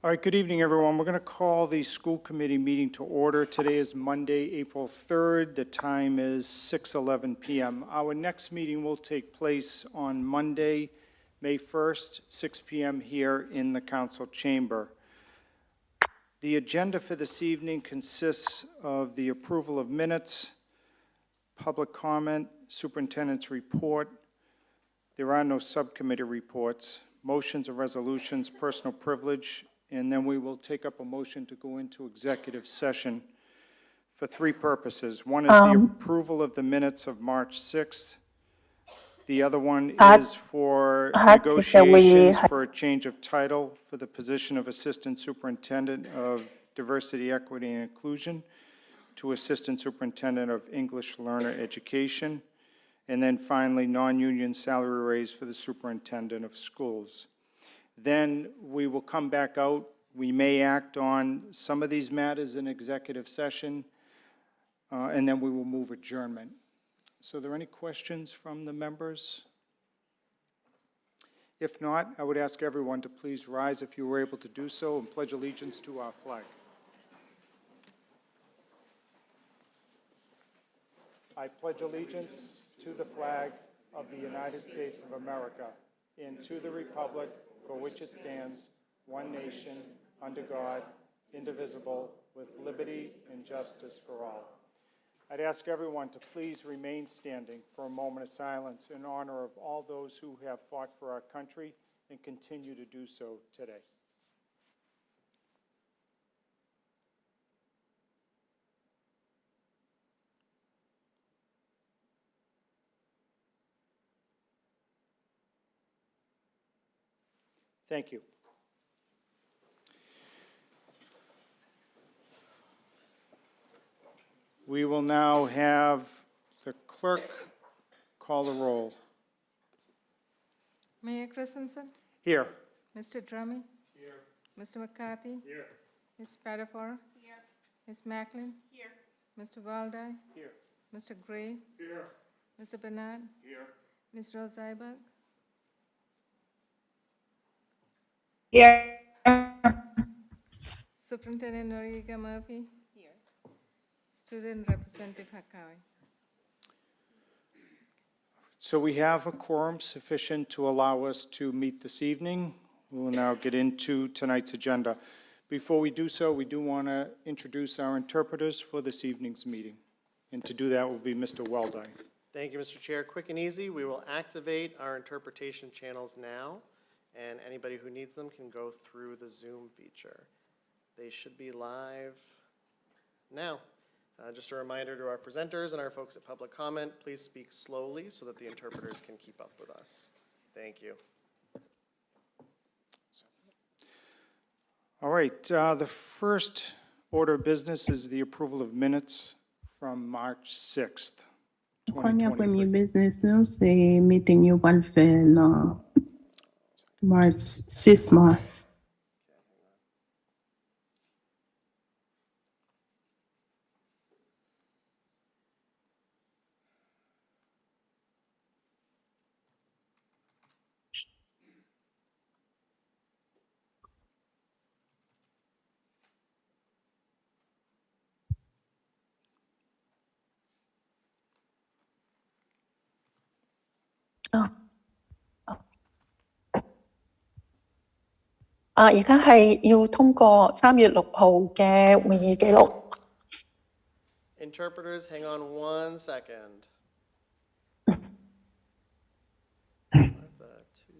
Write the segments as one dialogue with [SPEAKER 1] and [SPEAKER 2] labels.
[SPEAKER 1] All right, good evening, everyone. We're going to call the school committee meeting to order. Today is Monday, April 3rd. The time is 6:11 p.m. Our next meeting will take place on Monday, May 1st, 6 p.m. here in the council chamber. The agenda for this evening consists of the approval of minutes, public comment, superintendent's report. There are no subcommittee reports, motions or resolutions, personal privilege, and then we will take up a motion to go into executive session for three purposes. One is the approval of the minutes of March 6th. The other one is for negotiations for a change of title for the position of Assistant Superintendent of Diversity, Equity, and Inclusion to Assistant Superintendent of English Learner Education. And then finally, non-union salary raise for the Superintendent of Schools. Then we will come back out. We may act on some of these matters in executive session, and then we will move adjournment. So are there any questions from the members? If not, I would ask everyone to please rise if you were able to do so and pledge allegiance to our flag. I pledge allegiance to the flag of the United States of America and to the republic for which it stands, one nation, under God, indivisible, with liberty and justice for all. I'd ask everyone to please remain standing for a moment of silence in honor of all those who have fought for our country and continue to do so today. Thank you. We will now have the clerk call the roll.
[SPEAKER 2] Mayor Christensen?
[SPEAKER 1] Here.
[SPEAKER 2] Mr. Drummond?
[SPEAKER 1] Here.
[SPEAKER 2] Mr. McCarthy?
[SPEAKER 1] Here.
[SPEAKER 2] Ms. Spadafora?
[SPEAKER 3] Here.
[SPEAKER 2] Ms. Macklin?
[SPEAKER 3] Here.
[SPEAKER 2] Mr. Waldi?
[SPEAKER 1] Here.
[SPEAKER 2] Mr. Gray?
[SPEAKER 1] Here.
[SPEAKER 2] Mr. Bernard?
[SPEAKER 1] Here.
[SPEAKER 2] Ms. Rose Iberg?
[SPEAKER 3] Here.
[SPEAKER 2] Superintendent Noriega-Murphy?
[SPEAKER 3] Here.
[SPEAKER 2] Student Representative Hakawi?
[SPEAKER 1] So we have a quorum sufficient to allow us to meet this evening. We will now get into tonight's agenda. Before we do so, we do want to introduce our interpreters for this evening's meeting. And to do that will be Mr. Waldi.
[SPEAKER 4] Thank you, Mr. Chair. Quick and easy, we will activate our interpretation channels now, and anybody who needs them can go through the Zoom feature. They should be live now. Just a reminder to our presenters and our folks at public comment, please speak slowly so that the interpreters can keep up with us. Thank you.
[SPEAKER 1] All right, the first order of business is the approval of minutes from March 6th,
[SPEAKER 5] Konya kwa
[SPEAKER 1] 2023.
[SPEAKER 5] business news, a meeting you want for March 6 March.
[SPEAKER 3] Ờ. 而家係要通過3月6號嘅會議記錄。
[SPEAKER 4] Interpreters, hang on 1 second. Martha, to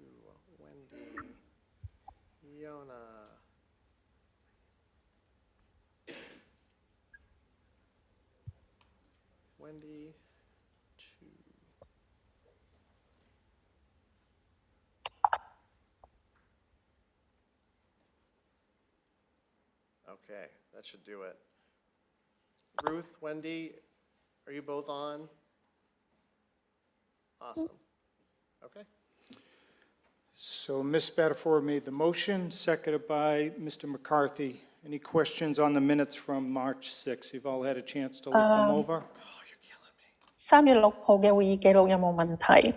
[SPEAKER 4] Wendy, Yona. Wendy, to. Okay, that should do it. Ruth, Wendy, are you both on? Awesome. Okay.
[SPEAKER 1] So Ms. Spadafora made the motion, seconded by Mr. McCarthy. Any questions on the minutes from March 6th? You've all had a chance to look them over?
[SPEAKER 4] Oh, you're killing me.
[SPEAKER 3] 3月6號嘅會議記錄有冇問題？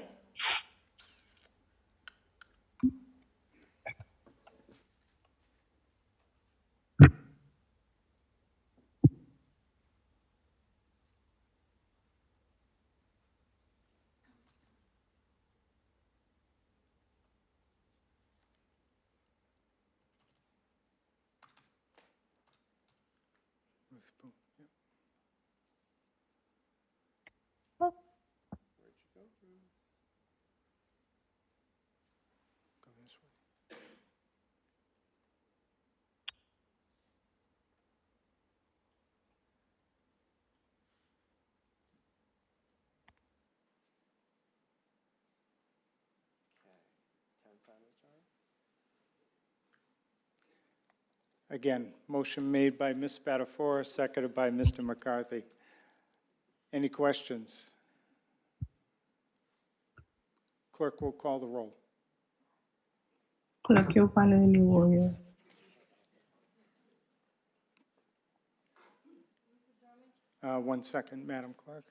[SPEAKER 1] Ruth Boone. Yep.
[SPEAKER 4] Where'd you go, Ruth?
[SPEAKER 1] Go this way.
[SPEAKER 4] Okay, 10 Simon's Jar.
[SPEAKER 1] Again, motion made by Ms. Spadafora, seconded by Mr. McCarthy. Any questions? Clerk will call the roll.
[SPEAKER 5] Clerk, yung panel ni Warrior.
[SPEAKER 1] One second, Madam Clerk.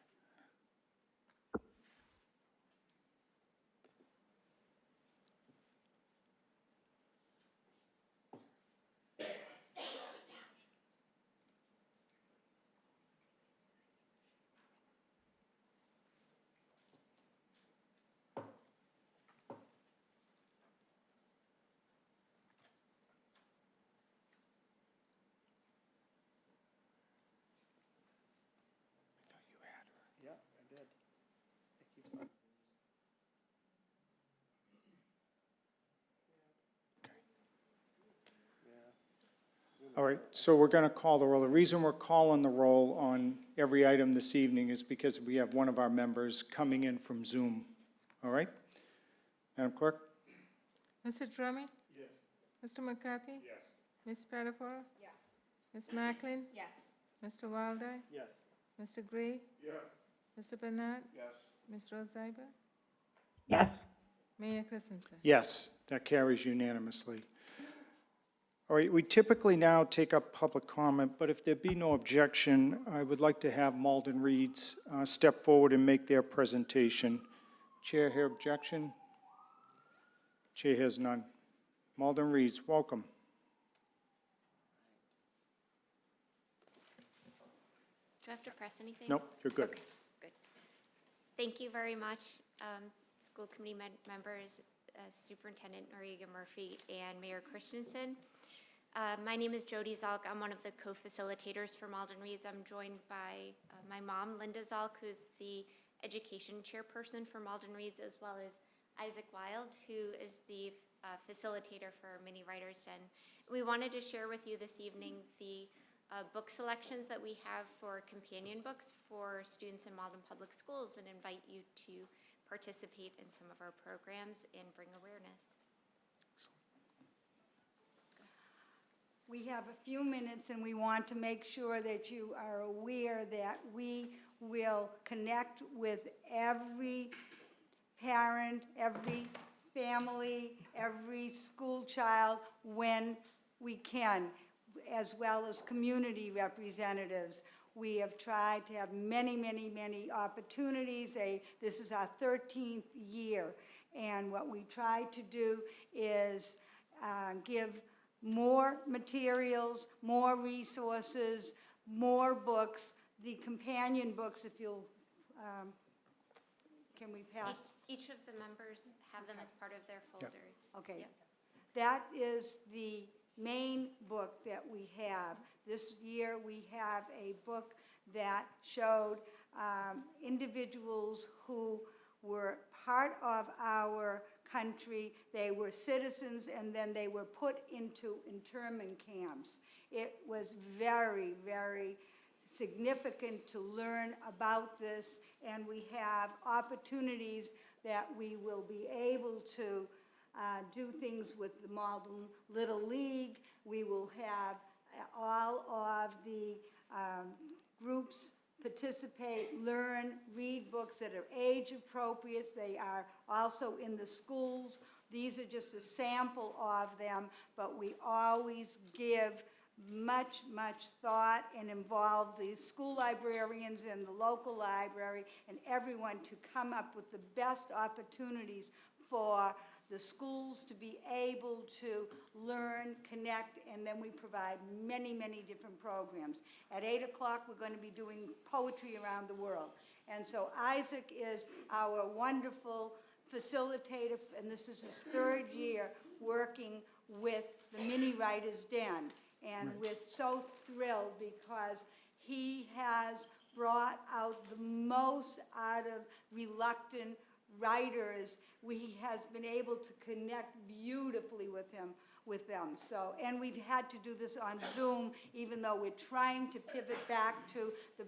[SPEAKER 1] I thought you had her.
[SPEAKER 4] Yeah, I did. It keeps on. Yeah.
[SPEAKER 1] All right, so we're going to call the roll. The reason we're calling the roll on every item this evening is because we have one of our members coming in from Zoom. All right? Madam Clerk?
[SPEAKER 2] Mr. Drummond? Yes. Mr. McCarthy? Yes. Ms. Spadafora? Yes. Ms. Macklin?
[SPEAKER 6] Yes.
[SPEAKER 2] Mr. Walde?
[SPEAKER 4] Yes.
[SPEAKER 2] Mr. Gray?
[SPEAKER 4] Yes.
[SPEAKER 2] Mr. Bernard?
[SPEAKER 4] Yes.
[SPEAKER 2] Ms. Rosa-Ibach?
[SPEAKER 6] Yes.
[SPEAKER 2] Mayor Christensen?
[SPEAKER 1] Yes, that carries unanimously. All right, we typically now take up public comment, but if there be no objection, I would like to have Malden Reeds step forward and make their presentation. Chair, hear objection? Chair hears none. Malden Reeds, welcome.
[SPEAKER 7] Do I have to press anything?
[SPEAKER 1] Nope, you're good.
[SPEAKER 7] Okay, good. Thank you very much, school committee members, Superintendent Noriega-Murphy, and Mayor Christensen. My name is Jody Zalk. I'm one of the co-facilitators for Malden Reeds. I'm joined by my mom, Linda Zalk, who's the education chairperson for Malden Reeds, as well as Isaac Wild, who is the facilitator for Mini Writers Den. We wanted to share with you this evening the book selections that we have for companion books for students in Malden Public Schools and invite you to participate in some of our programs and bring awareness.
[SPEAKER 6] We have a few minutes and we want to make sure that you are aware that we will connect with every parent, every family, every school child when we can, as well as community representatives. We have tried to have many, many, many opportunities. This is our 13th year, and what we try to do is give more materials, more resources, more books, the companion books, if you'll, can we pass?
[SPEAKER 7] Each of the members have them as part of their folders.
[SPEAKER 6] Okay.
[SPEAKER 7] Yep.
[SPEAKER 6] That is the main book that we have. This year we have a book that showed individuals who were part of our country. They were citizens and then they were put into internment camps. It was very, very significant to learn about this, and we have opportunities that we will be able to do things with the Malden Little League. We will have all of the groups participate, learn, read books that are age appropriate. They are also in the schools. These are just a sample of them, but we always give much, much thought and involve the school librarians and the local library and everyone to come up with the best opportunities for the schools to be able to learn, connect, and then we provide many, many different programs. At 8 o'clock, we're going to be doing poetry around the world. And so Isaac is our wonderful facilitator, and this is his 3rd year working with the Mini Writers Den. And we're so thrilled because He has brought out the most out of reluctant writers. He has been able to connect beautifully with them. So, and we've had to do this on Zoom, even though we're trying to pivot back to the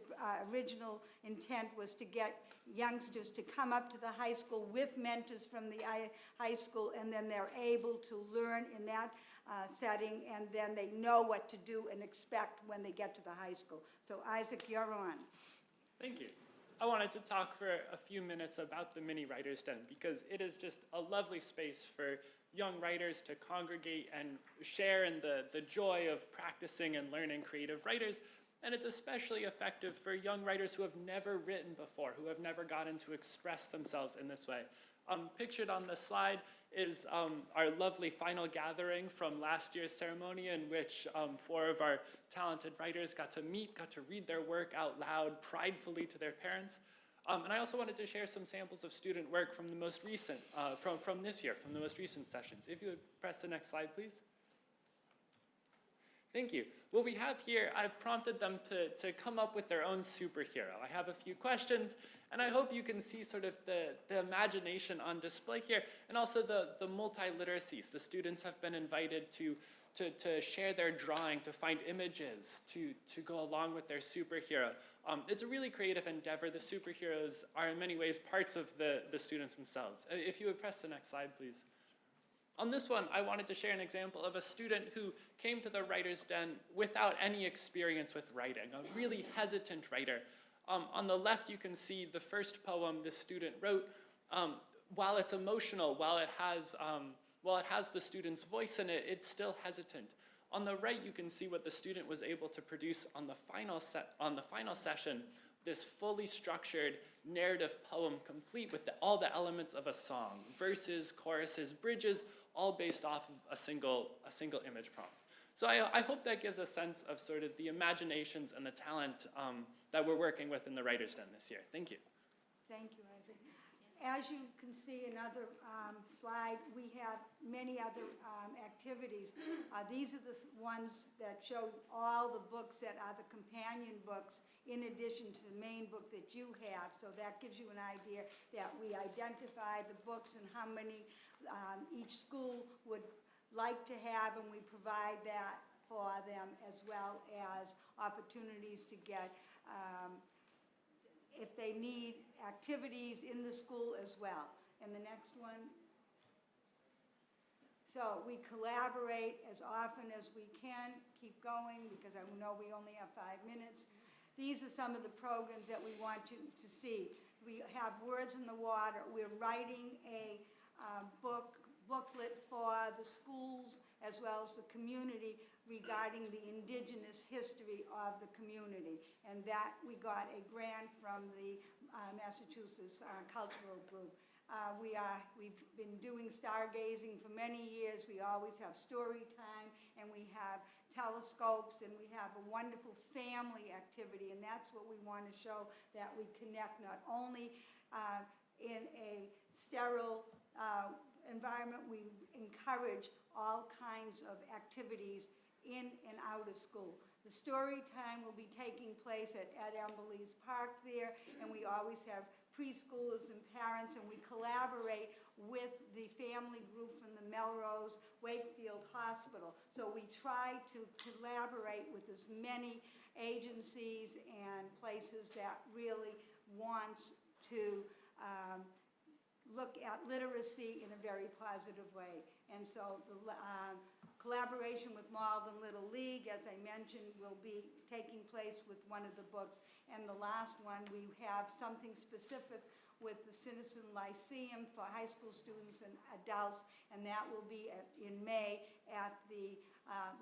[SPEAKER 6] original intent was to get youngsters to come up to the high school with mentors from the high school, and then they're able to learn in that setting, and then they know what to do and expect when they get to the high school. So Isaac, you're on.
[SPEAKER 8] Thank you. I wanted to talk for a few minutes about the Mini Writers' Den because it is just a lovely space for young writers to congregate and share in the joy of practicing and learning creative writers. And it's especially effective for young writers who have never written before, who have never gotten to express themselves in this way. Pictured on the slide is our lovely final gathering from last year's ceremony in which 4 of our talented writers got to meet, got to read their work out loud pridefully to their parents. And I also wanted to share some samples of student work from the most recent, from this year, from the most recent sessions. If you would press the next slide, please. Thank you. What we have here, I've prompted them to come up with their own superhero. I have a few questions, and I hope you can see sort of the imagination on display here, and also the multi-literacies. The students have been invited to share their drawing, to find images, to go along with their superhero. It's a really creative endeavor. The superheroes are in many ways parts of the students themselves. If you would press the next slide, please. On this one, I wanted to share an example of a student who came to the Writer's Den without any experience with writing, a really hesitant writer. On the left, you can see the first poem this student wrote. While it's emotional, while it has the student's voice in it, it's still hesitant. On the right, you can see what the student was able to produce on the final session, this fully structured narrative poem, complete with all the elements of a song, verses, choruses, bridges, all based off of a single image prompt. So I hope that gives a sense of sort of the imaginations and the talent that we're working with in the Writer's Den this year. Thank you.
[SPEAKER 6] Thank you, Isaac. As you can see, another slide, we have many other activities. These are the ones that show all the books that are the companion books in addition to the main book that you have. So that gives you an idea that we identify the books and how many each school would like to have, and we provide that for them, as well as opportunities to get if they need activities in the school as well. And the next one. So we collaborate as often as we can. Keep going, because I know we only have 5 minutes. These are some of the programs that we want you to see. We have Words in the Water. We're writing a booklet for the schools as well as the community regarding the indigenous history of the community. And that we got a grant from the Massachusetts Cultural Group. We've been doing stargazing for many years. We always have story time, and we have telescopes, and we have a wonderful family activity, and that's what we want to show, that we connect not only in a sterile environment. We encourage all kinds of activities in and out of school. The story time will be taking place at Emberley's Park there, and we always have preschoolers and parents, and we collaborate with the family group from the Melrose Wakefield Hospital. So we try to collaborate with as many agencies and places that really want to look at literacy in a very positive way. And so the collaboration with Malden Little League, as I mentioned, will be taking place with one of the books. And the last one, we have something specific with the Citizen Lyceum for high school students and adults, and that will be in May at the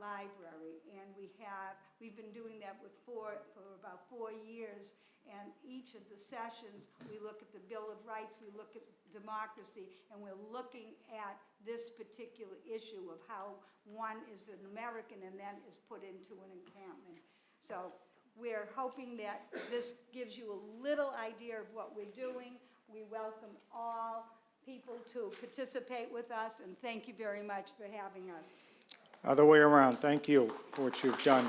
[SPEAKER 6] library. And we've been doing that for about 4 years. And each of the sessions, we look at the Bill of Rights, we look at democracy, and we're looking at this particular issue of how one is an American and then is put into an encampment. So we're hoping that this gives you a little idea of what we're doing. We welcome all people to participate with us, and thank you very much for having us.
[SPEAKER 1] Other way around, thank you for what you've done.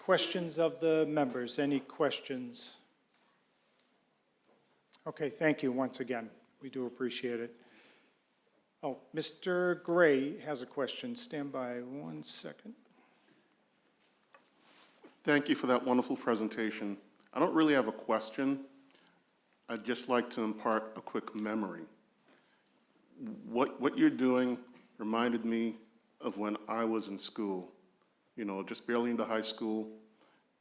[SPEAKER 1] Questions of the members? Any questions? Okay, thank you once again. We do appreciate it. Oh, Mr. Gray has a question. Stand by 1 second.
[SPEAKER 9] Thank you for that wonderful presentation. I don't really have a question. I'd just like to impart a quick memory. What you're doing reminded me of when I was in school, you know, just barely into high school.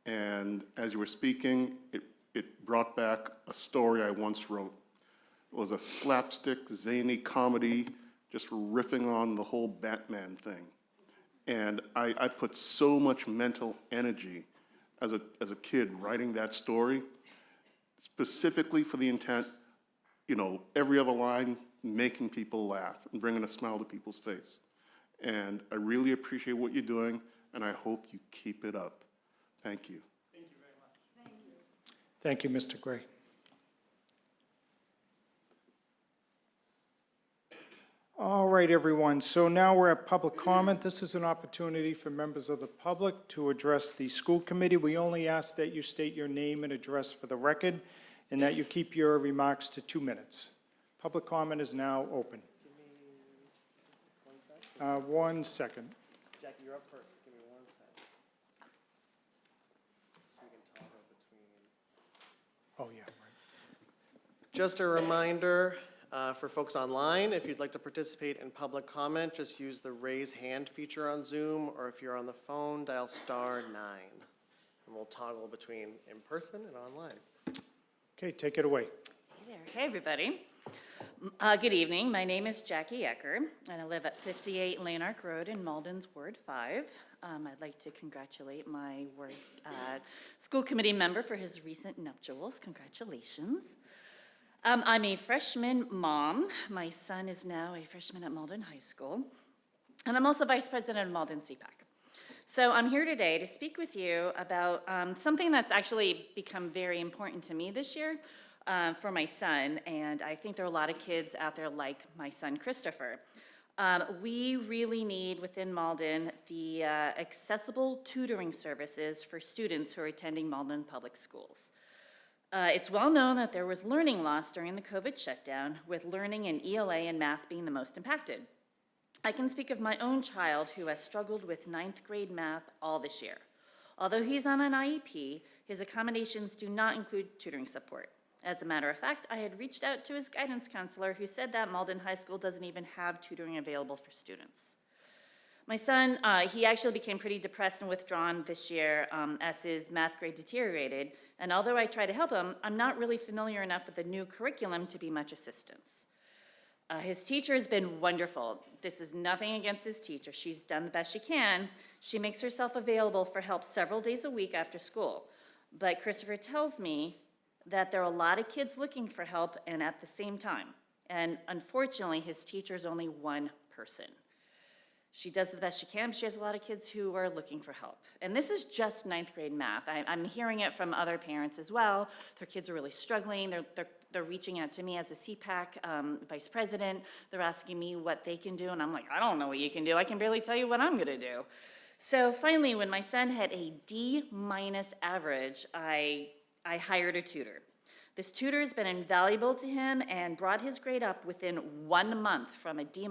[SPEAKER 9] And as you were speaking, it brought back a story I once wrote. It was a slapstick, zany comedy, just riffing on the whole Batman thing. And I put so much mental energy as a kid writing that story, specifically for the intent, you know, every other line making people laugh and bringing a smile to people's face. And I really appreciate what you're doing, and I hope you keep it up. Thank you.
[SPEAKER 8] Thank you very much.
[SPEAKER 6] Thank you.
[SPEAKER 1] Thank you, Mr. Gray. All right, everyone, so now we're at public comment. This is an opportunity for members of the public to address the school committee. We only ask that you state your name and address for the record, and that you keep your remarks to 2 minutes. Public comment is now open. 1 second.
[SPEAKER 4] Jackie, you're up first. Give me 1 second. So we can toggle between.
[SPEAKER 1] Oh, yeah, right.
[SPEAKER 4] Just a reminder for folks online, if you'd like to participate in public comment, just use the raise hand feature on Zoom, or if you're on the phone, dial *9. And we'll toggle between in person and online.
[SPEAKER 1] Okay, take it away.
[SPEAKER 10] Hey there. Hey, everybody. Good evening. My name is Jackie Ecker, and I live at 58 Lanark Road in Malden's Ward 5. I'd like to congratulate my school committee member for his recent nuptials. Congratulations. I'm a freshman mom. My son is now a freshman at Malden High School, and I'm also vice president of Malden CPAC. So I'm here today to speak with you about something that's actually become very important to me this year for my son, and I think there are a lot of kids out there like my son Christopher. We really need within Malden the accessible tutoring services for students who are attending Malden Public Schools. It's well known that there was learning loss during the COVID shutdown, with learning in ELA and math being the most impacted. I can speak of my own child who has struggled with 9th grade math all this year. Although he's on an IEP, his accommodations do not include tutoring support. As a matter of fact, I had reached out to his guidance counselor who said that Malden High School doesn't even have tutoring available for students. My son, he actually became pretty depressed and withdrawn this year as his math grade deteriorated, and although I try to help him, I'm not really familiar enough with the new curriculum to be much assistance. His teacher has been wonderful. This is nothing against his teacher. She's done the best she can. She makes herself available for help several days a week after school. But Christopher tells me that there are a lot of kids looking for help and at the same time. And unfortunately, his teacher is only one person. She does the best she can, but she has a lot of kids who are looking for help. And this is just 9th grade math. I'm hearing it from other parents as well. Their kids are really struggling. They're reaching out to me as a CPAC vice president. They're asking me what they can do, and I'm like, I don't know what you can do. I can barely tell you what I'm gonna do. So finally, when my son had a D- average, I hired a tutor. This tutor has been invaluable to him and brought his grade up within 1 month from a D-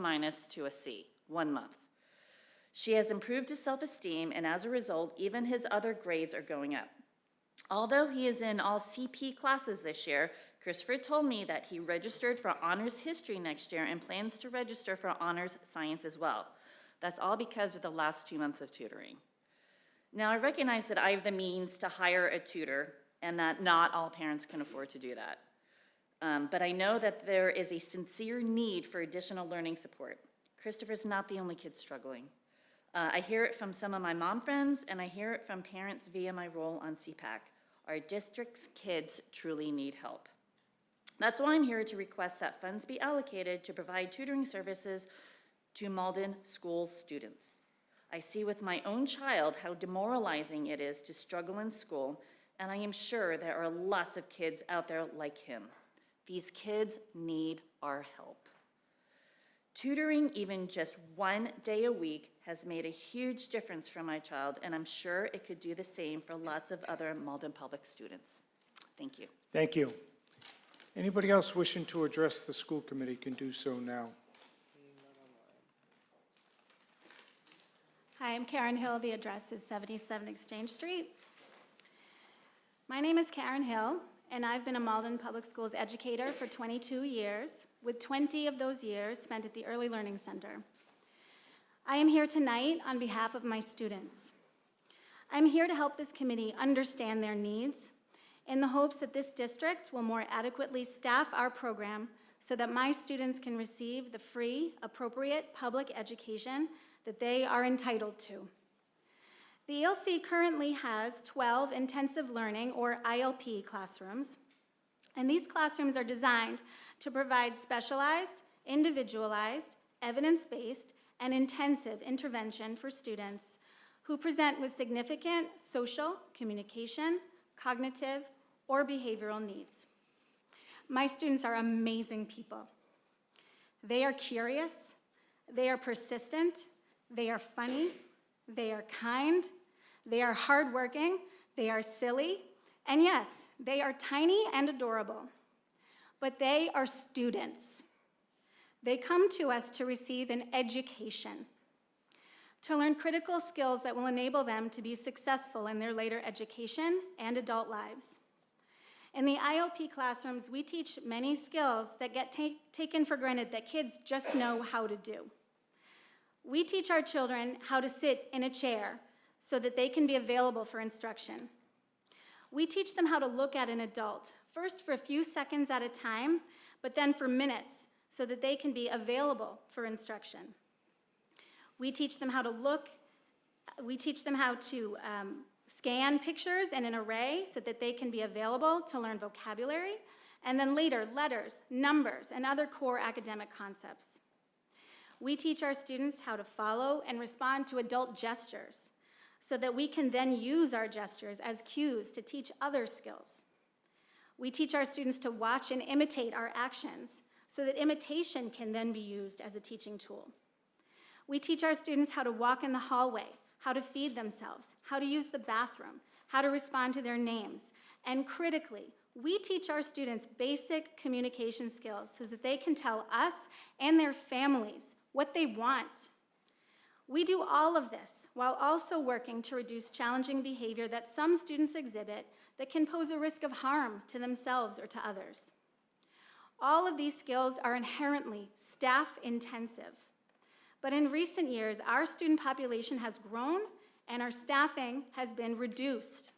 [SPEAKER 10] to a C, 1 month. She has improved his self-esteem, and as a result, even his other grades are going up. Although he is in all CP classes this year, Christopher told me that he registered for honors history next year and plans to register for honors science as well. That's all because of the last 2 months of tutoring. Now, I recognize that I have the means to hire a tutor and that not all parents can afford to do that. But I know that there is a sincere need for additional learning support. Christopher's not the only kid struggling. I hear it from some of my mom friends, and I hear it from parents via my role on CPAC. Our district's kids truly need help. That's why I'm here to request that funds be allocated to provide tutoring services to Malden School students. I see with my own child how demoralizing it is to struggle in school, and I am sure there are lots of kids out there like him. These kids need our help. Tutoring even just 1 day a week has made a huge difference for my child, and I'm sure it could do the same for lots of other Malden Public students. Thank you.
[SPEAKER 1] Thank you. Anybody else wishing to address the school committee can do so now.
[SPEAKER 11] Hi, I'm Karen Hill. The address is 77 Exchange Street. My name is Karen Hill, and I've been a Malden Public Schools educator for 22 years, with 20 of those years spent at the Early Learning Center. I am here tonight on behalf of my students. I'm here to help this committee understand their needs in the hopes that this district will more adequately staff our program so that my students can receive the free, appropriate public education that they are entitled to. The ELC currently has 12 intensive learning, or ILP, classrooms, and these classrooms are designed to provide specialized, individualized, evidence-based, and intensive intervention for students who present with significant social, communication, cognitive, or behavioral needs. My students are amazing people. They are curious, they are persistent, they are funny, they are kind, they are hardworking, they are silly, and yes, they are tiny and adorable, but they are students. They come to us to receive an education, to learn critical skills that will enable them to be successful in their later education and adult lives. In the IOP classrooms, we teach many skills that get taken for granted that kids just know how to do. We teach our children how to sit in a chair so that they can be available for instruction. We teach them how to look at an adult, first for a few seconds at a time, but then for minutes so that they can be available for instruction. We teach them how to look, we teach them how to scan pictures in an array so that they can be available to learn vocabulary, and then later letters, numbers, and other core academic concepts. We teach our students how to follow and respond to adult gestures so that we can then use our gestures as cues to teach other skills. We teach our students to watch and imitate our actions so that imitation can then be used as a teaching tool. We teach our students how to walk in the hallway, how to feed themselves, how to use the bathroom, how to respond to their names, and critically, we teach our students basic communication skills so that they can tell us and their families what they want. We do all of this while also working to reduce challenging behavior that some students exhibit that can pose a risk of harm to themselves or to others. All of these skills are inherently staff-intensive. But in recent years, our student population has grown and our staffing has been reduced.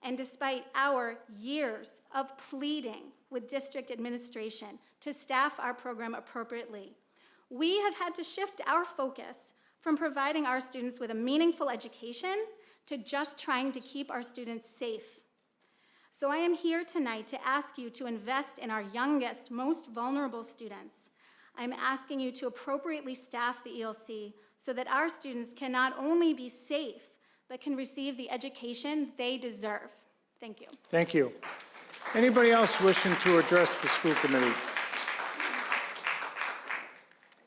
[SPEAKER 11] And despite our years of pleading with district administration to staff our program appropriately, we have had to shift our focus from providing our students with a meaningful education to just trying to keep our students safe. So I am here tonight to ask you to invest in our youngest, most vulnerable students. I'm asking you to appropriately staff the ELC so that our students can not only be safe, but can receive the education they deserve. Thank you.
[SPEAKER 1] Thank you. Anybody else wishing to address the school committee?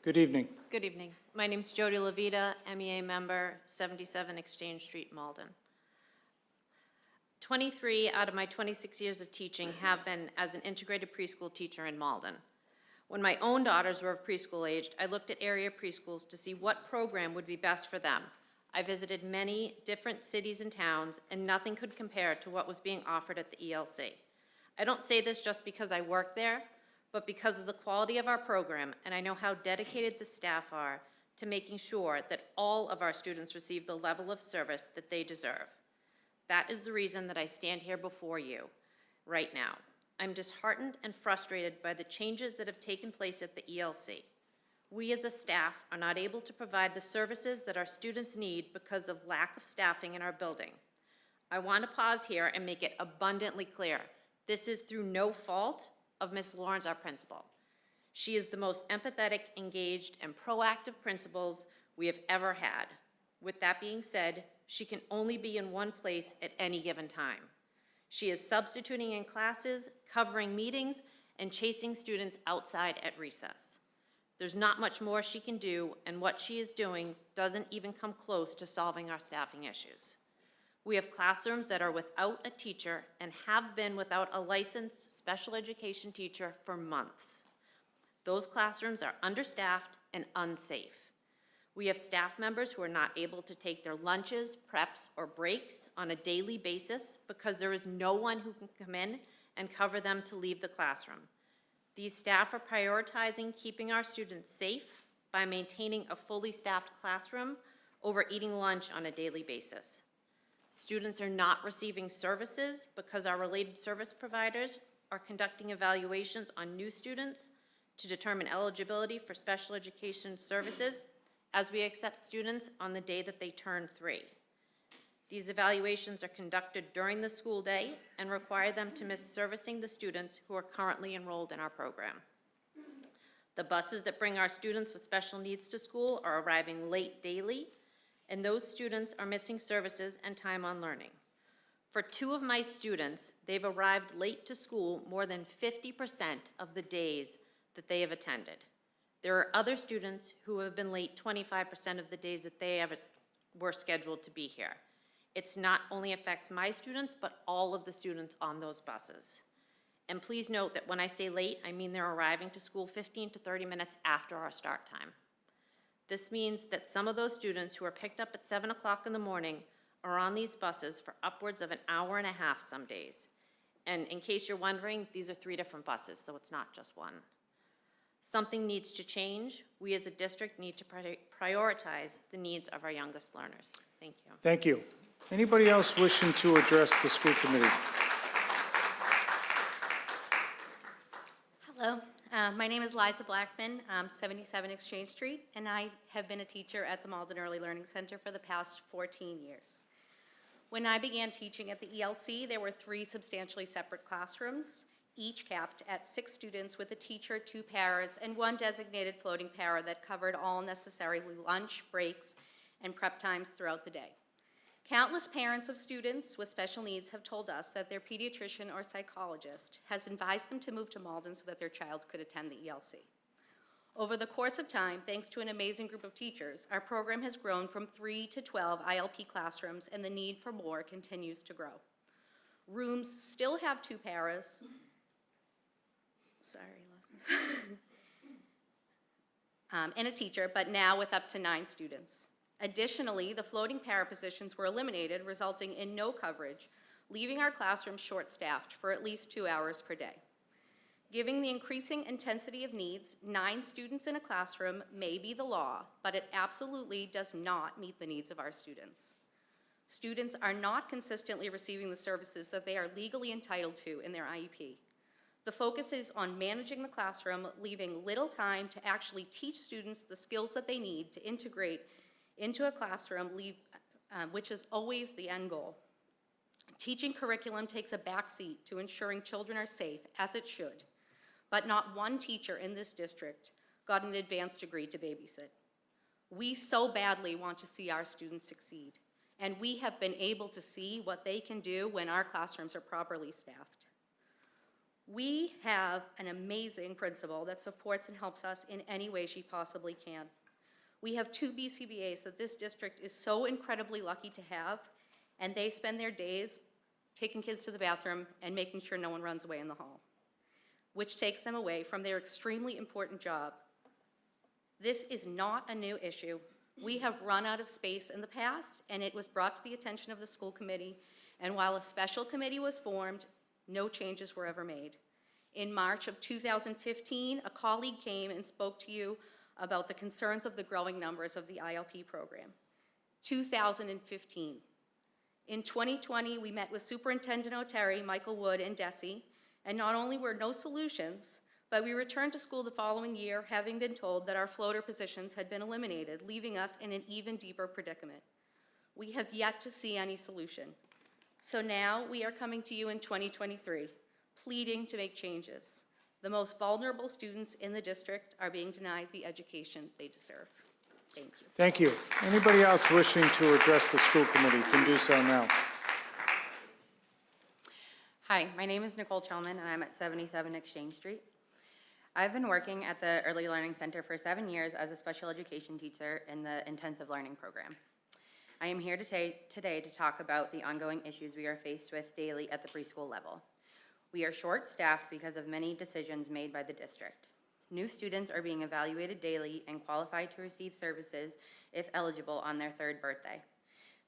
[SPEAKER 1] Good evening.
[SPEAKER 12] Good evening. My name's Jody Levita, MEA member, 77 Exchange Street, Malden. 23 out of my 26 years of teaching have been as an integrated preschool teacher in Malden. When my own daughters were of preschool aged, I looked at area preschools to see what program would be best for them. I visited many different cities and towns, and nothing could compare to what was being offered at the ELC. I don't say this just because I work there, but because of the quality of our program, and I know how dedicated the staff are to making sure that all of our students receive the level of service that they deserve. That is the reason that I stand here before you right now. I'm disheartened and frustrated by the changes that have taken place at the ELC. We as a staff are not able to provide the services that our students need because of lack of staffing in our building. I want to pause here and make it abundantly clear. This is through no fault of Ms. Lawrence, our principal. She is the most empathetic, engaged, and proactive principals we have ever had. With that being said, she can only be in one place at any given time. She is substituting in classes, covering meetings, and chasing students outside at recess. There's not much more she can do, and what she is doing doesn't even come close to solving our staffing issues. We have classrooms that are without a teacher and have been without a licensed special education teacher for months. Those classrooms are understaffed and unsafe. We have staff members who are not able to take their lunches, preps, or breaks on a daily basis because there is no one who can come in and cover them to leave the classroom. These staff are prioritizing keeping our students safe by maintaining a fully staffed classroom over eating lunch on a daily basis. Students are not receiving services because our related service providers are conducting evaluations on new students to determine eligibility for special education services as we accept students on the day that they turn 3. These evaluations are conducted during the school day and require them to miss servicing the students who are currently enrolled in our program. The buses that bring our students with special needs to school are arriving late daily, and those students are missing services and time on learning. For 2 of my students, they've arrived late to school more than 50% of the days that they have attended. There are other students who have been late 25% of the days that they were scheduled to be here. It's not only affects my students, but all of the students on those buses. And please note that when I say late, I mean they're arriving to school 15 to 30 minutes after our start time. This means that some of those students who are picked up at 7 o'clock in the morning are on these buses for upwards of an hour and a half some days. And in case you're wondering, these are 3 different buses, so it's not just one. Something needs to change. We as a district need to prioritize the needs of our youngest learners. Thank you.
[SPEAKER 1] Thank you. Anybody else wishing to address the school committee?
[SPEAKER 13] Hello, my name is Liza Blackman, 77 Exchange Street, and I have been a teacher at the Malden Early Learning Center for the past 14 years. When I began teaching at the ELC, there were 3 substantially separate classrooms, each capped at 6 students with a teacher, 2 paras, and 1 designated floating para that covered all necessary lunch, breaks, and prep times throughout the day. Countless parents of students with special needs have told us that their pediatrician or psychologist has advised them to move to Malden so that their child could attend the ELC. Over the course of time, thanks to an amazing group of teachers, our program has grown from 3 to 12 ILP classrooms, and the need for more continues to grow. Rooms still have 2 paras. And a teacher, but now with up to 9 students. Additionally, the floating para positions were eliminated, resulting in no coverage, leaving our classrooms short-staffed for at least 2 hours per day. Given the increasing intensity of needs, 9 students in a classroom may be the law, but it absolutely does not meet the needs of our students. Students are not consistently receiving the services that they are legally entitled to in their IEP. The focus is on managing the classroom, leaving little time to actually teach students the skills that they need to integrate into a classroom, which is always the end goal. Teaching curriculum takes a backseat to ensuring children are safe, as it should, but not one teacher in this district got an advanced degree to babysit. We so badly want to see our students succeed, and we have been able to see what they can do when our classrooms are properly staffed. We have an amazing principal that supports and helps us in any way she possibly can. We have 2 BCBAs that this district is so incredibly lucky to have, and they spend their days taking kids to the bathroom and making sure no one runs away in the hall, which takes them away from their extremely important job. This is not a new issue. We have run out of space in the past, and it was brought to the attention of the school committee, and while a special committee was formed, no changes were ever made. In March of 2015, a colleague came and spoke to you about the concerns of the growing numbers of the ILP program. 2015. In 2020, we met with Superintendent O'Terry, Michael Wood, and Desi, and not only were no solutions, but we returned to school the following year having been told that our floater positions had been eliminated, leaving us in an even deeper predicament. We have yet to see any solution. So now we are coming to you in 2023, pleading to make changes. The most vulnerable students in the district are being denied the education they deserve. Thank you.
[SPEAKER 1] Thank you. Anybody else wishing to address the school committee can do so now.
[SPEAKER 14] Hi, my name is Nicole Chelman, and I'm at 77 Exchange Street. I've been working at the Early Learning Center for 7 years as a special education teacher in the intensive learning program. I am here today to talk about the ongoing issues we are faced with daily at the preschool level. We are short-staffed because of many decisions made by the district. New students are being evaluated daily and qualified to receive services if eligible on their 3rd birthday.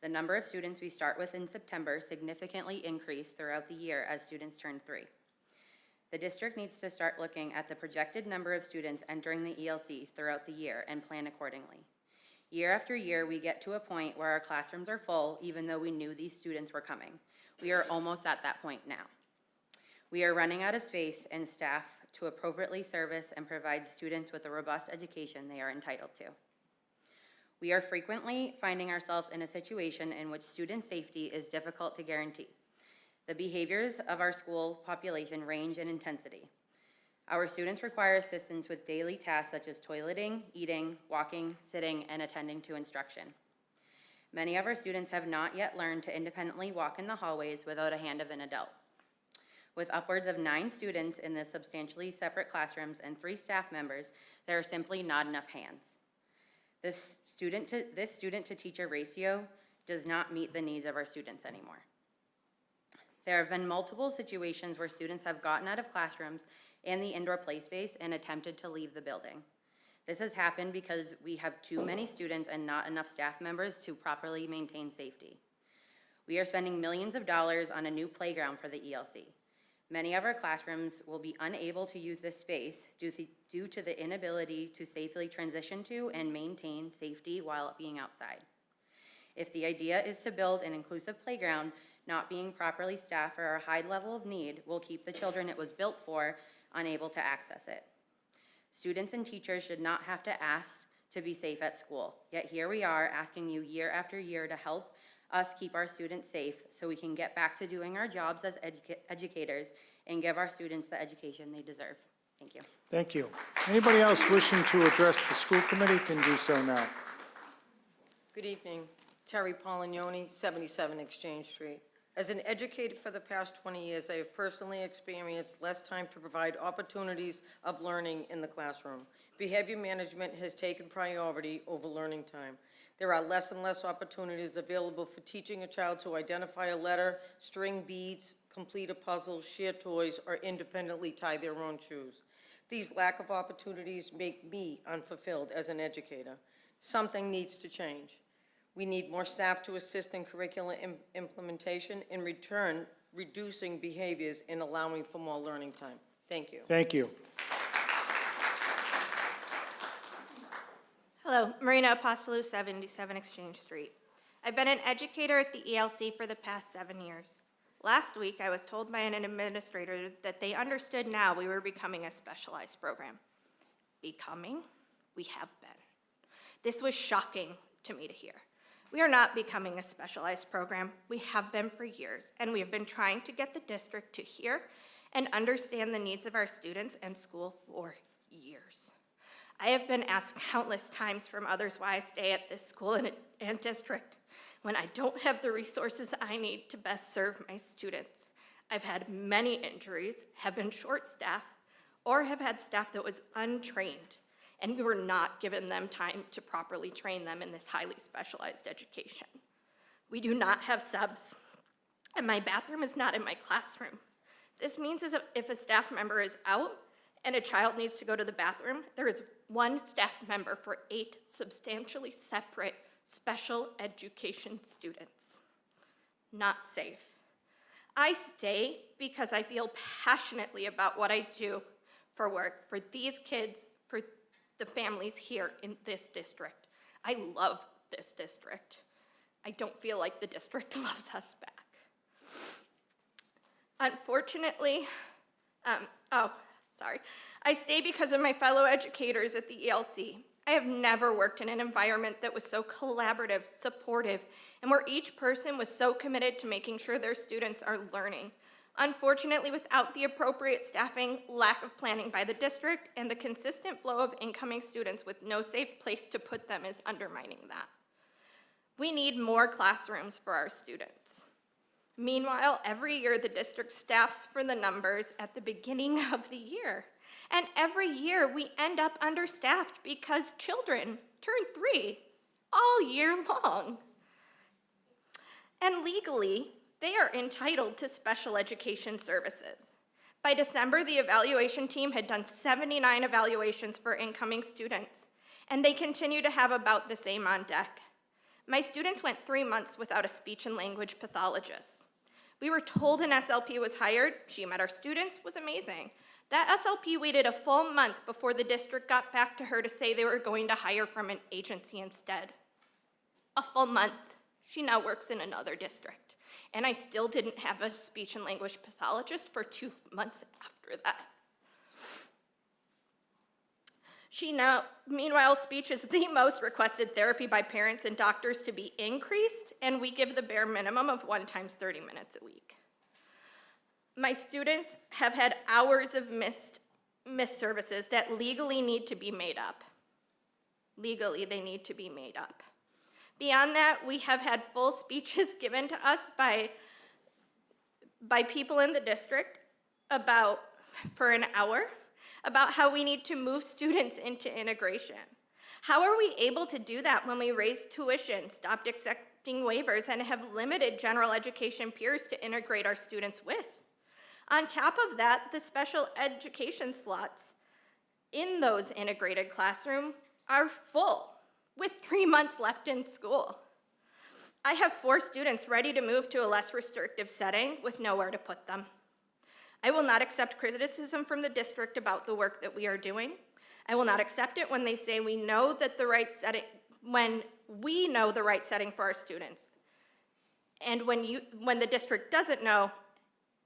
[SPEAKER 14] The number of students we start with in September significantly increased throughout the year as students turn 3. The district needs to start looking at the projected number of students entering the ELC throughout the year and plan accordingly. Year after year, we get to a point where our classrooms are full, even though we knew these students were coming. We are almost at that point now. We are running out of space and staff to appropriately service and provide students with the robust education they are entitled to. We are frequently finding ourselves in a situation in which student safety is difficult to guarantee. The behaviors of our school population range in intensity. Our students require assistance with daily tasks such as toileting, eating, walking, sitting, and attending to instruction. Many of our students have not yet learned to independently walk in the hallways without a hand of an adult. With upwards of 9 students in the substantially separate classrooms and 3 staff members, there are simply not enough hands. This student to teacher ratio does not meet the needs of our students anymore. There have been multiple situations where students have gotten out of classrooms and the indoor play space and attempted to leave the building. This has happened because we have too many students and not enough staff members to properly maintain safety. We are spending millions of dollars on a new playground for the ELC. Many of our classrooms will be unable to use this space due to the inability to safely transition to and maintain safety while being outside. If the idea is to build an inclusive playground, not being properly staffed or a high level of need will keep the children it was built for unable to access it. Students and teachers should not have to ask to be safe at school, yet here we are asking you year after year to help us keep our students safe so we can get back to doing our jobs as educators and give our students the education they deserve. Thank you.
[SPEAKER 1] Thank you. Anybody else wishing to address the school committee can do so now.
[SPEAKER 15] Good evening. Terry Polignoni, 77 Exchange Street. As an educator for the past 20 years, I have personally experienced less time to provide opportunities of learning in the classroom. Behavior management has taken priority over learning time. There are less and less opportunities available for teaching a child to identify a letter, string beads, complete a puzzle, share toys, or independently tie their own shoes. These lack of opportunities make me unfulfilled as an educator. Something needs to change. We need more staff to assist in curriculum implementation, in return, reducing behaviors and allowing for more learning time. Thank you.
[SPEAKER 1] Thank you.
[SPEAKER 16] Hello, Marina Apostolou, 77 Exchange Street. I've been an educator at the ELC for the past 7 years. Last week, I was told by an administrator that they understood now we were becoming a specialized program. Becoming? We have been. This was shocking to me to hear. We are not becoming a specialized program. We have been for years, and we have been trying to get the district to hear and understand the needs of our students and school for years. I have been asked countless times from others why I stay at this school and district when I don't have the resources I need to best serve my students. I've had many injuries, have been short-staffed, or have had staff that was untrained, and we were not given them time to properly train them in this highly specialized education. We do not have subs, and my bathroom is not in my classroom. This means if a staff member is out and a child needs to go to the bathroom, there is 1 staff member for 8 substantially separate special education students. Not safe. I stay because I feel passionately about what I do for work, for these kids, for the families here in this district. I love this district. I don't feel like the district loves us back. Unfortunately, I stay because of my fellow educators at the ELC. I have never worked in an environment that was so collaborative, supportive, and where each person was so committed to making sure their students are learning. Unfortunately, without the appropriate staffing, lack of planning by the district, and the consistent flow of incoming students with no safe place to put them is undermining that. We need more classrooms for our students. Meanwhile, every year the district staffs for the numbers at the beginning of the year. And every year we end up understaffed because children turn 3 all year long. And legally, they are entitled to special education services. By December, the evaluation team had done 79 evaluations for incoming students, and they continue to have about the same on deck. My students went 3 months without a speech and language pathologist. We were told an SLP was hired. She met our students, was amazing. That SLP waited a full month before the district got back to her to say they were going to hire from an agency instead. A full month. She now works in another district. And I still didn't have a speech and language pathologist for 2 months after that. Meanwhile, speech is the most requested therapy by parents and doctors to be increased, and we give the bare minimum of 1 times 30 minutes a week. My students have had hours of missed services that legally need to be made up. Legally, they need to be made up. Beyond that, we have had full speeches given to us by people in the district for an hour about how we need to move students into integration. How are we able to do that when we raised tuition, stopped accepting waivers, and have limited general education peers to integrate our students with? On top of that, the special education slots in those integrated classrooms are full, with 3 months left in school. I have 4 students ready to move to a less restrictive setting with nowhere to put them. I will not accept criticism from the district about the work that we are doing. I will not accept it when they say we know that the right setting, when we know the right setting for our students. And when the district doesn't know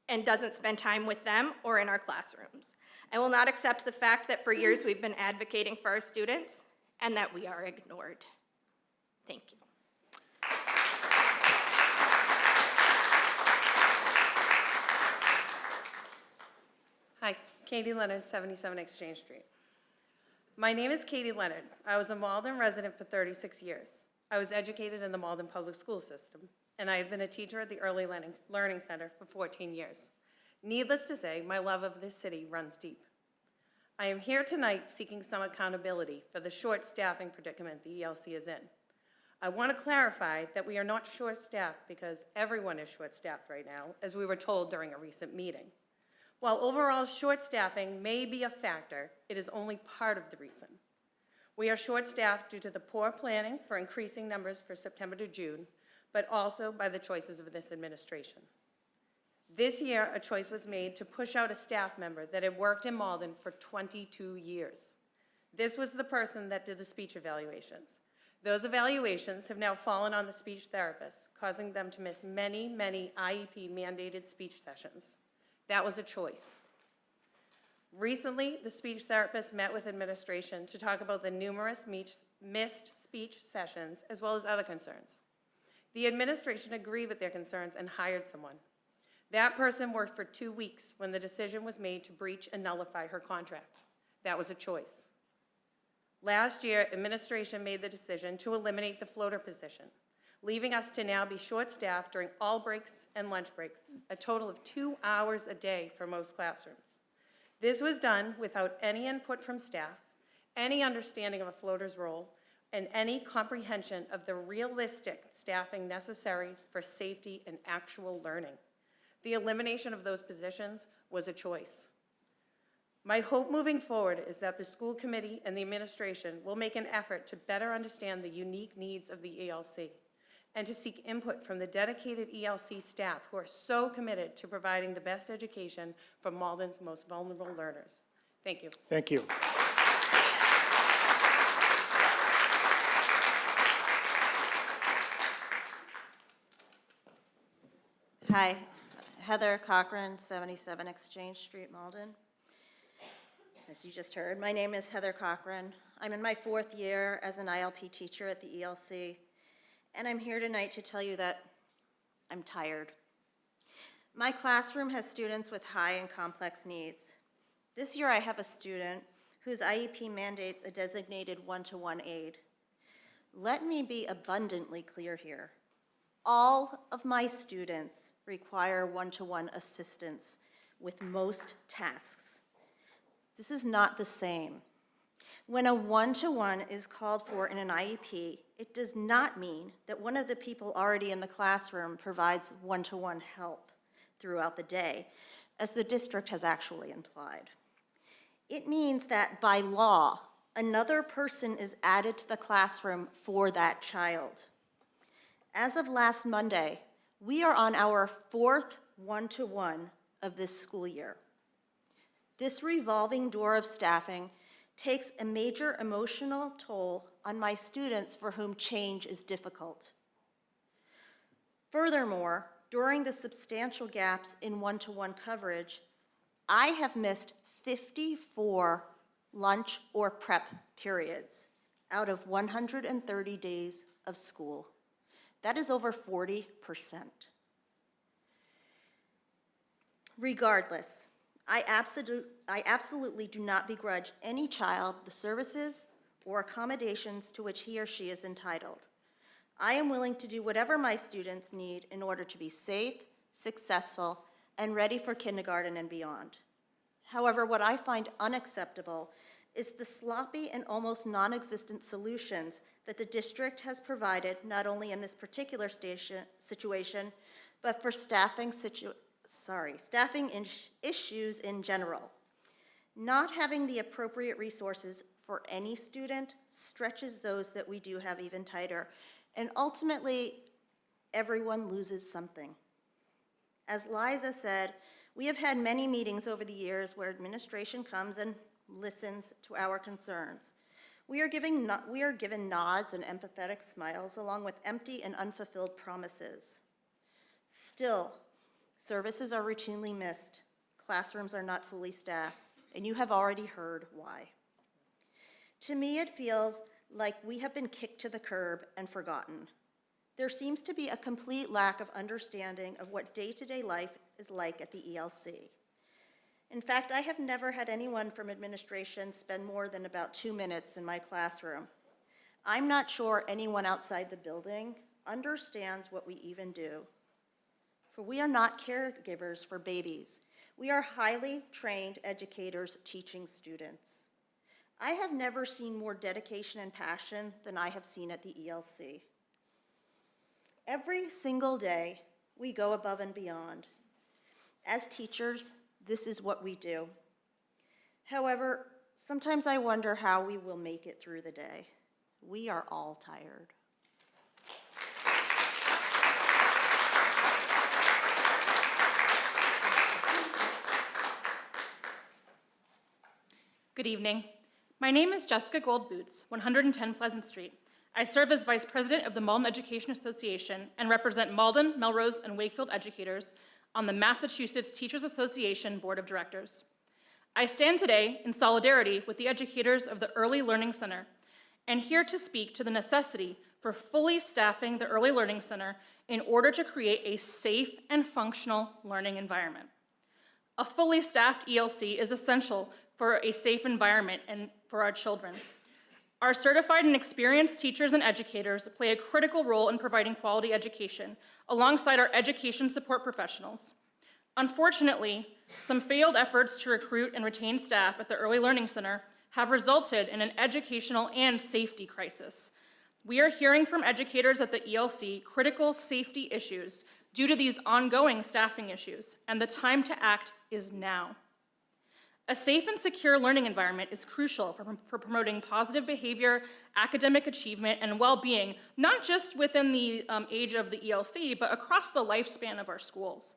[SPEAKER 16] and doesn't spend time with them or in our classrooms. I will not accept the fact that for years we've been advocating for our students and that we are ignored. Thank you.
[SPEAKER 17] Hi, Katie Leonard, 77 Exchange Street. My name is Katie Leonard. I was a Malden resident for 36 years. I was educated in the Malden public school system, and I have been a teacher at the Early Learning Center for 14 years. Needless to say, my love of this city runs deep. I am here tonight seeking some accountability for the short staffing predicament the ELC is in. I want to clarify that we are not short-staffed because everyone is short-staffed right now, as we were told during a recent meeting. While overall short staffing may be a factor, it is only part of the reason. We are short-staffed due to the poor planning for increasing numbers for September to June, but also by the choices of this administration. This year, a choice was made to push out a staff member that had worked in Malden for 22 years. This was the person that did the speech evaluations. Those evaluations have now fallen on the speech therapists, causing them to miss many, many IEP-mandated speech sessions. That was a choice. Recently, the speech therapist met with administration to talk about the numerous missed speech sessions as well as other concerns. The administration agreed with their concerns and hired someone. That person worked for 2 weeks when the decision was made to breach and nullify her contract. That was a choice. Last year, administration made the decision to eliminate the floater position, leaving us to now be short-staffed during all breaks and lunch breaks, a total of 2 hours a day for most classrooms. This was done without any input from staff, any understanding of a floater's role, and any comprehension of the realistic staffing necessary for safety and actual learning. The elimination of those positions was a choice. My hope moving forward is that the school committee and the administration will make an effort to better understand the unique needs of the ELC and to seek input from the dedicated ELC staff who are so committed to providing the best education for Malden's most vulnerable learners. Thank you.
[SPEAKER 1] Thank you.
[SPEAKER 18] Hi, Heather Cochran, 77 Exchange Street, Malden. As you just heard, my name is Heather Cochran. I'm in my 4th year as an ILP teacher at the ELC, and I'm here tonight to tell you that I'm tired. My classroom has students with high and complex needs. This year I have a student whose IEP mandates a designated one-to-one aide. Let me be abundantly clear here. All of my students require one-to-one assistance with most tasks. This is not the same. When a one-to-one is called for in an IEP, it does not mean that one of the people already in the classroom provides one-to-one help throughout the day, as the district has actually implied. It means that by law, another person is added to the classroom for that child. As of last Monday, we are on our 4th one-to-one of this school year. This revolving door of staffing takes a major emotional toll on my students for whom change is difficult. Furthermore, during the substantial gaps in one-to-one coverage, I have missed 54 lunch or prep periods out of 130 days of school. That is over 40%. Regardless, I absolutely do not begrudge any child the services or accommodations to which he or she is entitled. I am willing to do whatever my students need in order to be safe, successful, and ready for kindergarten and beyond. However, what I find unacceptable is the sloppy and almost non-existent solutions that the district has provided, not only in this particular situation, but for staffing issues in general. Not having the appropriate resources for any student stretches those that we do have even tighter, and ultimately, everyone loses something. As Liza said, we have had many meetings over the years where administration comes and listens to our concerns. We are given nods and empathetic smiles along with empty and unfulfilled promises. Still, services are routinely missed, classrooms are not fully staffed, and you have already heard why. To me, it feels like we have been kicked to the curb and forgotten. There seems to be a complete lack of understanding of what day-to-day life is like at the ELC. In fact, I have never had anyone from administration spend more than about 2 minutes in my classroom. I'm not sure anyone outside the building understands what we even do. For we are not caregivers for babies. We are highly trained educators teaching students. I have never seen more dedication and passion than I have seen at the ELC. Every single day, we go above and beyond. As teachers, this is what we do. However, sometimes I wonder how we will make it through the day. We are all tired.
[SPEAKER 19] Good evening. My name is Jessica Gold-Boots, 110 Pleasant Street. I serve as Vice President of the Malden Education Association and represent Malden, Melrose, and Wakefield educators on the Massachusetts Teachers Association Board of Directors. I stand today in solidarity with the educators of the Early Learning Center and here to speak to the necessity for fully staffing the Early Learning Center in order to create a safe and functional learning environment. A fully staffed ELC is essential for a safe environment and for our children. Our certified and experienced teachers and educators play a critical role in providing quality education alongside our education support professionals. Unfortunately, some failed efforts to recruit and retain staff at the Early Learning Center have resulted in an educational and safety crisis. We are hearing from educators at the ELC critical safety issues due to these ongoing staffing issues, and the time to act is now. A safe and secure learning environment is crucial for promoting positive behavior, academic achievement, and well-being, not just within the age of the ELC, but across the lifespan of our schools.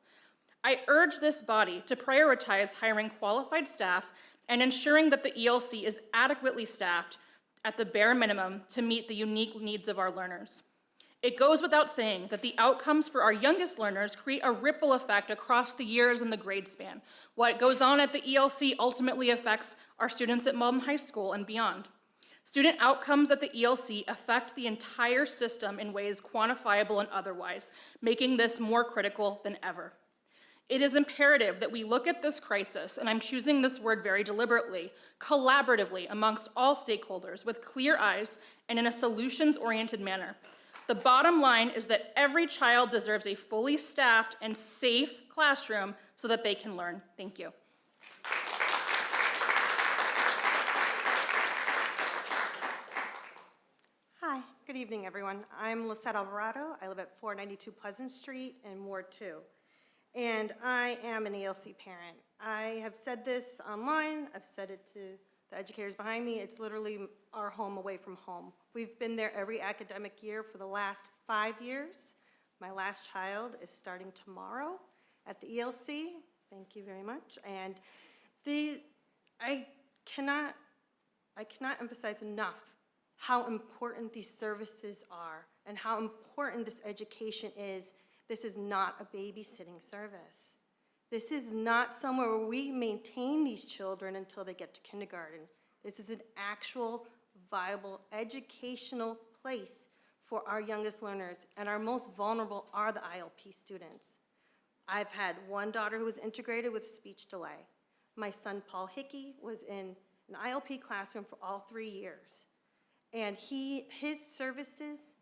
[SPEAKER 19] I urge this body to prioritize hiring qualified staff and ensuring that the ELC is adequately staffed at the bare minimum to meet the unique needs of our learners. It goes without saying that the outcomes for our youngest learners create a ripple effect across the years and the grade span. What goes on at the ELC ultimately affects our students at Malden High School and beyond. Student outcomes at the ELC affect the entire system in ways quantifiable and otherwise, making this more critical than ever. It is imperative that we look at this crisis, and I'm choosing this word very deliberately, collaboratively amongst all stakeholders with clear eyes and in a solutions-oriented manner. The bottom line is that every child deserves a fully staffed and safe classroom so that they can learn. Thank you.
[SPEAKER 20] Hi, good evening, everyone. I'm Lisette Alvarado. I live at 492 Pleasant Street in Ward 2, and I am an ELC parent. I have said this online. I've said it to the educators behind me. It's literally our home away from home. We've been there every academic year for the last 5 years. My last child is starting tomorrow at the ELC. Thank you very much. And I cannot emphasize enough how important these services are and how important this education is. This is not a babysitting service. This is not somewhere where we maintain these children until they get to kindergarten. This is an actual, viable, educational place for our youngest learners, and our most vulnerable are the ILP students. I've had one daughter who was integrated with speech delay. My son, Paul Hickey, was in an ILP classroom for all 3 years. And his services,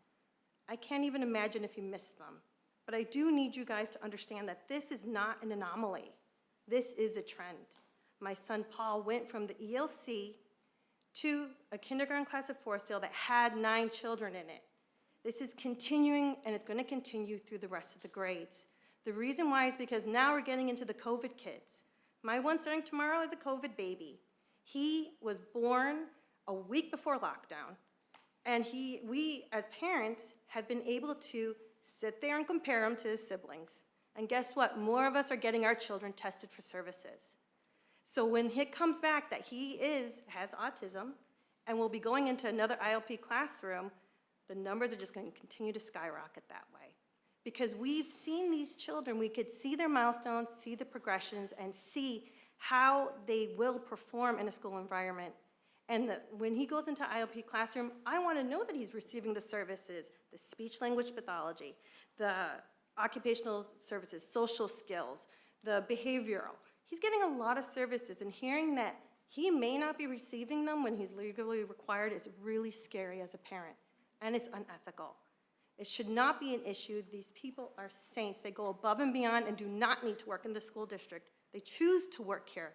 [SPEAKER 20] I can't even imagine if he missed them. But I do need you guys to understand that this is not an anomaly. This is a trend. My son Paul went from the ELC to a kindergarten class at Forestdale that had 9 children in it. This is continuing, and it's going to continue through the rest of the grades. The reason why is because now we're getting into the COVID kids. My one starting tomorrow is a COVID baby. He was born a week before lockdown. And we, as parents, have been able to sit there and compare him to his siblings. And guess what? More of us are getting our children tested for services. So when it comes back that he has autism and will be going into another ILP classroom, the numbers are just going to continue to skyrocket that way. Because we've seen these children, we could see their milestones, see the progressions, and see how they will perform in a school environment. And when he goes into ILP classroom, I want to know that he's receiving the services, the speech-language pathology, the occupational services, social skills, the behavioral. He's getting a lot of services, and hearing that he may not be receiving them when he's legally required is really scary as a parent, and it's unethical. It should not be an issue. These people are saints. They go above and beyond and do not need to work in the school district. They choose to work here.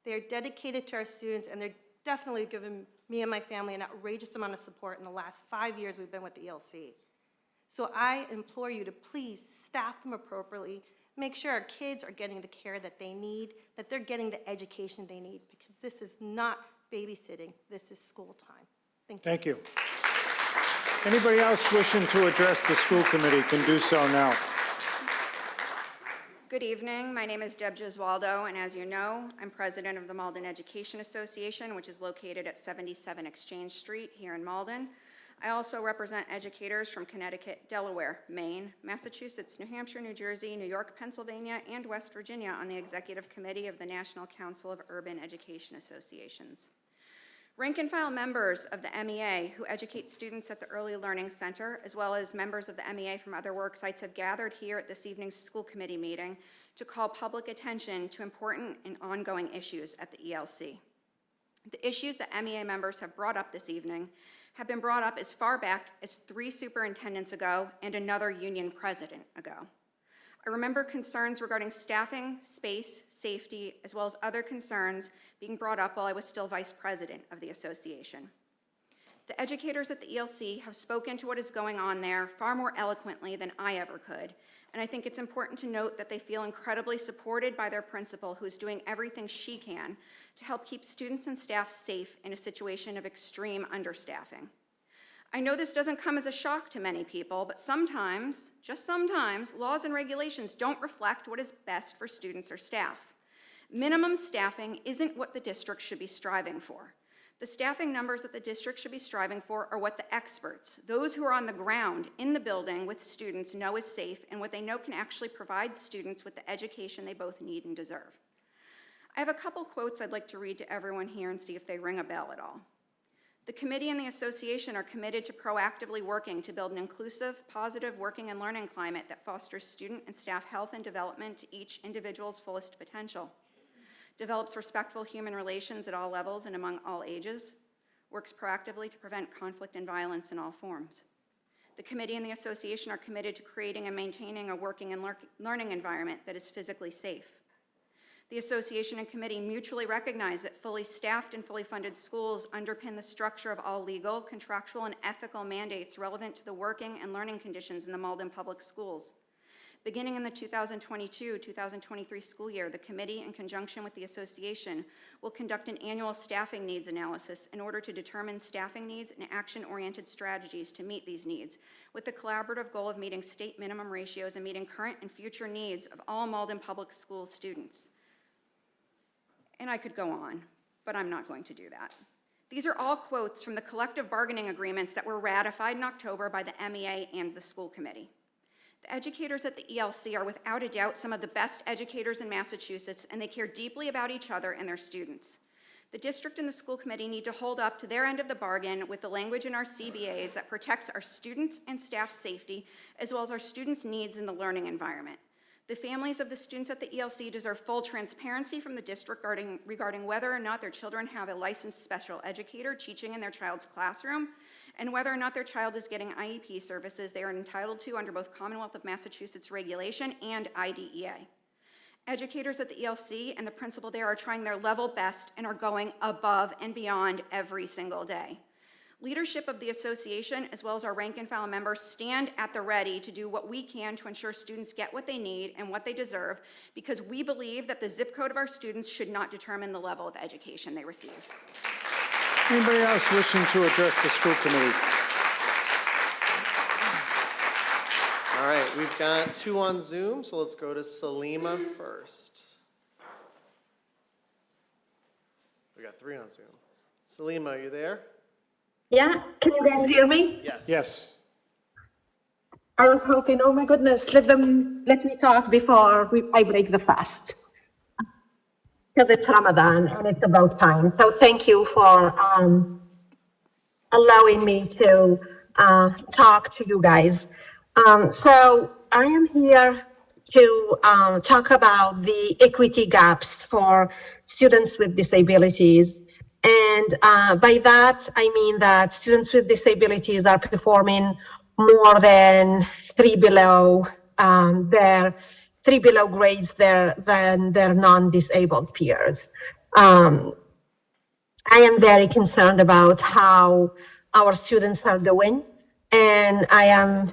[SPEAKER 20] They are dedicated to our students, and they're definitely given me and my family an outrageous amount of support in the last 5 years we've been with the ELC. So I implore you to please staff them appropriately, make sure our kids are getting the care that they need, that they're getting the education they need, because this is not babysitting, this is school time. Thank you.
[SPEAKER 1] Thank you. Anybody else wishing to address the school committee can do so now.
[SPEAKER 21] Good evening. My name is Deb Gesualdo, and as you know, I'm president of the Malden Education Association, which is located at 77 Exchange Street here in Malden. I also represent educators from Connecticut, Delaware, Maine, Massachusetts, New Hampshire, New Jersey, New York, Pennsylvania, and West Virginia on the Executive Committee of the National Council of Urban Education Associations. Rank and file members of the MEA who educate students at the Early Learning Center, as well as members of the MEA from other work sites, have gathered here at this evening's school committee meeting to call public attention to important and ongoing issues at the ELC. The issues that MEA members have brought up this evening have been brought up as far back as 3 superintendents ago and another union president ago. I remember concerns regarding staffing, space, safety, as well as other concerns being brought up while I was still vice president of the association. The educators at the ELC have spoken to what is going on there far more eloquently than I ever could, and I think it's important to note that they feel incredibly supported by their principal, who is doing everything she can to help keep students and staff safe in a situation of extreme understaffing. I know this doesn't come as a shock to many people, but sometimes, just sometimes, laws and regulations don't reflect what is best for students or staff. Minimum staffing isn't what the district should be striving for. The staffing numbers that the district should be striving for are what the experts, those who are on the ground in the building with students, know is safe and what they know can actually provide students with the education they both need and deserve. I have a couple quotes I'd like to read to everyone here and see if they ring a bell at all. The committee and the association are committed to proactively working to build an inclusive, positive working and learning climate that fosters student and staff health and development to each individual's fullest potential, develops respectful human relations at all levels and among all ages, works proactively to prevent conflict and violence in all forms. The committee and the association are committed to creating and maintaining a working and learning environment that is physically safe. The association and committee mutually recognize that fully staffed and fully funded schools underpin the structure of all legal, contractual, and ethical mandates relevant to the working and learning conditions in the Malden Public Schools. Beginning in the 2022-2023 school year, the committee, in conjunction with the association, will conduct an annual staffing needs analysis in order to determine staffing needs and action-oriented strategies to meet these needs, with the collaborative goal of meeting state minimum ratios and meeting current and future needs of all Malden Public Schools students. And I could go on, but I'm not going to do that. These are all quotes from the collective bargaining agreements that were ratified in October by the MEA and the school committee. The educators at the ELC are without a doubt some of the best educators in Massachusetts, and they care deeply about each other and their students. The district and the school committee need to hold up to their end of the bargain with the language in our CBAs that protects our students' and staff safety, as well as our students' needs in the learning environment. The families of the students at the ELC deserve full transparency from the district regarding whether or not their children have a licensed special educator teaching in their child's classroom, and whether or not their child is getting IEP services they are entitled to under both Commonwealth of Massachusetts regulation and IDEA. Educators at the ELC and the principal there are trying their level best and are going above and beyond every single day. Leadership of the association, as well as our rank and file members, stand at the ready to do what we can to ensure students get what they need and what they deserve, because we believe that the zip code of our students should not determine the level of education they receive.
[SPEAKER 1] Anybody else wishing to address the school committee?
[SPEAKER 4] All right, we've got 2 on Zoom, so let's go to Salima first. We got 3 on Zoom. Salima, are you there?
[SPEAKER 3] Yeah, can you guys hear me?
[SPEAKER 4] Yes.
[SPEAKER 1] Yes.
[SPEAKER 3] I was hoping, oh my goodness, let me talk before I break the fast. Because it's Ramadan and it's about time. So thank you for allowing me to talk to you guys. So I am here to talk about the equity gaps for students with disabilities. And by that, I mean that students with disabilities are performing more than 3 below grades than their non-disabled peers. I am very concerned about how our students are doing, and I am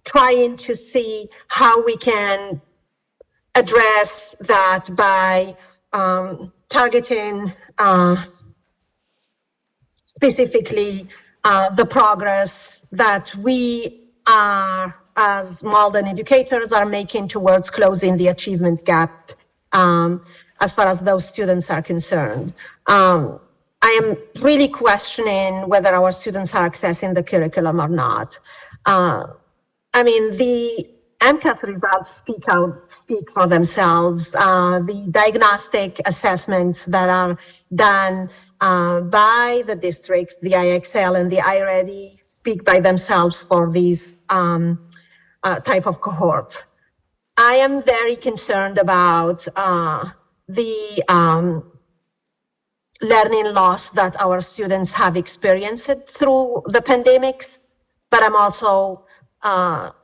[SPEAKER 3] trying to see how we can address that by targeting specifically the progress that we are, as Malden educators, are making towards closing the achievement gap as far as those students are concerned. I am really questioning whether our students are accessing the curriculum or not. I mean, the MCAS results speak for themselves. The diagnostic assessments that are done by the districts, the IXL and the iReady, speak by themselves for these type of cohort. I am very concerned about the learning loss that our students have experienced through the pandemics, but I'm also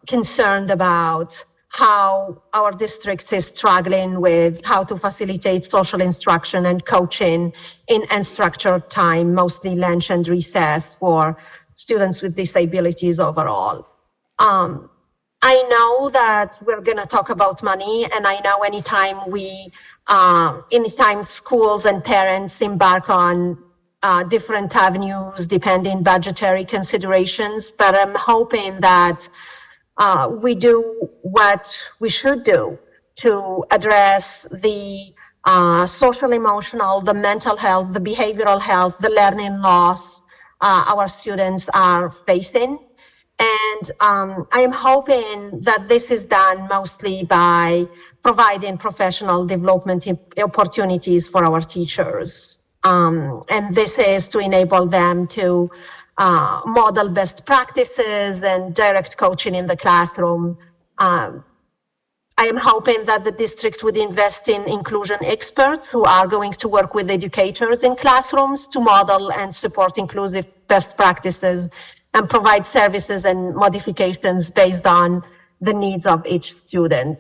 [SPEAKER 3] concerned about how our district is struggling with how to facilitate social instruction and coaching in unstructured time, mostly lunch and recess for students with disabilities overall. I know that we're going to talk about money, and I know anytime schools and parents embark on different avenues, depending budgetary considerations, but I'm hoping that we do what we should do to address the social, emotional, the mental health, the behavioral health, the learning loss our students are facing. And I am hoping that this is done mostly by providing professional development opportunities for our teachers. And this is to enable them to model best practices and direct coaching in the classroom. I am hoping that the district would invest in inclusion experts who are going to work with educators in classrooms to model and support inclusive best practices and provide services and modifications based on the needs of each student.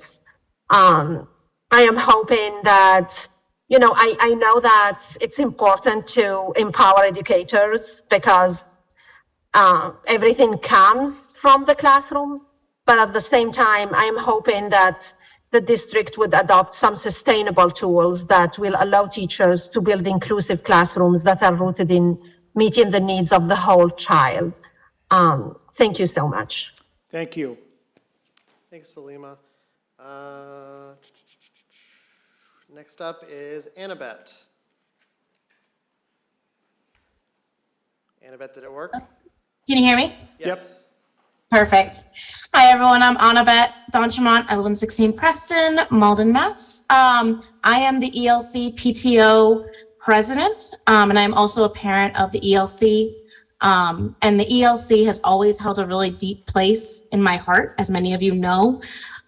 [SPEAKER 3] I am hoping that, I know that it's important to empower educators because everything comes from the classroom, but at the same time, I'm hoping that the district would adopt some sustainable tools that will allow teachers to build inclusive classrooms that are rooted in meeting the needs of the whole child. Thank you so much.
[SPEAKER 1] Thank you.
[SPEAKER 4] Thanks, Salima. Next up is Annabette. Annabette, did it work?
[SPEAKER 5] Can you hear me?
[SPEAKER 4] Yes.
[SPEAKER 5] Perfect. Hi, everyone. I'm Annabette Donchamont. I live in 16 Preston, Malden, Mass. I am the ELC PTO president, and I'm also a parent of the ELC. And the ELC has always held a really deep place in my heart, as many of you know.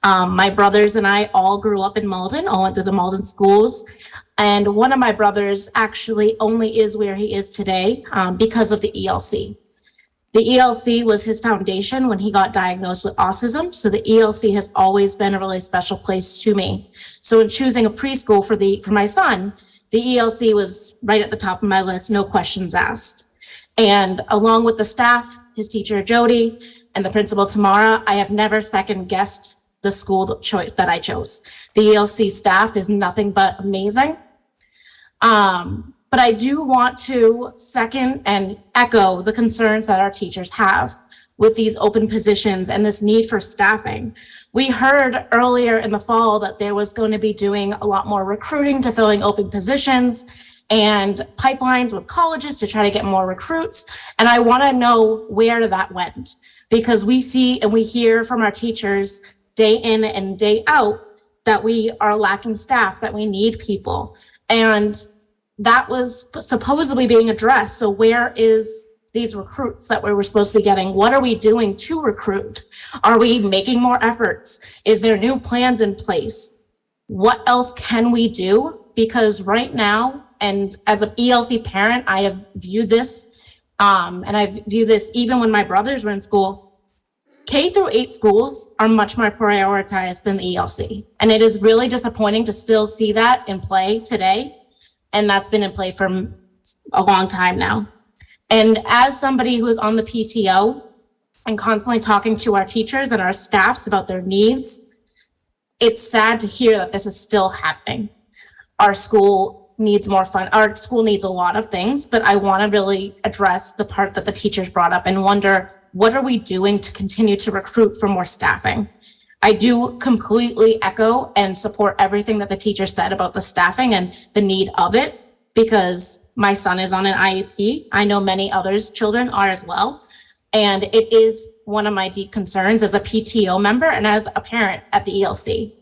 [SPEAKER 5] My brothers and I all grew up in Malden, all went to the Malden schools. And one of my brothers actually only is where he is today because of the ELC. The ELC was his foundation when he got diagnosed with autism. So the ELC has always been a really special place to me. So in choosing a preschool for my son, the ELC was right at the top of my list, no questions asked. And along with the staff, his teacher Jody and the principal Tamara, I have never second guessed the school that I chose. The ELC staff is nothing but amazing. But I do want to second and echo the concerns that our teachers have with these open positions and this need for staffing. We heard earlier in the fall that there was going to be doing a lot more recruiting to filling open positions and pipelines with colleges to try to get more recruits. And I want to know where that went, because we see and we hear from our teachers day in and day out that we are lacking staff, that we need people. And that was supposedly being addressed. So where is these recruits that we were supposed to be getting? What are we doing to recruit? Are we making more efforts? Is there new plans in place? What else can we do? Because right now, and as an ELC parent, I have viewed this, and I view this even when my brothers were in school, K-8 schools are much more prioritized than the ELC. And it is really disappointing to still see that in play today. And that's been in play for a long time now. And as somebody who is on the PTO and constantly talking to our teachers and our staffs about their needs, it's sad to hear that this is still happening. Our school needs more fun. Our school needs a lot of things, but I want to really address the part that the teachers brought up and wonder, what are we doing to continue to recruit for more staffing? I do completely echo and support everything that the teacher said about the staffing and the need of it, because my son is on an IEP. I know many others' children are as well. And it is one of my deep concerns as a PTO member and as a parent at the ELC.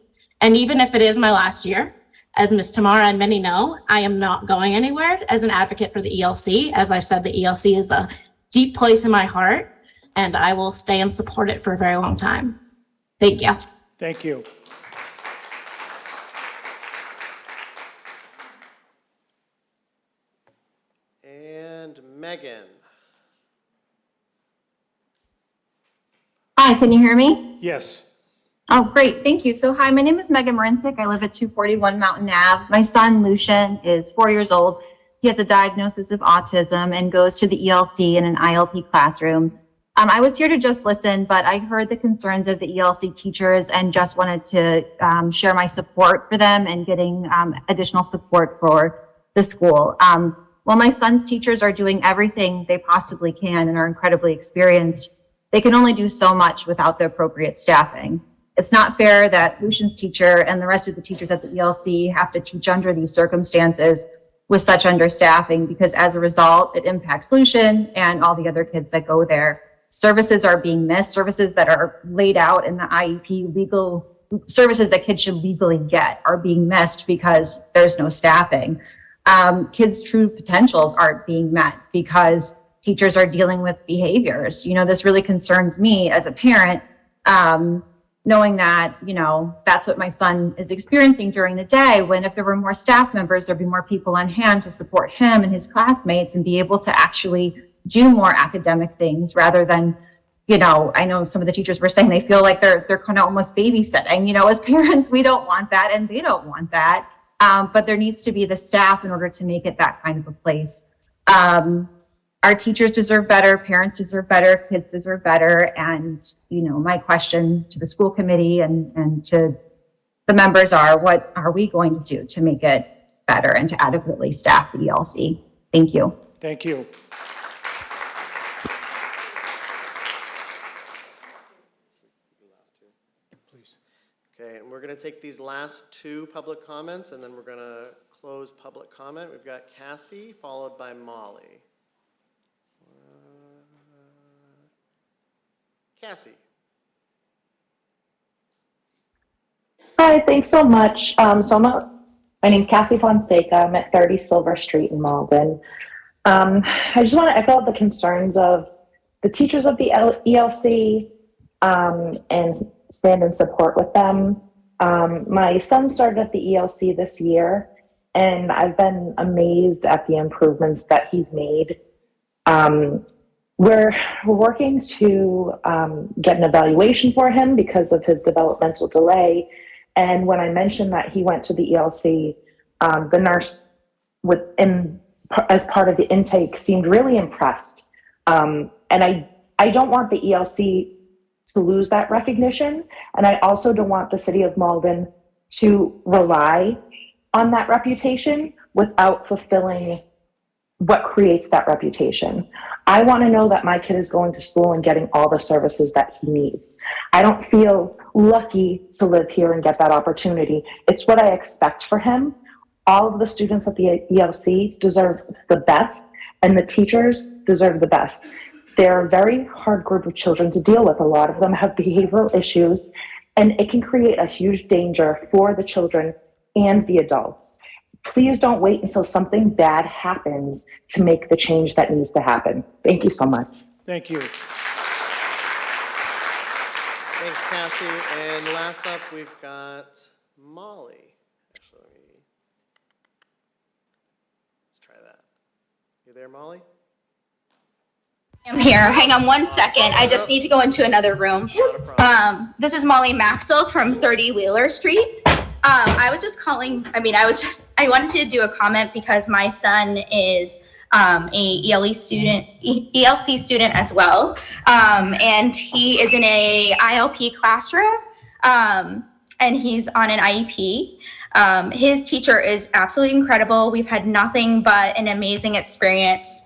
[SPEAKER 5] And even if it is my last year, as Ms. Tamara and many know, I am not going anywhere as an advocate for the ELC. As I've said, the ELC is a deep place in my heart, and I will stay and support it for a very long time. Thank you.
[SPEAKER 1] Thank you.
[SPEAKER 4] And Megan.
[SPEAKER 22] Hi, can you hear me?
[SPEAKER 1] Yes.
[SPEAKER 22] Oh, great. Thank you. So hi, my name is Megan Marincic. I live at 241 Mountain Ave. My son, Lucian, is 4 years old. He has a diagnosis of autism and goes to the ELC in an ILP classroom. I was here to just listen, but I heard the concerns of the ELC teachers and just wanted to share my support for them and getting additional support for the school. While my son's teachers are doing everything they possibly can and are incredibly experienced, they can only do so much without the appropriate staffing. It's not fair that Lucian's teacher and the rest of the teachers at the ELC have to teach under these circumstances with such understaffing, because as a result, it impacts Lucian and all the other kids that go there. Services are being missed, services that are laid out in the IEP, legal services that kids should legally get are being missed because there's no staffing. Kids' true potentials aren't being met because teachers are dealing with behaviors. You know, this really concerns me as a parent, knowing that, you know, that's what my son is experiencing during the day, when if there were more staff members, there'd be more people on hand to support him and his classmates and be able to actually do more academic things rather than, you know, I know some of the teachers were saying they feel like they're kind of almost babysitting. You know, as parents, we don't want that, and they don't want that. But there needs to be the staff in order to make it that kind of a place. Our teachers deserve better, parents deserve better, kids deserve better. And, you know, my question to the school committee and to the members are, what are we going to do to make it better and to adequately staff the ELC? Thank you.
[SPEAKER 1] Thank you.
[SPEAKER 4] Okay, and we're going to take these last two public comments, and then we're going to close public comment. We've got Cassie, followed by Molly. Cassie.
[SPEAKER 2] Hi, thanks so much. My name's Cassie Fonseca. I'm at 30 Silver Street in Malden. I just want to echo the concerns of the teachers of the ELC and stand in support with them. My son started at the ELC this year, and I've been amazed at the improvements that he's made. We're working to get an evaluation for him because of his developmental delay. And when I mentioned that he went to the ELC, the nurse as part of the intake seemed really impressed. And I don't want the ELC to lose that recognition. And I also don't want the city of Malden to rely on that reputation without fulfilling what creates that reputation. I want to know that my kid is going to school and getting all the services that he needs. I don't feel lucky to live here and get that opportunity. It's what I expect for him. All of the students at the ELC deserve the best, and the teachers deserve the best. They're a very hard group of children to deal with. A lot of them have behavioral issues, and it can create a huge danger for the children and the adults. Please don't wait until something bad happens to make the change that needs to happen. Thank you so much.
[SPEAKER 1] Thank you.
[SPEAKER 4] Thanks, Cassie. And last up, we've got Molly. Actually, let's try that. You there, Molly?
[SPEAKER 7] I'm here. Hang on one second. I just need to go into another room. This is Molly Maxwell from 30 Wheeler Street. I was just calling, I wanted to do a comment because my son is a ELC student as well. And he is in a ILP classroom, and he's on an IEP. His teacher is absolutely incredible. We've had nothing but an amazing experience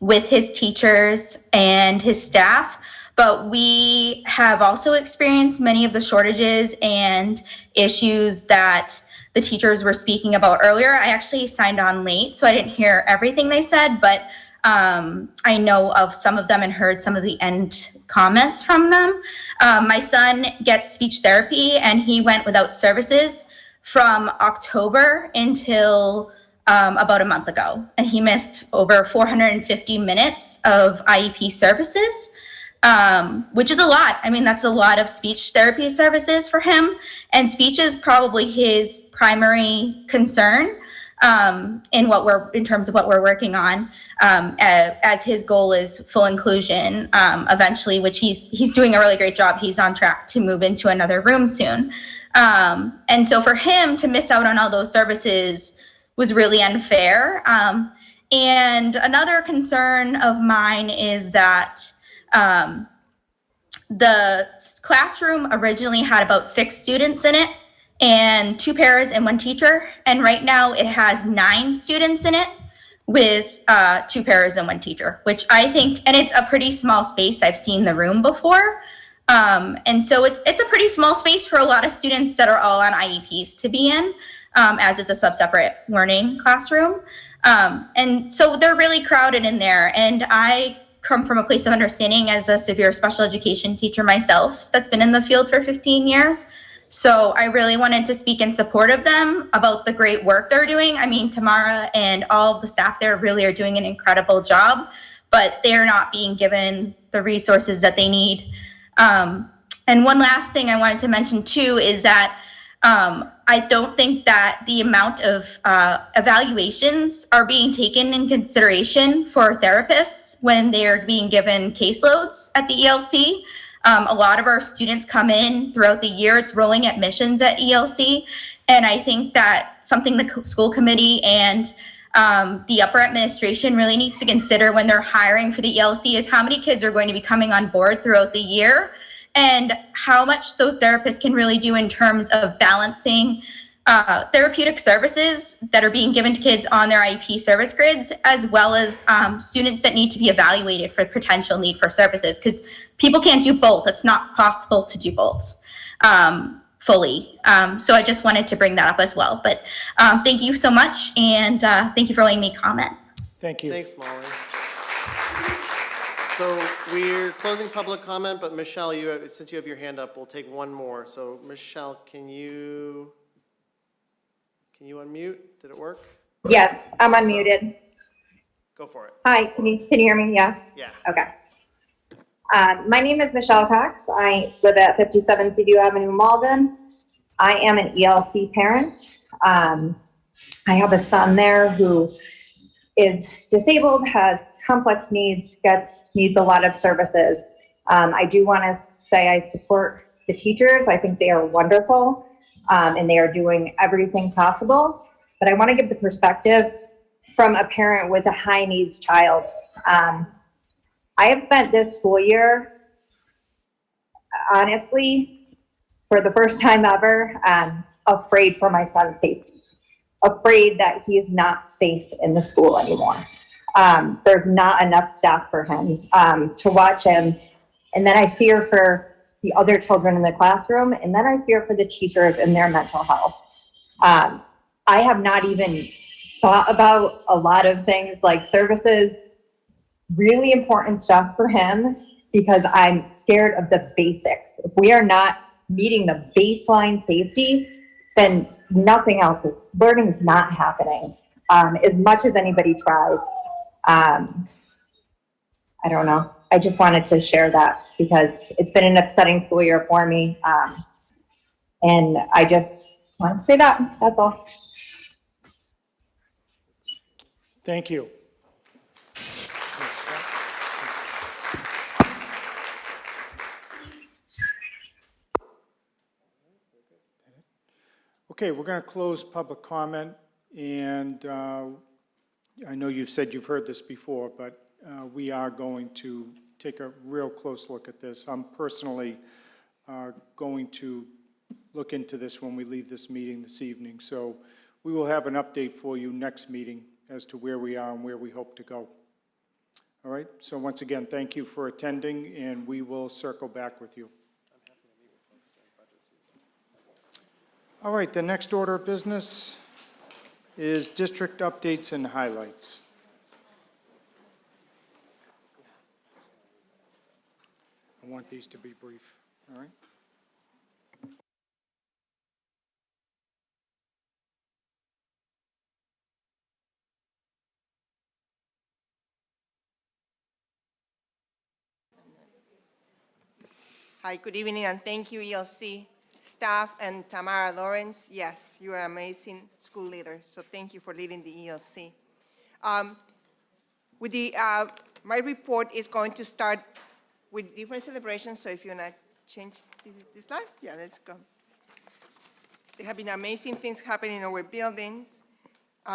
[SPEAKER 7] with his teachers and his staff. But we have also experienced many of the shortages and issues that the teachers were speaking about earlier. I actually signed on late, so I didn't hear everything they said, but I know of some of them and heard some of the end comments from them. My son gets speech therapy, and he went without services from October until about a month ago, and he missed over 450 minutes of IEP services. Which is a lot. I mean, that's a lot of speech therapy services for him, and speech is probably his primary concern in terms of what we're working on, as his goal is full inclusion eventually, which he's doing a really great job. He's on track to move into another room soon, and so for him to miss out on all those services was really unfair. And another concern of mine is that the classroom originally had about 6 students in it and 2 paras and 1 teacher. And right now it has 9 students in it with 2 paras and 1 teacher, which I think, and it's a pretty small space. I've seen the room before. And so it's a pretty small space for a lot of students that are all on IEPs to be in, as it's a sub-separate learning classroom. And so they're really crowded in there. And I come from a place of understanding as a severe special education teacher myself that's been in the field for 15 years. So I really wanted to speak in support of them about the great work they're doing. I mean, Tamara and all of the staff there really are doing an incredible job, but they're not being given the resources that they need. And one last thing I wanted to mention too is that I don't think that the amount of evaluations are being taken in consideration for therapists when they're being given caseloads at the ELC. A lot of our students come in throughout the year. It's rolling admissions at ELC. And I think that something the school committee and the upper administration really needs to consider when they're hiring for the ELC is how many kids are going to be coming on board throughout the year and how much those therapists can really do in terms of balancing therapeutic services that are being given to kids on their IEP service grids, as well as students that need to be evaluated for potential need for services, because people can't do both. It's not possible to do both fully. So I just wanted to bring that up as well. But thank you so much, and thank you for letting me comment.
[SPEAKER 1] Thank you.
[SPEAKER 4] Thanks, Molly. So we're closing public comment, but Michelle, since you have your hand up, we'll take one more. So Michelle, can you unmute? Did it work?
[SPEAKER 8] Yes, I'm unmuted.
[SPEAKER 4] Go for it.
[SPEAKER 8] Hi, can you hear me? Yeah?
[SPEAKER 4] Yeah.
[SPEAKER 8] Okay. My name is Michelle Cox. I live at 57 Seaview Avenue, Malden. I am an ELC parent. I have a son there who is disabled, has complex needs, needs a lot of services. I do want to say I support the teachers. I think they are wonderful, and they are doing everything possible. But I want to give the perspective from a parent with a high needs child. I have spent this school year, honestly, for the first time ever, afraid for my son's safety, afraid that he is not safe in the school anymore. There's not enough staff for him to watch him. And then I fear for the other children in the classroom, and then I fear for the teachers and their mental health. I have not even thought about a lot of things like services, really important stuff for him, because I'm scared of the basics. If we are not meeting the baseline safety, then nothing else is, learning is not happening. As much as anybody tries. I don't know. I just wanted to share that because it's been an upsetting school year for me. And I just wanted to say that. That's all.
[SPEAKER 1] Thank you. Okay, we're going to close public comment, and I know you've said you've heard this before, but we are going to take a real close look at this. I'm personally going to look into this when we leave this meeting this evening. So we will have an update for you next meeting as to where we are and where we hope to go. All right, so once again, thank you for attending, and we will circle back with you. All right, the next order of business is district updates and highlights. I want these to be brief, all right?
[SPEAKER 9] Hi, good evening, and thank you, ELC staff and Tamara Lawrence. Yes, you are an amazing school leader, so thank you for leading the ELC. My report is going to start with different celebrations, so if you want to change this slide, yeah, let's go. There have been amazing things happening in our buildings.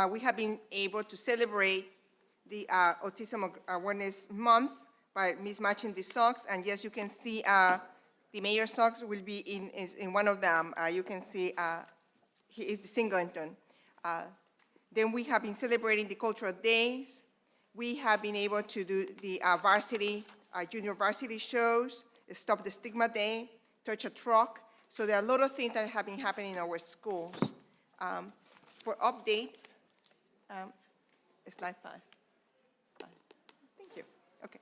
[SPEAKER 9] We have been able to celebrate the Autism Awareness Month by mismatching the socks, and yes, you can see the mayor's socks will be in one of them. You can see he is the Singleton. Then we have been celebrating the cultural days. We have been able to do the junior varsity shows, Stop the Stigma Day, Touch a Truck. So there are a lot of things that have been happening in our schools. For updates, slide 5. Thank you. Okay.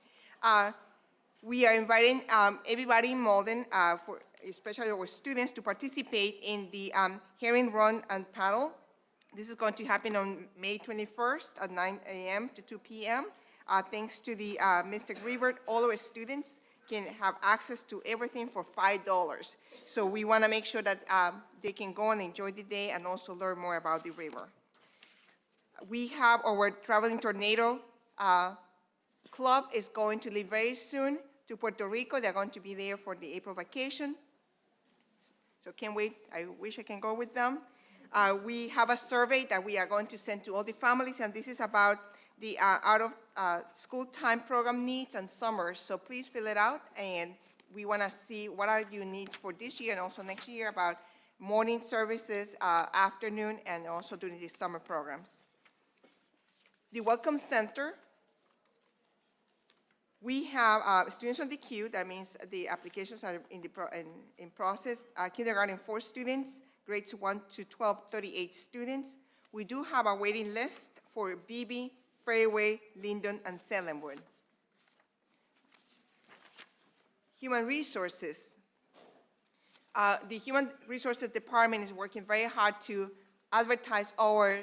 [SPEAKER 9] We are inviting everybody in Malden, especially our students, to participate in the Herring Run and Paddle. This is going to happen on May 21st at 9 a.m. to 2 p.m. Thanks to the Mystic River, all our students can have access to everything for $5. So we want to make sure that they can go and enjoy the day and also learn more about the river. We have our Traveling Tornado Club is going to leave very soon to Puerto Rico. They're going to be there for the April vacation. So can't wait. I wish I can go with them. We have a survey that we are going to send to all the families, and this is about the out-of-school time program needs and summer. So please fill it out, and we want to see what are your needs for this year and also next year about morning services, afternoon, and also during the summer programs. The Welcome Center, we have students on the queue. That means the applications are in process. Kindergarten 4 students, grades 1 to 12, 38 students. We do have a waiting list for Beebe, Fairway, Linden, and Salemwood. Human Resources. The Human Resources Department is working very hard to advertise our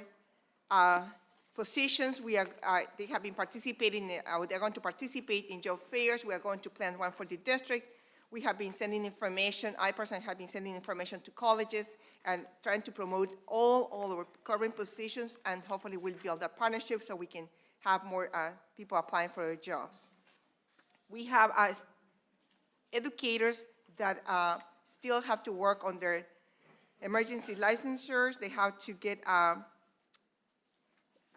[SPEAKER 9] positions. They have been participating, they're going to participate in job fairs. We are going to plan one for the district. We have been sending information, I personally have been sending information to colleges and trying to promote all our current positions, and hopefully we'll build a partnership so we can have more people applying for their jobs. We have educators that still have to work on their emergency licensures. They have to get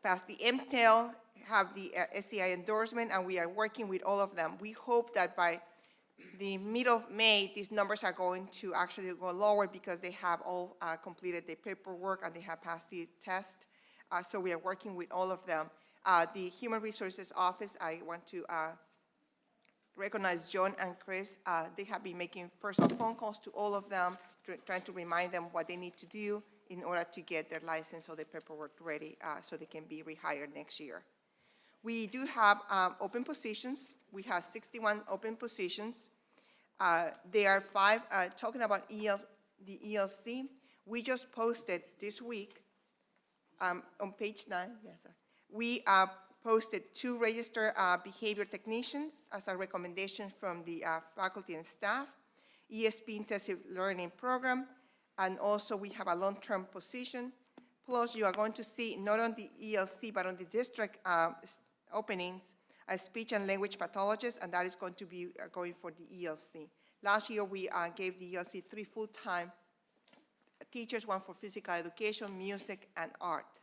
[SPEAKER 9] past the MTEL, have the SCI endorsement, and we are working with all of them. We hope that by the middle of May, these numbers are going to actually go lower because they have all completed the paperwork and they have passed the test. So we are working with all of them. The Human Resources Office, I want to recognize John and Chris. They have been making personal phone calls to all of them, trying to remind them what they need to do in order to get their license or their paperwork ready so they can be rehired next year. We do have open positions. We have 61 open positions. There are 5, talking about the ELC, we just posted this week on page 9, yes, sir. We posted 2 registered behavior technicians as a recommendation from the faculty and staff, ESP intensive learning program, and also we have a long-term position. Plus, you are going to see not on the ELC, but on the district openings, a speech and language pathologist, and that is going to be going for the ELC. Last year, we gave the ELC 3 full-time teachers, 1 for physical education, music, and art.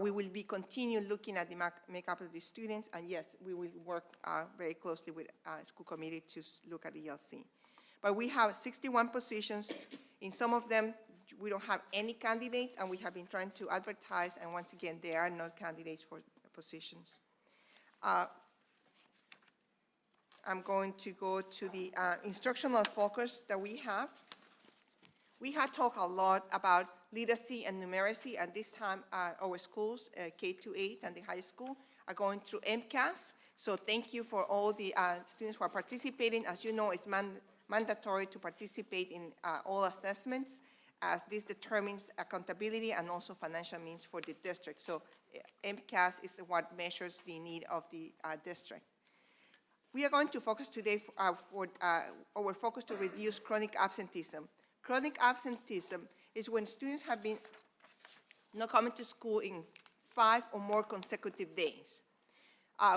[SPEAKER 9] We will be continue looking at the makeup of the students, and yes, we will work very closely with school committee to look at the ELC. But we have 61 positions. In some of them, we don't have any candidates, and we have been trying to advertise, and once again, there are no candidates for positions. I'm going to go to the instructional focus that we have. We have talked a lot about literacy and numeracy, and this time our schools, K-8 and the high school, are going through MCAS. So thank you for all the students who are participating. As you know, it's mandatory to participate in all assessments, as this determines accountability and also financial means for the district. So MCAS is what measures the need of the district. We are going to focus today our focus to reduce chronic absenteeism. Chronic absenteeism is when students have been not coming to school in 5 or more consecutive days.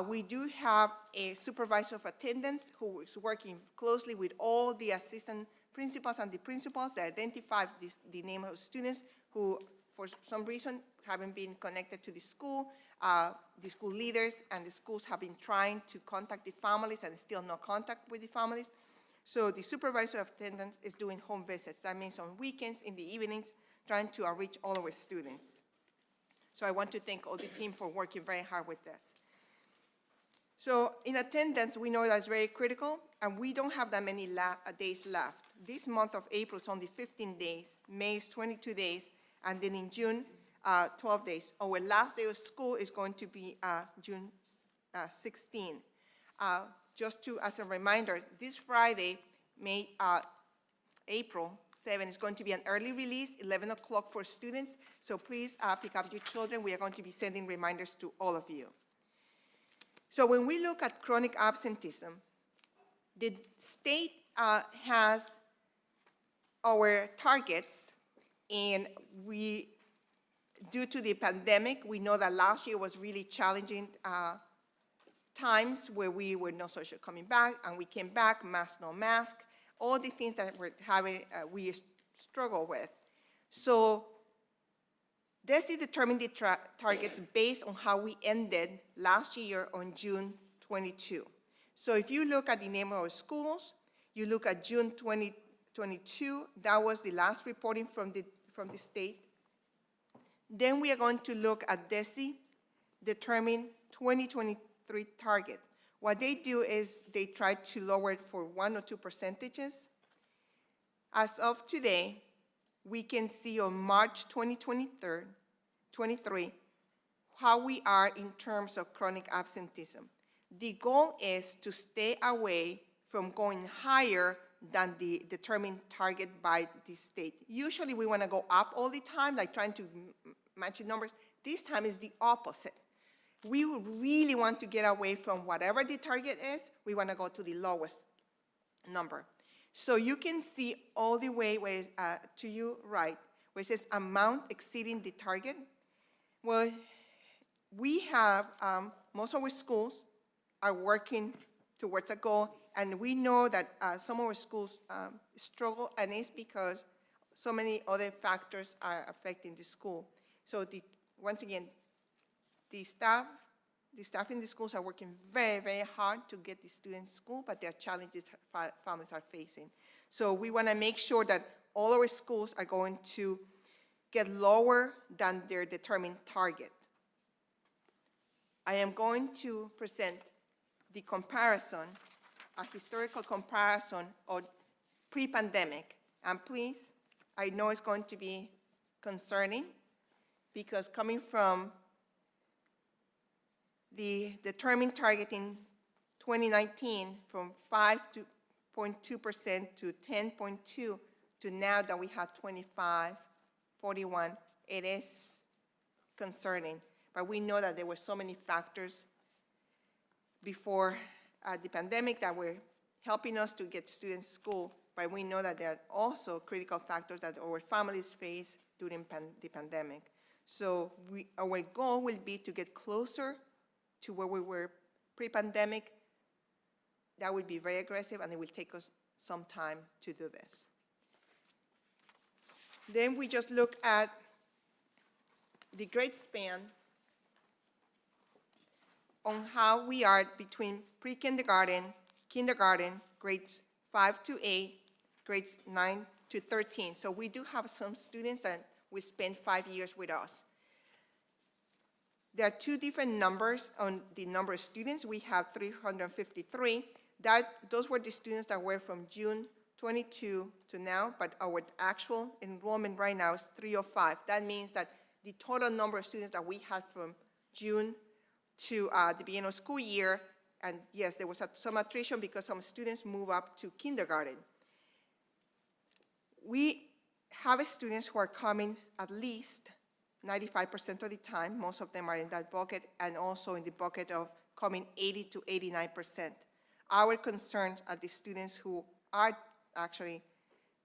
[SPEAKER 9] We do have a supervisor of attendance who is working closely with all the assistant principals and the principals that identify the name of students who, for some reason, haven't been connected to the school leaders, and the schools have been trying to contact the families and still no contact with the families. So the supervisor of attendance is doing home visits. That means on weekends, in the evenings, trying to reach all our students. So I want to thank all the team for working very hard with this. So in attendance, we know that's very critical, and we don't have that many days left. This month of April is only 15 days, May is 22 days, and then in June, 12 days. Our last day of school is going to be June 16. Just as a reminder, this Friday, April 7 is going to be an early release, 11 o'clock for students. So please pick up your children. We are going to be sending reminders to all of you. So when we look at chronic absenteeism, The state has our targets, and we, due to the pandemic, we know that last year was really challenging times where we were not social coming back, and we came back, mask, no mask, all the things that we're having, we struggle with. So DESE determined the targets based on how we ended last year on June 22. So if you look at the name of our schools, you look at June 2022, that was the last reporting from the state. Then we are going to look at DESE, determine 2023 target. What they do is they try to lower it for 1 or 2 percentages. As of today, we can see on March 2023 how we are in terms of chronic absenteeism. The goal is to stay away from going higher than the determined target by the state. Usually we want to go up all the time, like trying to match the numbers. This time is the opposite. We really want to get away from whatever the target is. We want to go to the lowest number. So you can see all the way where, to your right, where it says amount exceeding the target. Well, we have, most of our schools are working towards a goal, and we know that some of our schools struggle, and it's because so many other factors are affecting the school. So once again, the staff in the schools are working very, very hard to get the students to school, but there are challenges families are facing. So we want to make sure that all our schools are going to get lower than their determined target. I am going to present the comparison, a historical comparison of pre-pandemic. And please, I know it's going to be concerning, because coming from the determined target in 2019 from 5.2% to 10.2% to now that we have 25.41, it is concerning. But we know that there were so many factors before the pandemic that were helping us to get students to school, but we know that there are also critical factors that our families face during the pandemic. So our goal will be to get closer to where we were pre-pandemic. That would be very aggressive, and it will take us some time to do this. Then we just look at the grade span on how we are between pre-kindergarten, kindergarten, grades 5 to 8, grades 9 to 13. So we do have some students that will spend 5 years with us. There are two different numbers on the number of students. We have 353. Those were the students that were from June 22 to now, but our actual enrollment right now is 305. That means that the total number of students that we had from June to the beginning of school year, and yes, there was some attrition because some students move up to kindergarten. We have students who are coming at least 95% of the time. Most of them are in that bucket, and also in the bucket of coming 80 to 89%. Our concerns are the students who are actually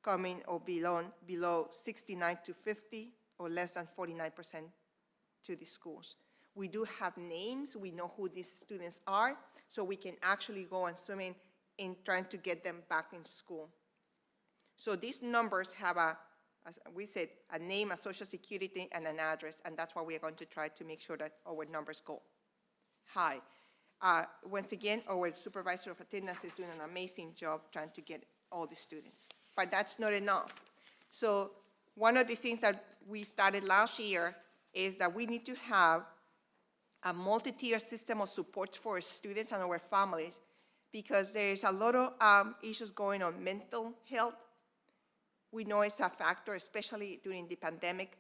[SPEAKER 9] coming or below 69 to 50 or less than 49% to the schools. We do have names. We know who these students are, so we can actually go and swim in trying to get them back in school. So these numbers have as we said, a name, a social security, and an address, and that's why we are going to try to make sure that our numbers go high. Once again, our supervisor of attendance is doing an amazing job trying to get all the students, but that's not enough. So one of the things that we started last year is that we need to have a multi-tier system of support for our students and our families, because there's a lot of issues going on. Mental health, we know it's a factor, especially during the pandemic,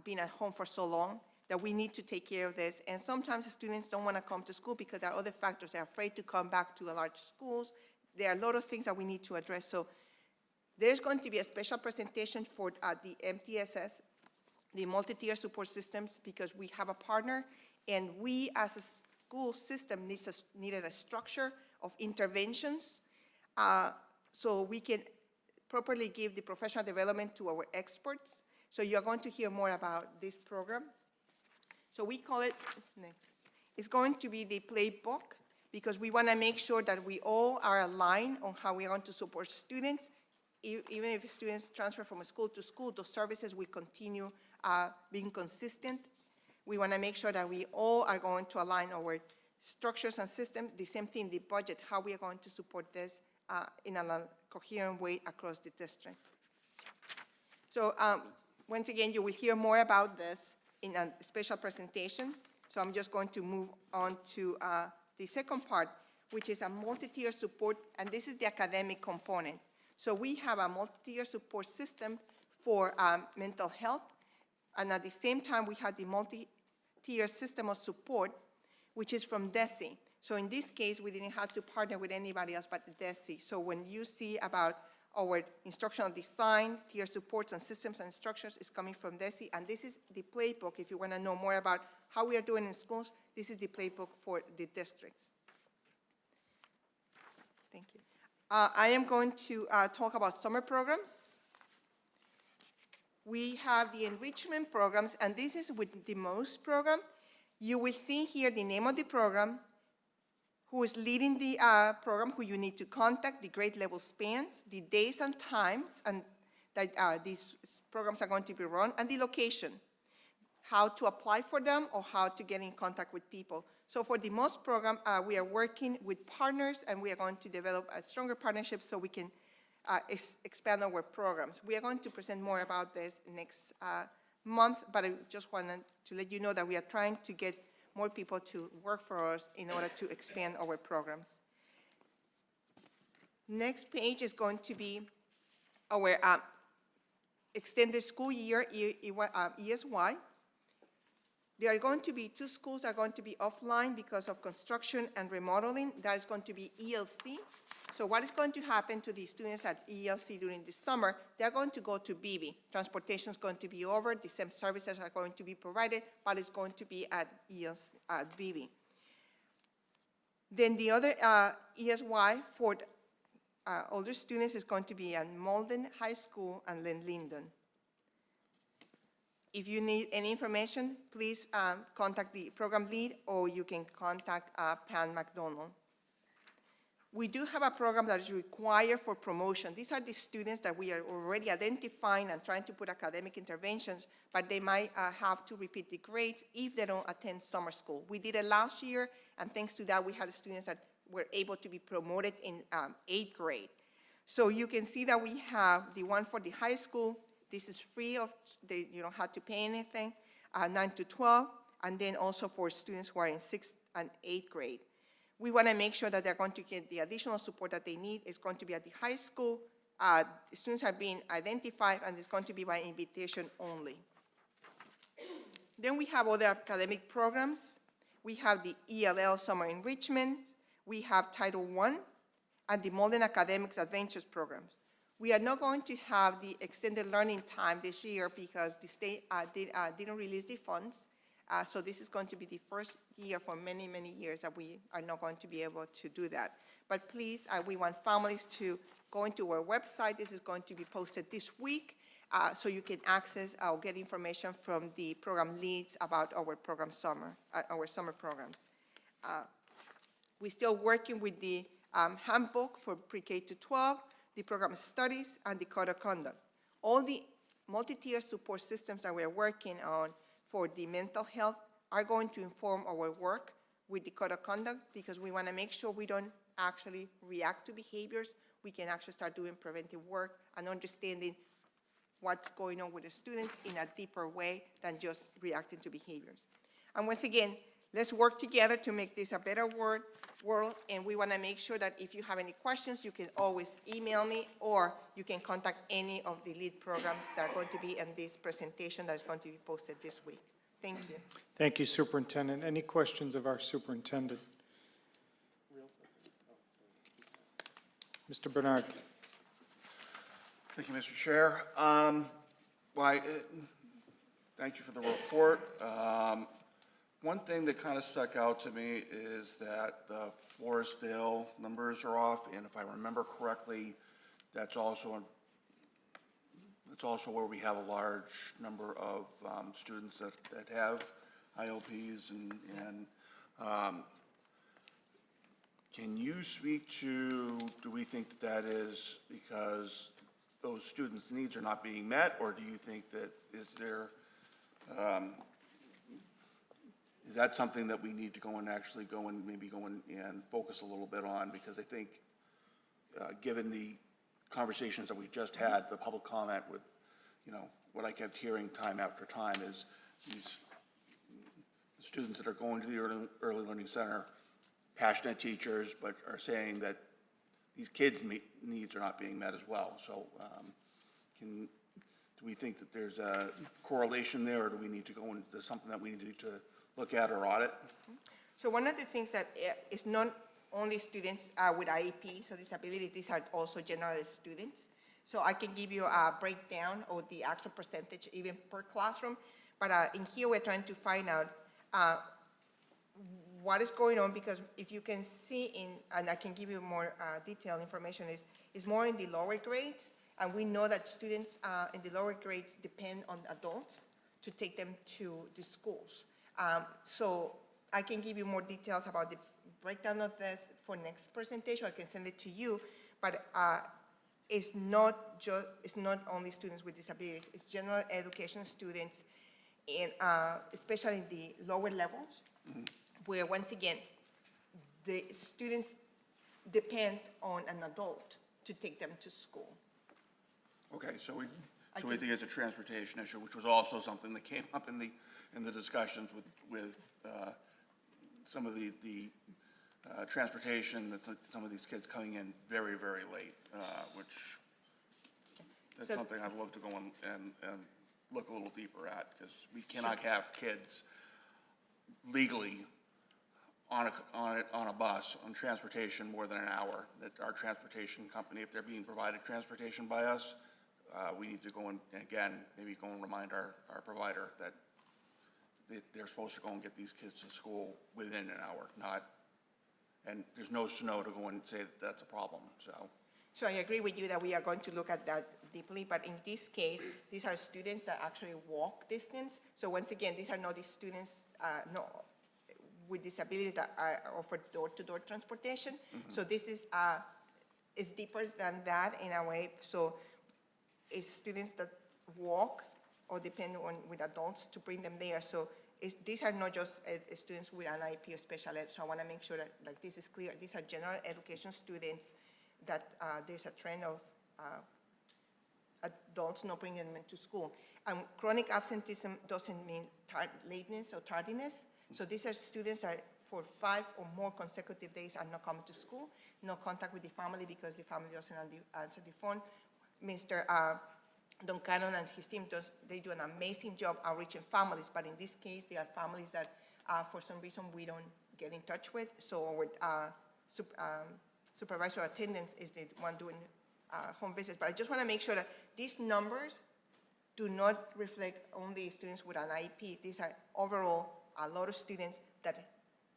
[SPEAKER 9] being at home for so long, that we need to take care of this. And sometimes the students don't want to come to school because there are other factors. They're afraid to come back to large schools. There are a lot of things that we need to address. So there's going to be a special presentation for the MTSS, the multi-tier support systems, because we have a partner, and we as a school system needed a structure of interventions so we can properly give the professional development to our experts. So you're going to hear more about this program. So we call it, next, it's going to be the playbook, because we want to make sure that we all are aligned on how we are going to support students. Even if students transfer from school to school, those services will continue being consistent. We want to make sure that we all are going to align our structures and systems. The same thing, the budget, how we are going to support this in a coherent way across the district. So once again, you will hear more about this in a special presentation. So I'm just going to move on to the second part, which is a multi-tier support, and this is the academic component. So we have a multi-tier support system for mental health, and at the same time, we have the multi-tier system of support, which is from DESE. So in this case, we didn't have to partner with anybody else but DESE. So when you see about our instructional design, tier supports and systems and structures is coming from DESE, and this is the playbook. If you want to know more about how we are doing in schools, this is the playbook for the districts. Thank you. I am going to talk about summer programs. We have the enrichment programs, and this is with the MOST program. You will see here the name of the program, who is leading the program, who you need to contact, the grade level spans, the days and times and that these programs are going to be run, and the location, how to apply for them or how to get in contact with people. So for the MOST program, we are working with partners, and we are going to develop a stronger partnership so we can expand our programs. We are going to present more about this next month, but I just wanted to let you know that we are trying to get more people to work for us in order to expand our programs. Next page is going to be our extended school year, ESY. There are going to be 2 schools that are going to be offline because of construction and remodeling. That is going to be ELC. So what is going to happen to the students at ELC during the summer? They're going to go to BB. Transportation is going to be over. The same services are going to be provided, but it's going to be at ELC, at BB. Then the other ESY for older students is going to be at Malden High School and Linden. If you need any information, please contact the program lead, or you can contact Pam McDonald. We do have a program that is required for promotion. These are the students that we are already identifying and trying to put academic interventions, but they might have to repeat the grades if they don't attend summer school. We did it last year, and thanks to that, we had students that were able to be promoted in 8th grade. So you can see that we have the one for the high school. This is free of, you don't have to pay anything, 9 to 12, and then also for students who are in 6th and 8th grade. We want to make sure that they're going to get the additional support that they need. It's going to be at the high school. The students are being identified, and it's going to be by invitation only. Then we have other academic programs. We have the ELL Summer Enrichment. We have Title I and the Malden Academics Adventures programs. We are not going to have the extended learning time this year because the state didn't release the funds. So this is going to be the first year for many, many years that we are not going to be able to do that. But please, we want families to go into our website. This is going to be posted this week, so you can access or get information from the program leads about our program our summer programs. We're still working with the handbook for pre-K to 12, the program studies, and the code of conduct. All the multi-tier support systems that we're working on for the mental health are going to inform our work with the code of conduct, because we want to make sure we don't actually react to behaviors. We can actually start doing preventive work and understanding what's going on with the students in a deeper way than just reacting to behaviors. And once again, let's work together to make this a better world, and we want to make sure that if you have any questions, you can always email me, or you can contact any of the lead programs that are going to be in this presentation that is going to be posted this week. Thank you.
[SPEAKER 1] Thank you, Superintendent. Any questions of our superintendent? Mr. Bernard.
[SPEAKER 6] Thank you, Mr. Chair. Thank you for the report. One thing that kind of stuck out to me is that the Forestdale numbers are off, and if I remember correctly, that's also where we have a large number of students that have ILPs and can you speak to, do we think that is because those students' needs are not being met, or do you think that is that something that we need to go and actually maybe go and focus a little bit on? Because I think, given the conversations that we just had, the public comment with, what I kept hearing time after time is these students that are going to the early learning center, passionate teachers, but are saying that these kids' needs are not being met as well. So do we think that there's a correlation there, or do we need to go into something that we need to look at or audit?
[SPEAKER 9] So one of the things that is not only students with IEPs or disabilities, these are also general students. So I can give you a breakdown of the actual percentage even per classroom, but in here we're trying to find out what is going on, because if you can see and I can give you more detailed information, is more in the lower grades, and we know that students in the lower grades depend on adults to take them to the schools. So I can give you more details about the breakdown of this for next presentation. I can send it to you, but it's not only students with disabilities, it's general education students, and especially in the lower levels, where once again, the students depend on an adult to take them to school.
[SPEAKER 6] Okay, so we think it's a transportation issue, which was also something that came up in the discussions with some of the transportation, that some of these kids coming in very, very late, which that's something I'd love to go and look a little deeper at, because we cannot have kids legally on a bus, on transportation more than an hour. That our transportation company, if they're being provided transportation by us, we need to go and, again, maybe go and remind our provider that they're supposed to go and get these kids to school within an hour, and there's no snow to go and say that that's a problem,
[SPEAKER 9] So I agree with you that we are going to look at that deeply, but in this case, these are students that actually walk distance. So once again, these are not the students with disabilities that are offered door-to-door transportation. So this is deeper than that in a way. So it's students that walk or depend on with adults to bring them there. So these are not just students with an IEP or special ed. So I want to make sure that this is clear. These are general education students that there's a trend of adults not bringing them into school. Chronic absenteeism doesn't mean lateness or tardiness. So these are students that for 5 or more consecutive days are not coming to school, no contact with the family because the family doesn't answer the phone. Mr. Don Cannon and his team, they do an amazing job outreaching families, but in this case, they are families that for some reason we don't get in touch with. So our supervisor attendance is the one doing home visits. But I just want to make sure that these numbers do not reflect only students with an IEP. These are overall a lot of students that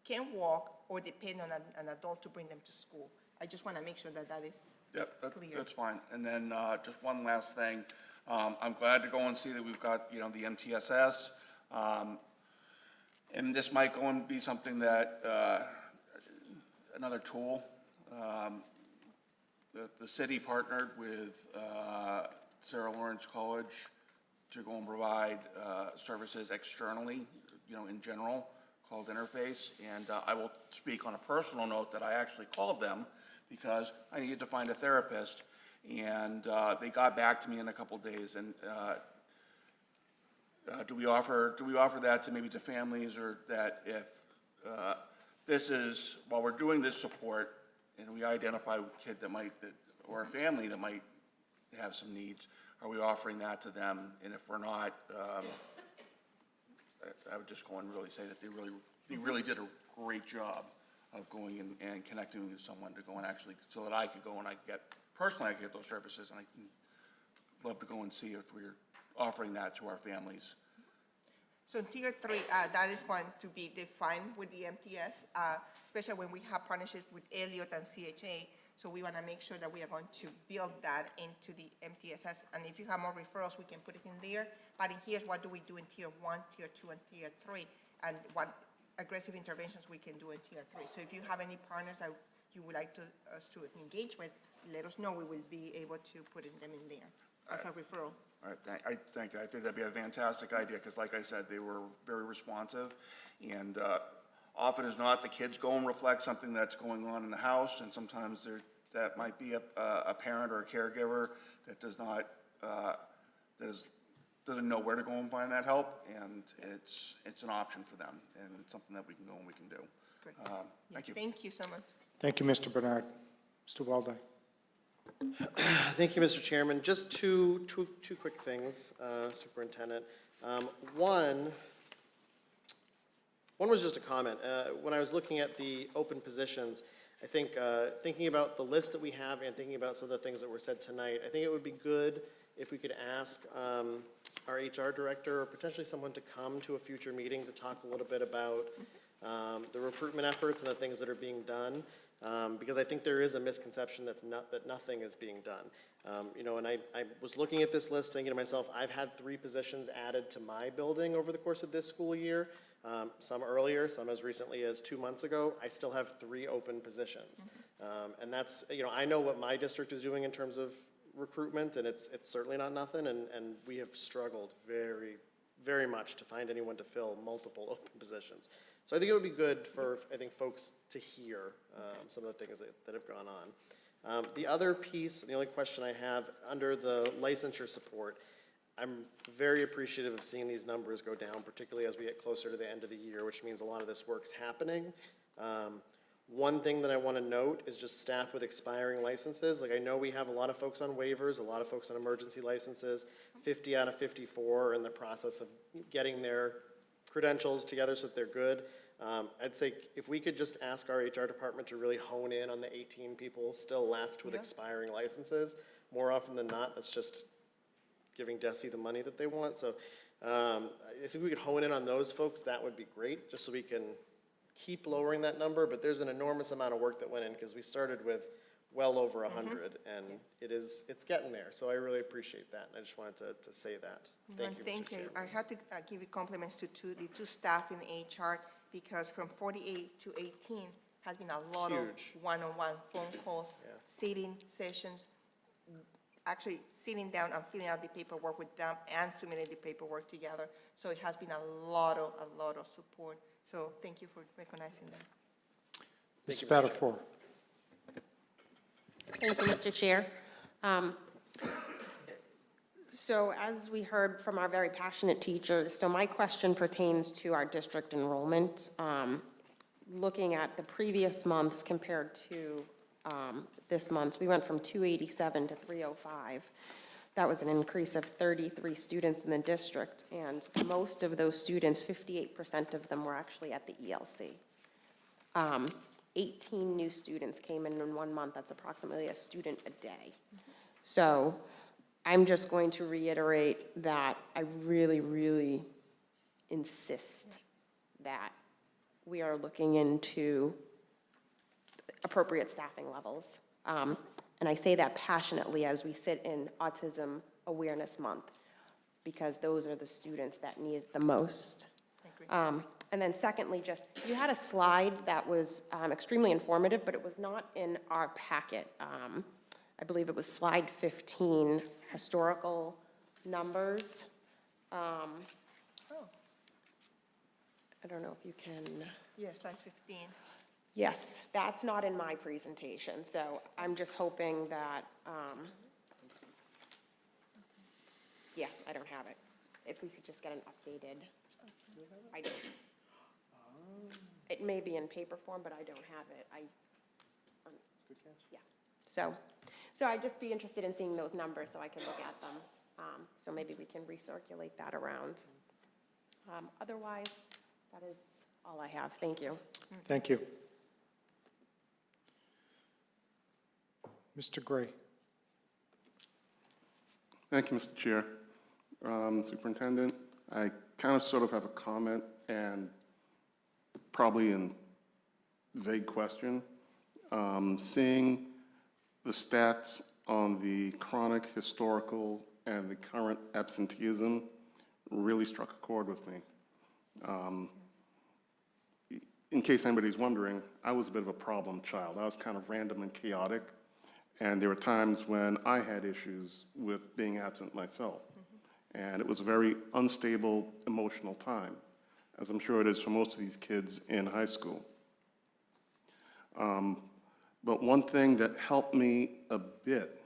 [SPEAKER 9] can walk or depend on an adult to bring them to school. I just want to make sure that is clear.
[SPEAKER 6] That's fine. And then just one last thing. I'm glad to go and see that we've got, the MTSS. And this might go and be something that, another tool. The city partnered with Sarah Lawrence College to go and provide services externally, in general, called Interface. And I will speak on a personal note that I actually called them because I needed to find a therapist, and they got back to me in a couple days. And do we offer that to maybe to families, or that if this is, while we're doing this support and we identify a kid or a family that might have some needs, are we offering that to them? And if we're not, I would just go and really say that they really did a great job of going in and connecting with someone to go and actually, so that I could go and I could get those services, and I can love to go and see if we're offering that to our families.
[SPEAKER 9] So in tier 3, that is going to be defined with the MTS, especially when we have partnerships with Elliott and CHA. So we want to make sure that we are going to build that into the MTSS. And if you have more referrals, we can put it in there. But here's what do we do in tier 1, tier 2, and tier 3, and what aggressive interventions we can do in tier 3. So if you have any partners that you would like us to engage with, let us know. We will be able to put them in there as a referral.
[SPEAKER 6] All right, I think that'd be a fantastic idea, because like I said, they were very responsive, and often as not, the kids go and reflect something that's going on in the house, and sometimes that might be a parent or a caregiver that doesn't know where to go and find that help, and it's an option for them, and it's something that we can go and we can do.
[SPEAKER 9] Great.
[SPEAKER 6] Thank you.
[SPEAKER 9] Thank you so much.
[SPEAKER 1] Thank you, Mr. Bernard. Mr. Walde.
[SPEAKER 4] Thank you, Mr. Chairman. Just two quick things, Superintendent. One was just a comment. When I was looking at the open positions, I think thinking about the list that we have and thinking about some of the things that were said tonight, I think it would be good if we could ask our HR director or potentially someone to come to a future meeting to talk a little bit about the recruitment efforts and the things that are being done. Because I think there is a misconception that nothing is being done. And I was looking at this list thinking to myself, I've had 3 positions added to my building over the course of this school year, some earlier, some as recently as 2 months ago. I still have 3 open positions. And that's, I know what my district is doing in terms of recruitment, and it's certainly not nothing, and we have struggled very, very much to find anyone to fill multiple open positions. So I think it would be good for, folks to hear some of the things that have gone on. The other piece, the only question I have, under the licensure support, I'm very appreciative of seeing these numbers go down, particularly as we get closer to the end of the year, which means a lot of this work's happening. One thing that I want to note is just staff with expiring licenses. Like, I know we have a lot of folks on waivers, a lot of folks on emergency licenses. 50 out of 54 are in the process of getting their credentials together so that they're good. I'd say if we could just ask our HR department to really hone in on the 18 people still left with expiring licenses. More often than not, that's just giving DESE the money that they want. So if we could hone in on those folks, that would be great, just so we can keep lowering that number. But there's an enormous amount of work that went in, because we started with well over 100, and it's getting there. So I really appreciate that, and I just wanted to say that. Thank you, Mr. Chairman.
[SPEAKER 9] I have to give you compliments to the 2 staff in HR, because from 48 to 18 has been a lot of one-on-one phone calls, sitting sessions, actually sitting down and filling out the paperwork with them and submitting the paperwork together. So it has been a lot of support. So thank you for recognizing that.
[SPEAKER 1] Ms. Spadafora.
[SPEAKER 10] Thank you, Mr. Chair. So as we heard from our very passionate teachers, so my question pertains to our district enrollment. Looking at the previous months compared to this month, we went from 287 to 305. That was an increase of 33 students in the district, and most of those students, 58% of them, were actually at the ELC. 18 new students came in 1 month. That's approximately a student a day. So I'm just going to reiterate that I really, really insist that we are looking into appropriate staffing levels. And I say that passionately as we sit in Autism Awareness Month, because those are the students that need it the most. And then secondly, you had a slide that was extremely informative, but it was not in our packet. I believe it was slide 15, historical numbers. I don't know if you can.
[SPEAKER 9] Yes, slide 15.
[SPEAKER 10] Yes, that's not in my presentation, so I'm just hoping that, yeah, I don't have it. If we could just get an updated, I don't. It may be in paper form, but I don't have it. Yeah. So I'd just be interested in seeing those numbers so I can look at them. So maybe we can recirculate that around. Otherwise, that is all I have. Thank you.
[SPEAKER 1] Thank you. Mr. Gray.
[SPEAKER 11] Thank you, Mr. Chair. Superintendent, I kind of sort of have a comment and probably a vague question. Seeing the stats on the chronic, historical, and the current absenteeism really struck a chord with me. In case anybody's wondering, I was a bit of a problem child. I was kind of random and chaotic, and there were times when I had issues with being absent myself. And it was a very unstable emotional time, as I'm sure it is for most of these kids in high school. But one thing that helped me a bit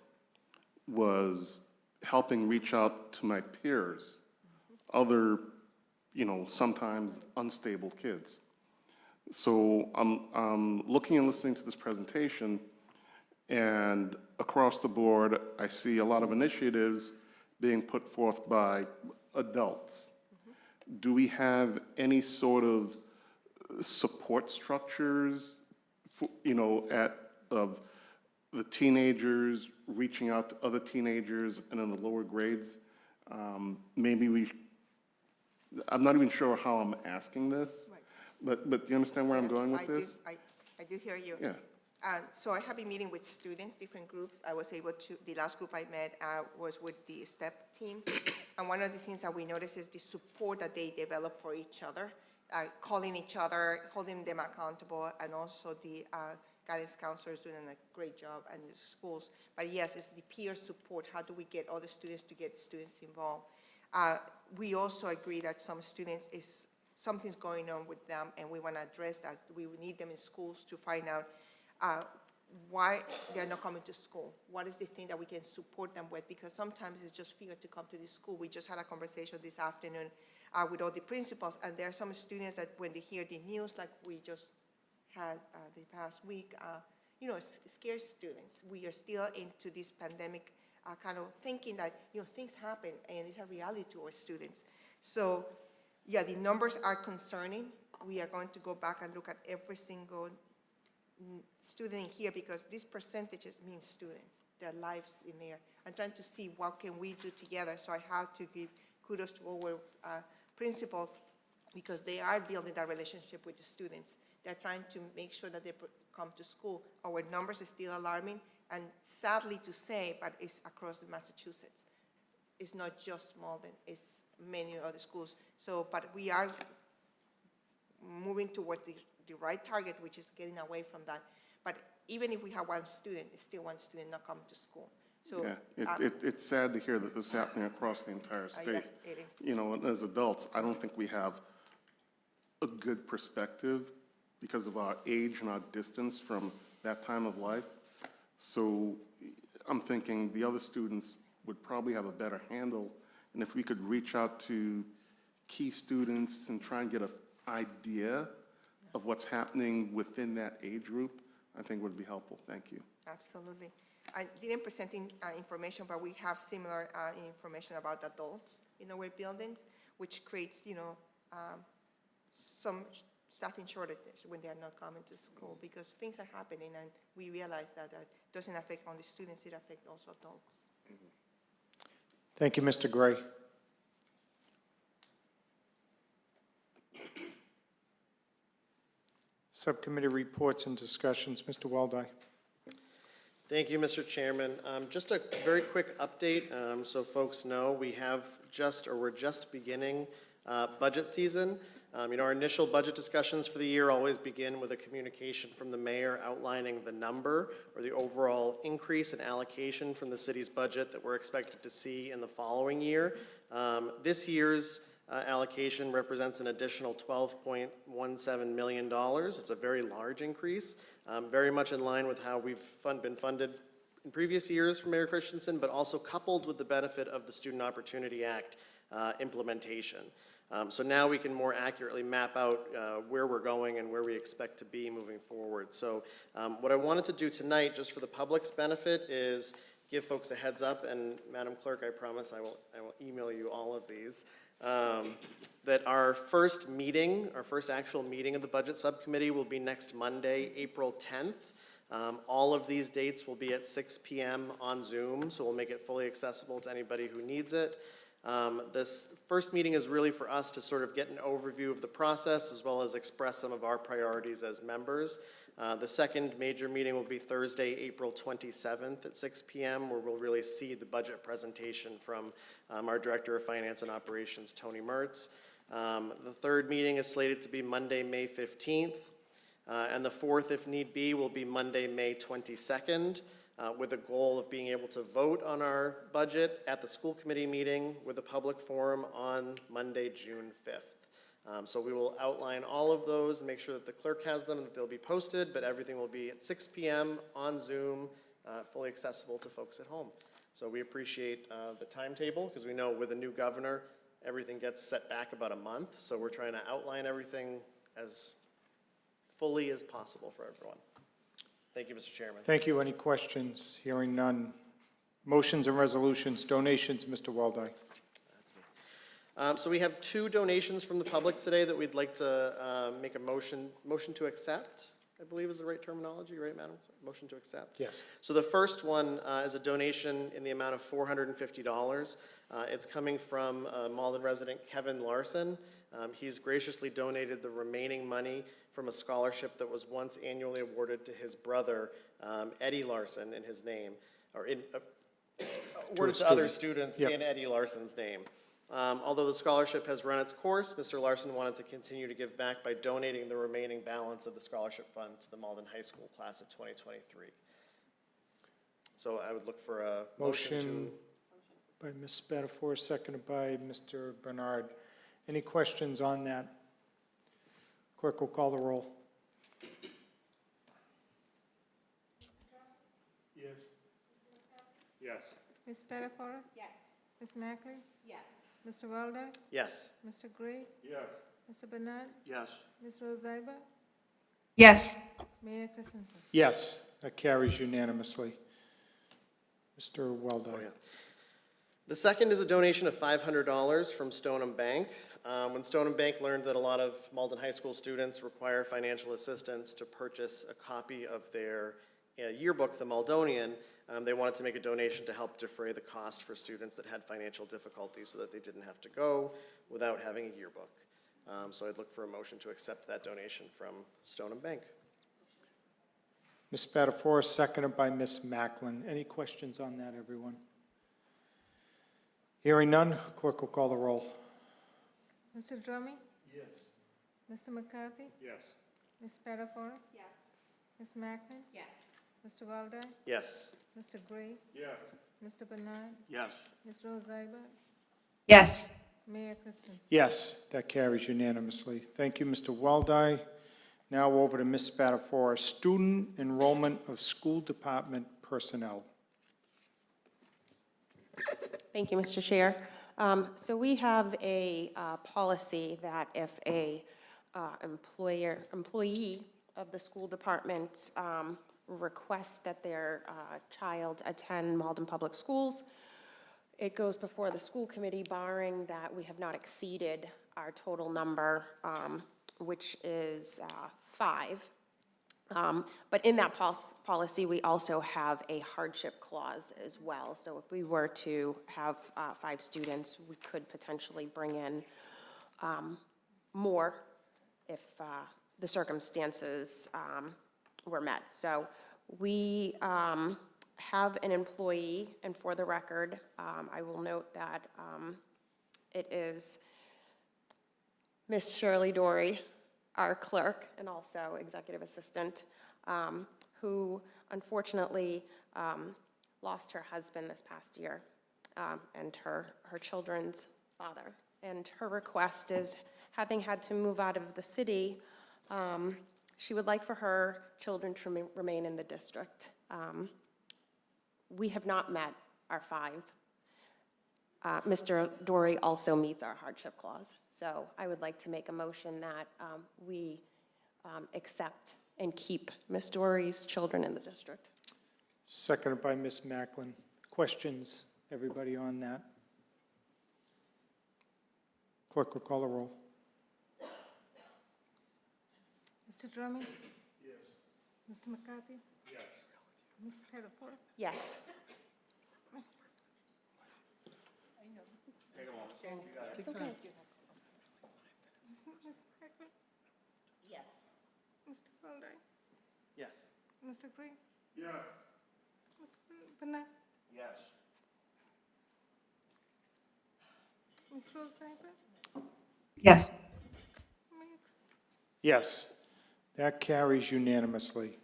[SPEAKER 11] was helping reach out to my peers, other, sometimes unstable kids. So I'm looking and listening to this presentation, and across the board, I see a lot of initiatives being put forth by adults. Do we have any sort of support structures, of the teenagers reaching out to other teenagers and in the lower grades? I'm not even sure how I'm asking this, but do you understand where I'm going with this?
[SPEAKER 9] I do hear you.
[SPEAKER 11] Yeah.
[SPEAKER 9] So I have been meeting with students, different groups. I was able to, the last group I met was with the STEP team. And one of the things that we noticed is the support that they develop for each other, calling each other, holding them accountable, and also the guidance counselors doing a great job in the schools. But yes, it's the peer support. How do we get all the students to get the students involved? We also agree that some students something's going on with them, and we want to address that. We need them in schools to find out why they're not coming to school. What is the thing that we can support them with? Because sometimes it's just fear to come to the school. We just had a conversation this afternoon with all the principals, and there are some students that when they hear the news, like we just had the past week, it scares students. We are still into this pandemic kind of thinking that, things happen and it's a reality to our students. So, yeah, the numbers are concerning. We are going to go back and look at every single student here because these percentages mean students, their lives in there. I'm trying to see what can we do together. So I have to give kudos to our principals because they are building that relationship with the students. They're trying to make sure that they come to school. Our numbers are still alarming, and sadly to say, but it's across Massachusetts. It's not just Malden, it's many other schools. So, but we are moving towards the right target, which is getting away from that. But even if we have one student, it's still one student not coming to school. So
[SPEAKER 11] yeah, it's sad to hear that this is happening across the entire state.
[SPEAKER 9] Yeah, it is.
[SPEAKER 11] And as adults, I don't think we have a good perspective because of our age and our distance from that time of life. So I'm thinking the other students would probably have a better handle, and if we could reach out to key students and try and get an idea of what's happening within that age group, I think would be helpful. Thank you.
[SPEAKER 9] Absolutely. I didn't present information, but we have similar information about adults in our buildings, which creates, some staffing shortages when they are not coming to school because things are happening, and we realize that it doesn't affect only students, it affects also adults.
[SPEAKER 1] Thank you, Mr. Gray. Subcommittee reports and discussions. Mr. Waldeck.
[SPEAKER 4] Thank you, Mr. Chairman. Just a very quick update so folks know we're just beginning budget season. Our initial budget discussions for the year always begin with a communication from the mayor outlining the number or the overall increase in allocation from the city's budget that we're expected to see in the following year. This year's allocation represents an additional $12.17 million. It's a very large increase, very much in line with how we've been funded in previous years from Mayor Christensen, but also coupled with the benefit of the Student Opportunity Act implementation. So now we can more accurately map out where we're going and where we expect to be moving forward. So what I wanted to do tonight, just for the public's benefit, is give folks a heads up, and Madam Clerk, I promise I will email you all of these, that our first actual meeting of the Budget Subcommittee will be next Monday, April 10th. All of these dates will be at 6 p.m. on Zoom, so we'll make it fully accessible to anybody who needs it. This first meeting is really for us to sort of get an overview of the process as well as express some of our priorities as members. The second major meeting will be Thursday, April 27th at 6 p.m., where we'll really see the budget presentation from our Director of Finance and Operations, Tony Mertz. The third meeting is slated to be Monday, May 15th, and the fourth, if need be, will be Monday, May 22nd, with a goal of being able to vote on our budget at the school committee meeting with a public forum on Monday, June 5th. So we will outline all of those and make sure that the clerk has them and that they'll be posted, but everything will be at 6 p.m. on Zoom, fully accessible to folks at home. So we appreciate the timetable, because we know with a new governor, everything gets set back about a month. So we're trying to outline everything as fully as possible for everyone. Thank you, Mr. Chairman.
[SPEAKER 1] Thank you. Any questions? Hearing none. Motions and resolutions, donations, Mr. Waldeck.
[SPEAKER 4] So we have two donations from the public today that we'd like to make a motion to accept, I believe is the right terminology, right, Madam? Motion to accept?
[SPEAKER 1] Yes.
[SPEAKER 4] So the first one is a donation in the amount of $450. It's coming from Malden resident Kevin Larson. He's graciously donated the remaining money from a scholarship that was once annually awarded to his brother, Eddie Larson, in his name, or awarded to other students in Eddie Larson's name. Although the scholarship has run its course, Mr. Larson wanted to continue to give back by donating the remaining balance of the scholarship fund to the Malden High School class of 2023. So I would look for a motion
[SPEAKER 1] by Ms. Spadafora, seconded by Mr. Bernard. Any questions on that? Clerk will call the roll.
[SPEAKER 12] Yes. Yes.
[SPEAKER 13] Ms. Spadafora?
[SPEAKER 14] Yes.
[SPEAKER 13] Ms. Mackley?
[SPEAKER 14] Yes.
[SPEAKER 13] Mr. Waldeck?
[SPEAKER 4] Yes.
[SPEAKER 13] Mr. Gray?
[SPEAKER 12] Yes.
[SPEAKER 13] Mr. Bernard?
[SPEAKER 6] Yes.
[SPEAKER 13] Ms. Rosalba?
[SPEAKER 15] Yes.
[SPEAKER 13] Mayor Christensen?
[SPEAKER 1] Yes, that carries unanimously. Mr. Waldeck.
[SPEAKER 4] The second is a donation of $500 from Stoneham Bank. When Stoneham Bank learned that a lot of Malden High School students require financial assistance to purchase a copy of their yearbook, the Maldonian, they wanted to make a donation to help defray the cost for students that had financial difficulties so that they didn't have to go without having a yearbook. So I'd look for a motion to accept that donation from Stoneham Bank.
[SPEAKER 1] Ms. Spadafora, seconded by Ms. Macklin. Any questions on that, everyone? Hearing none, clerk will call the roll.
[SPEAKER 13] Mr. Drummy?
[SPEAKER 12] Yes.
[SPEAKER 13] Mr. McCarthy?
[SPEAKER 12] Yes.
[SPEAKER 13] Ms. Spadafora?
[SPEAKER 14] Yes.
[SPEAKER 13] Ms. Macklin?
[SPEAKER 14] Yes.
[SPEAKER 13] Mr. Waldeck?
[SPEAKER 4] Yes.
[SPEAKER 13] Mr. Gray?
[SPEAKER 12] Yes.
[SPEAKER 13] Mr. Bernard?
[SPEAKER 6] Yes.
[SPEAKER 13] Ms. Rosalba?
[SPEAKER 15] Yes.
[SPEAKER 13] Mayor Christensen?
[SPEAKER 1] Yes, that carries unanimously. Thank you, Mr. Waldeck. Now over to Ms. Spadafora. Student enrollment of school department personnel.
[SPEAKER 10] Thank you, Mr. Chair. So we have a policy that if a employee of the school department requests that their child attend Malden Public Schools, it goes before the school committee, barring that we have not exceeded our total number, which is 5. But in that policy, we also have a hardship clause as well. So if we were to have 5 students, we could potentially bring in more if the circumstances were met. So we have an employee, and for the record, I will note that it is Ms. Shirley Dory, our clerk and also executive assistant, who unfortunately lost her husband this past year and her children's father. And her request is, having had to move out of the city, she would like for her children to remain in the district. We have not met our 5. Mr. Dory also meets our hardship clause. So I would like to make a motion that we accept and keep Ms. Dory's children in the district.
[SPEAKER 1] Seconded by Ms. Macklin. Questions, everybody, on that? Clerk will call the roll.
[SPEAKER 13] Mr. Drummy?
[SPEAKER 12] Yes.
[SPEAKER 13] Mr. McCarthy?
[SPEAKER 12] Yes.
[SPEAKER 13] Ms. Spadafora?
[SPEAKER 10] Yes.
[SPEAKER 13] It's okay. Ms. Margaret?
[SPEAKER 18] Yes.
[SPEAKER 13] Mr. Walde?
[SPEAKER 4] Yes.
[SPEAKER 13] Mr. Gray?
[SPEAKER 11] Yes.
[SPEAKER 13] Mr. Bernard?
[SPEAKER 6] Yes.
[SPEAKER 13] Ms. Rose Seibert?
[SPEAKER 15] Yes.
[SPEAKER 13] Mayor Christensen?
[SPEAKER 1] Yes, that carries unanimously.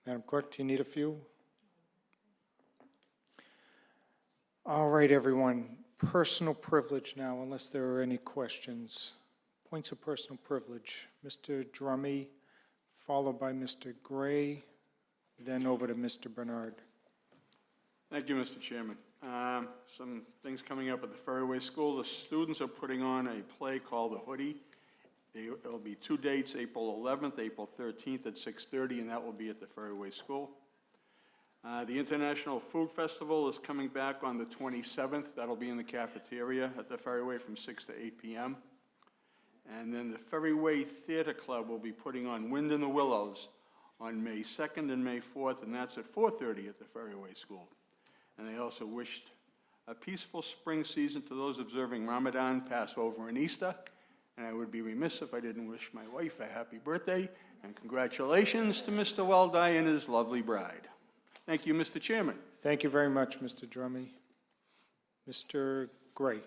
[SPEAKER 1] Madam Clerk, do you need a few? All right, everyone, personal privilege now, unless there are any questions. Points of personal privilege. Mr. Drummy, followed by Mr. Gray, then over to Mr. Bernard.
[SPEAKER 12] Thank you, Mr. Chairman. Some things coming up at the Ferryway School. The students are putting on a play called The Hoodie. There'll be 2 dates, April 11th, April 13th at 6:30, and that will be at the Ferryway School. The International Food Festival is coming back on the 27th. That'll be in the cafeteria at the Ferryway from 6 to 8 p.m. And then the Ferryway Theater Club will be putting on Wind in the Willows on May 2nd and May 4th, and that's at 4:30 at the Ferryway School. And they also wished a peaceful spring season to those observing Ramadan, Passover, and Easter. And I would be remiss if I didn't wish my wife a happy birthday, and congratulations to Mr. Weldy and his lovely bride. Thank you, Mr. Chairman.
[SPEAKER 1] Thank you very much, Mr. Drummy. Mr. Gray.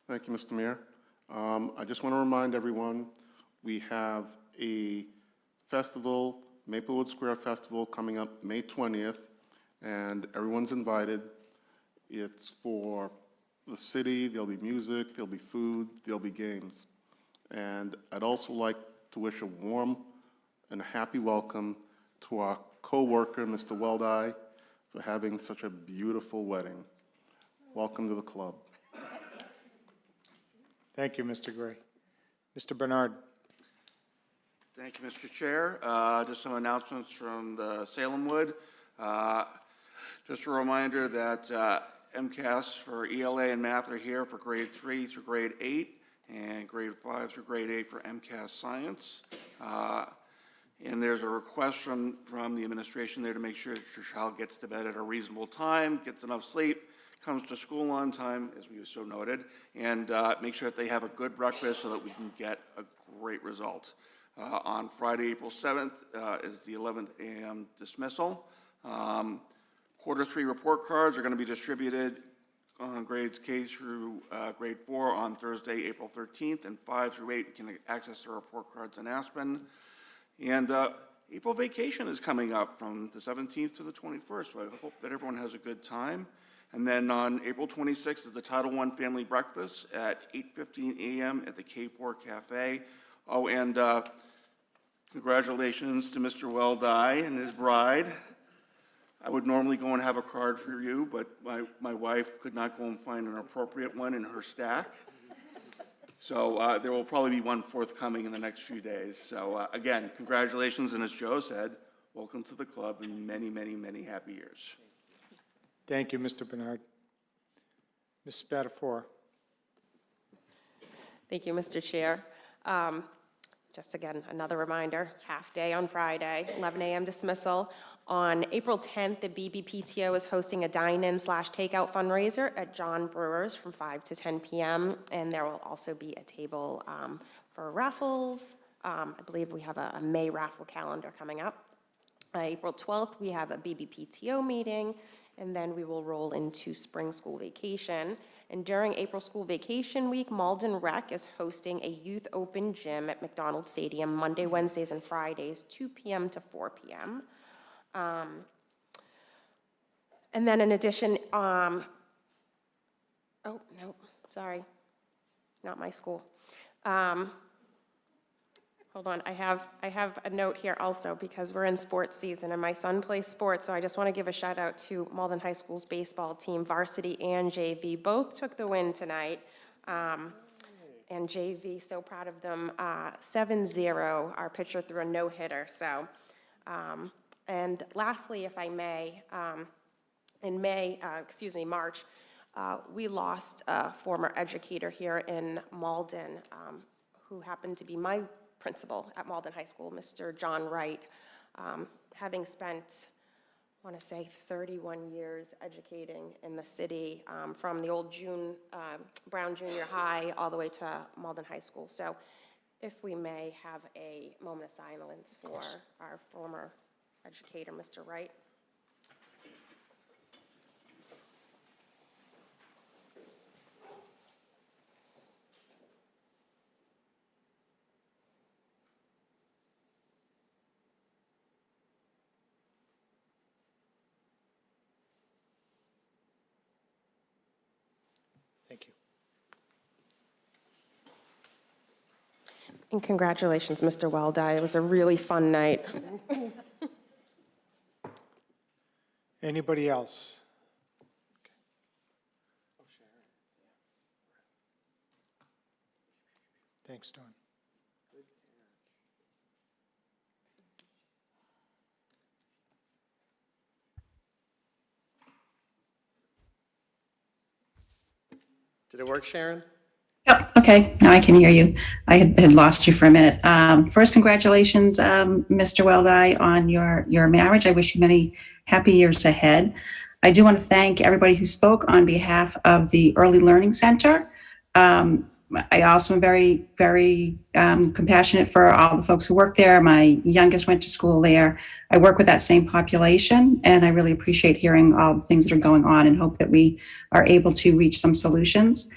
[SPEAKER 11] Thank you, Mr. Mayor. I just want to remind everyone, we have a festival, Maplewood Square Festival, coming up May 20th, and everyone's invited. It's for the city, there'll be music, there'll be food, there'll be games. And I'd also like to wish a warm and happy welcome to our co-worker, Mr. Weldy, for having such a beautiful wedding. Welcome to the club.
[SPEAKER 1] Thank you, Mr. Gray. Mr. Bernard.
[SPEAKER 6] Thank you, Mr. Chair. Just some announcements from the Salem Wood. Just a reminder that MCAS for ELA and math are here for grade 3 through grade 8 and grade 5 through grade 8 for MCAS science. And there's a request from the administration there to make sure that your child gets to bed at a reasonable time, gets enough sleep, comes to school on time, as we so noted, and make sure that they have a good breakfast so that we can get a great result. On Friday, April 7th is the 11th a.m. dismissal. Quarter 3 report cards are going to be distributed on grades K through grade 4 on Thursday, April 13th, and 5 through 8 can access their report cards in Aspen. And April vacation is coming up from the 17th to the 21st, so I hope that everyone has a good time. And then on April 26th is the Title I Family Breakfast at 8:15 a.m. at the K4 Cafe. Oh, and congratulations to Mr. Weldy and his bride. I would normally go and have a card for you, but my wife could not go and find an appropriate one in her stack. So there will probably be one forthcoming in the next few days. So again, congratulations, and as Joe said, welcome to the club and many, many, many happy years.
[SPEAKER 1] Thank you, Mr. Bernard. Ms. Spadafora.
[SPEAKER 10] Thank you, Mr. Chair. Just again, another reminder, half day on Friday, 11 a.m. dismissal. On April 10th, the BBPTO is hosting a dine-in/takeout fundraiser at John Brewer's from 5 to 10 p.m. And there will also be a table for raffles. I believe we have a May raffle calendar coming up. April 12th, we have a BBPTO meeting, and then we will roll into spring school vacation. And during April school vacation week, Malden Rec is hosting a youth open gym at McDonald Stadium Monday, Wednesdays, and Fridays, 2 p.m. to 4 p.m. And then in addition, oh, no, sorry, not my school. Hold on, I have a note here also because we're in sports season and my son plays sports, so I just want to give a shout out to Malden High School's baseball team, varsity and JV. Both took the win tonight. And JV, so proud of them. 7-0, our pitcher threw a no-hitter, so And lastly, if I may, in March, we lost a former educator here in Malden, who happened to be my principal at Malden High School, Mr. John Wright, having spent, I want to say, 31 years educating in the city, from the old Brown Junior High all the way to Malden High School. So if we may have a moment of silence for our former educator, Mr. Wright.
[SPEAKER 1] Thank you.
[SPEAKER 10] And congratulations, Mr. Weldy. It was a really fun night.
[SPEAKER 1] Anybody else? Thanks, Don.
[SPEAKER 4] Did it work, Sharon?
[SPEAKER 16] Yep, okay, now I can hear you. I had lost you for a minute. First, congratulations, Mr. Weldy, on your marriage. I wish you many happy years ahead. I do want to thank everybody who spoke on behalf of the Early Learning Center. I also am very, very compassionate for all the folks who work there. My youngest went to school there. I work with that same population, and I really appreciate hearing all the things that are going on and hope that we are able to reach some solutions.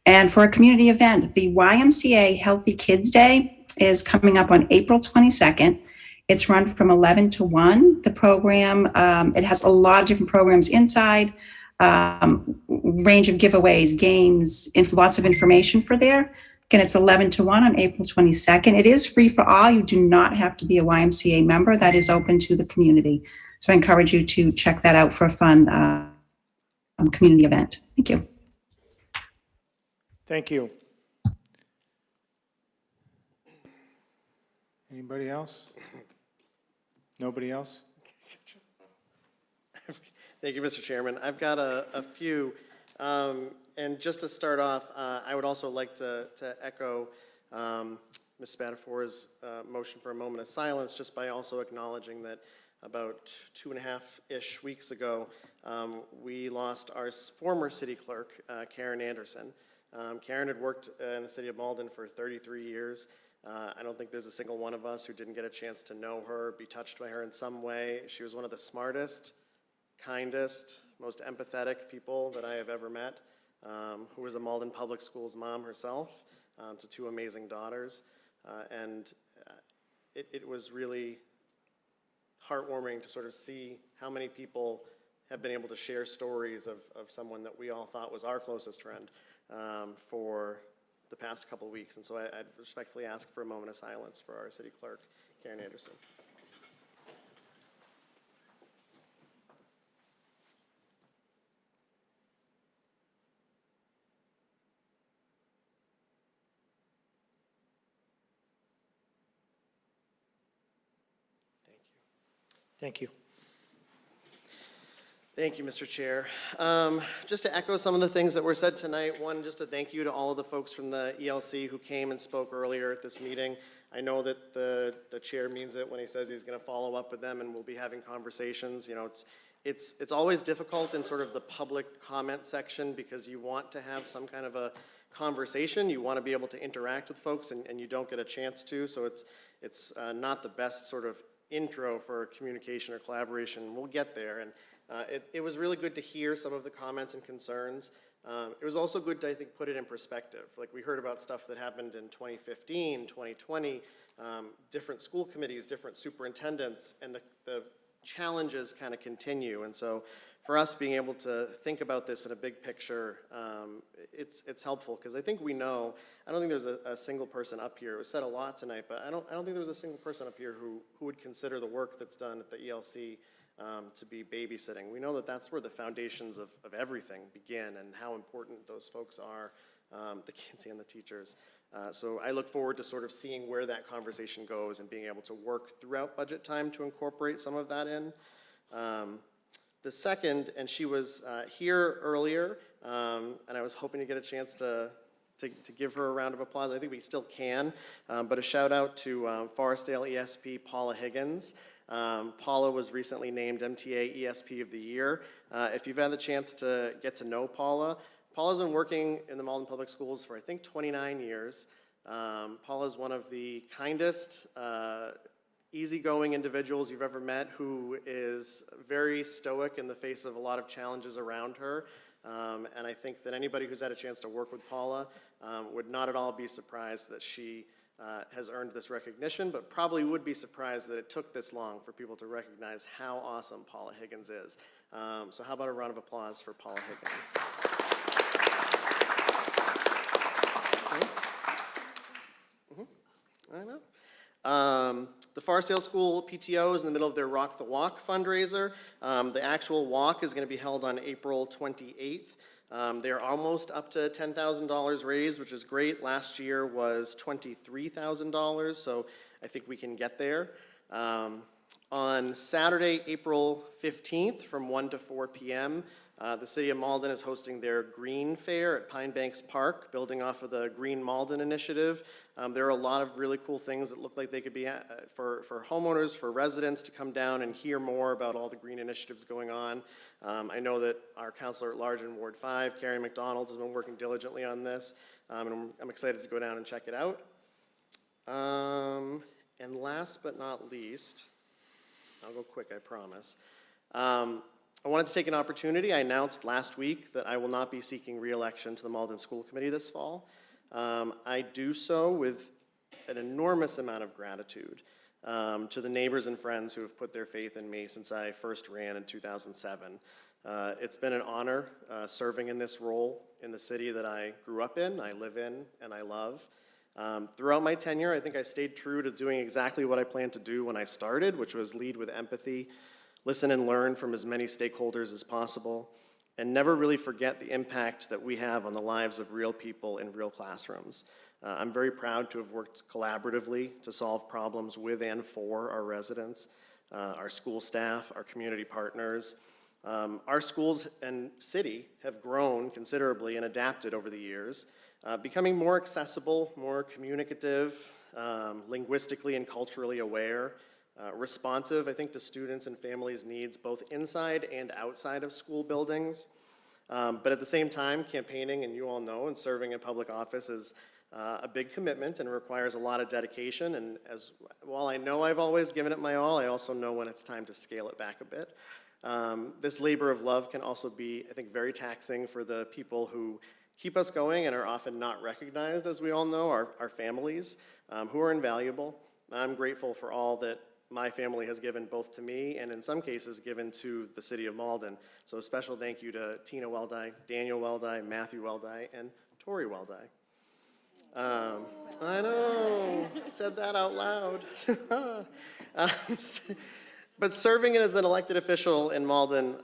[SPEAKER 16] And for a community event, the YMCA Healthy Kids Day is coming up on April 22nd. It's run from 11 to 1. The program, it has a lot of different programs inside, range of giveaways, games, lots of information for there. Again, it's 11 to 1 on April 22nd. It is free for all. You do not have to be a YMCA member. That is open to the community. So I encourage you to check that out for a fun community event. Thank you.
[SPEAKER 1] Thank you. Anybody else? Nobody else?
[SPEAKER 4] Thank you, Mr. Chairman. I've got a few. And just to start off, I would also like to echo Ms. Spadafora's motion for a moment of silence, just by also acknowledging that about 2.5-ish weeks ago, we lost our former city clerk, Karen Anderson. Karen had worked in the city of Malden for 33 years. I don't think there's a single one of us who didn't get a chance to know her, be touched by her in some way. She was one of the smartest, kindest, most empathetic people that I have ever met, who was a Malden Public Schools mom herself, to 2 amazing daughters. And it was really heartwarming to sort of see how many people have been able to share stories of someone that we all thought was our closest friend for the past couple weeks. And so I'd respectfully ask for a moment of silence for our city clerk, Karen Anderson.
[SPEAKER 1] Thank you.
[SPEAKER 4] Thank you, Mr. Chair. Just to echo some of the things that were said tonight, one, just a thank you to all of the folks from the ELC who came and spoke earlier at this meeting. I know that the chair means it when he says he's going to follow up with them and we'll be having conversations. You know, it's always difficult in sort of the public comment section because you want to have some kind of a conversation. You want to be able to interact with folks and you don't get a chance to, so it's not the best sort of intro for communication or collaboration. We'll get there. And it was really good to hear some of the comments and concerns. It was also good to, I think, put it in perspective. Like we heard about stuff that happened in 2015, 2020, different school committees, different superintendents, and the challenges kind of continue. And so for us being able to think about this in a big picture, it's helpful because I think we know, I don't think there's a single person up here, it was said a lot tonight, but I don't think there's a single person up here who would consider the work that's done at the ELC to be babysitting. We know that that's where the foundations of everything begin and how important those folks are, the kids and the teachers. So I look forward to sort of seeing where that conversation goes and being able to work throughout budget time to incorporate some of that in. The second, and she was here earlier, and I was hoping to get a chance to give her a round of applause. I think we still can, but a shout out to Forestdale ESP Paula Higgins. Paula was recently named MTA ESP of the Year. If you've had the chance to get to know Paula, Paula's been working in the Malden Public Schools for I think 29 years. Paula's one of the kindest, easygoing individuals you've ever met, who is very stoic in the face of a lot of challenges around her. And I think that anybody who's had a chance to work with Paula would not at all be surprised that she has earned this recognition, but probably would be surprised that it took this long for people to recognize how awesome Paula Higgins is. So how about a round of applause for Paula Higgins? I know. The Forestdale School PTO is in the middle of their Rock the Walk fundraiser. The actual walk is going to be held on April 28th. They're almost up to $10,000 raised, which is great. Last year was $23,000, so I think we can get there. On Saturday, April 15th, from 1 to 4 p.m., the City of Malden is hosting their Green Fair at Pine Banks Park, building off of the Green Malden initiative. There are a lot of really cool things that look like they could be for homeowners, for residents to come down and hear more about all the green initiatives going on. I know that our counselor at large in Ward 5, Carrie McDonald, has been working diligently on this, and I'm excited to go down and check it out. And last but not least, I'll go quick, I promise. I wanted to take an opportunity. I announced last week that I will not be seeking re-election to the Malden School Committee this fall. I do so with an enormous amount of gratitude to the neighbors and friends who have put their faith in me since I first ran in 2007. It's been an honor serving in this role in the city that I grew up in, I live in, and I love. Throughout my tenure, I think I stayed true to doing exactly what I planned to do when I started, which was lead with empathy, listen and learn from as many stakeholders as possible, and never really forget the impact that we have on the lives of real people in real classrooms. I'm very proud to have worked collaboratively to solve problems with and for our residents, our school staff, our community partners. Our schools and city have grown considerably and adapted over the years, becoming more accessible, more communicative, linguistically and culturally aware, responsive, I think, to students and families' needs, both inside and outside of school buildings. But at the same time, campaigning, and you all know, and serving in public office is a big commitment and requires a lot of dedication. And while I know I've always given it my all, I also know when it's time to scale it back a bit. This labor of love can also be, I think, very taxing for the people who keep us going and are often not recognized, as we all know, our families, who are invaluable. I'm grateful for all that my family has given both to me and in some cases given to the City of Malden. So a special thank you to Tina Weldi, Daniel Weldi, Matthew Weldi, and Tori Weldi. I know, said that out loud. But serving as an elected official in Malden,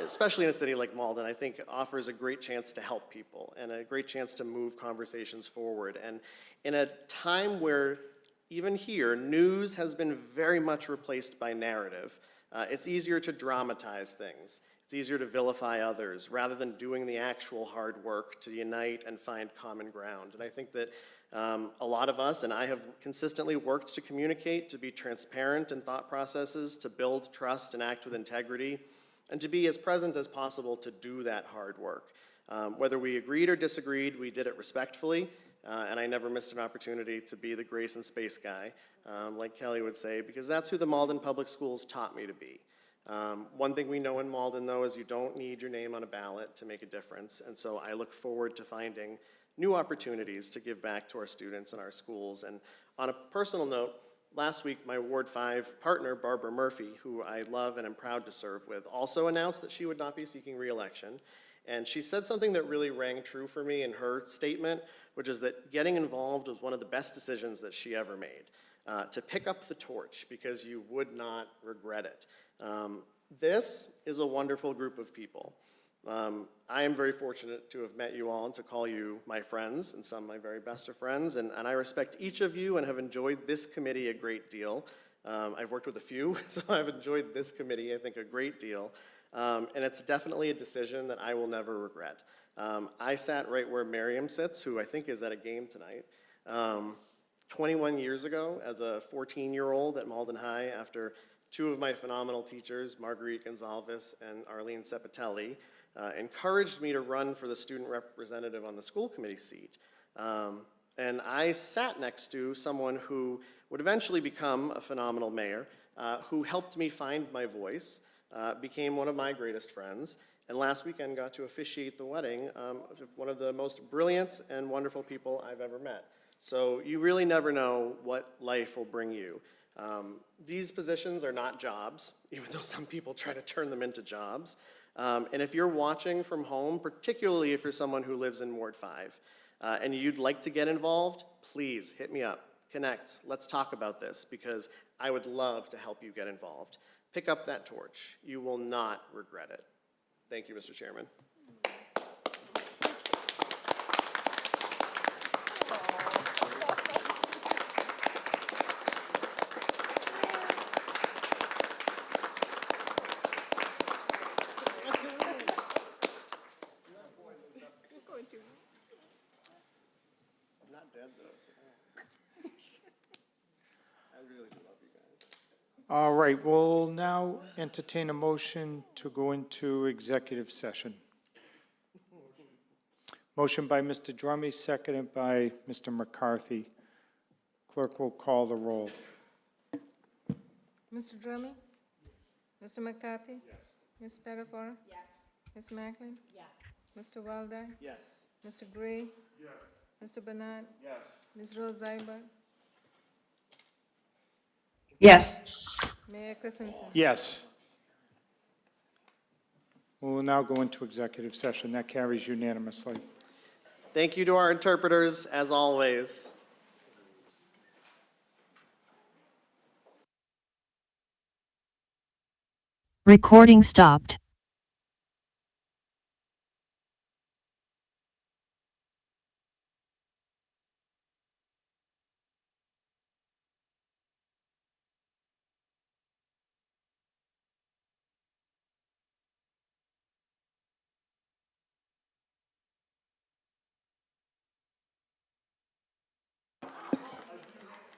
[SPEAKER 4] especially in a city like Malden, I think offers a great chance to help people and a great chance to move conversations forward. And in a time where even here, news has been very much replaced by narrative. It's easier to dramatize things. It's easier to vilify others rather than doing the actual hard work to unite and find common ground. And I think that a lot of us, and I have consistently worked to communicate, to be transparent in thought processes, to build trust and act with integrity, and to be as present as possible to do that hard work. Whether we agreed or disagreed, we did it respectfully. And I never missed an opportunity to be the grace and space guy, like Kelly would say, because that's who the Malden Public Schools taught me to be. One thing we know in Malden, though, is you don't need your name on a ballot to make a difference. And so I look forward to finding new opportunities to give back to our students and our schools. And on a personal note, last week, my Ward 5 partner, Barbara Murphy, who I love and am proud to serve with, also announced that she would not be seeking re-election. And she said something that really rang true for me in her statement, which is that getting involved was one of the best decisions that she ever made. To pick up the torch because you would not regret it. This is a wonderful group of people. I am very fortunate to have met you all and to call you my friends and some of my very best of friends, and I respect each of you and have enjoyed this committee a great deal. I've worked with a few, so I've enjoyed this committee, I think, a great deal. And it's definitely a decision that I will never regret. I sat right where Miriam sits, who I think is at a game tonight. 21 years ago, as a 14-year-old at Malden High, after two of my phenomenal teachers, Marguerite Gonzalez and Arlene Sepitelli, encouraged me to run for the student representative on the school committee seat. And I sat next to someone who would eventually become a phenomenal mayor, who helped me find my voice, became one of my greatest friends, and last weekend got to officiate the wedding of one of the most brilliant and wonderful people I've ever met. So you really never know what life will bring you. These positions are not jobs, even though some people try to turn them into jobs. And if you're watching from home, particularly if you're someone who lives in Ward 5, and you'd like to get involved, please hit me up, connect, let's talk about this, because I would love to help you get involved. Pick up that torch. You will not regret it. Thank you, Mr. Chairman. I'm not dead, though. So. I really do love you guys.
[SPEAKER 1] All right, we'll now entertain a motion to go into executive session. Motion by Mr. Drummy, seconded by Mr. McCarthy. Clerk will call the roll.
[SPEAKER 13] Mr. Drummond? Mr. McCarthy? Yes. Ms. Spadafora? Yes. Ms. Macklin? Yes. Mr. Waldeck?
[SPEAKER 4] Yes.
[SPEAKER 13] Mr. Gray?
[SPEAKER 11] Yes.
[SPEAKER 13] Mr. Bernard?
[SPEAKER 11] Yes.
[SPEAKER 13] Ms. Rose Zybert?
[SPEAKER 16] Yes.
[SPEAKER 13] Mayor Christensen?
[SPEAKER 1] Yes. We will now go into executive session. That carries unanimously.
[SPEAKER 4] Thank you to our interpreters, as always.
[SPEAKER 17] Recording stopped.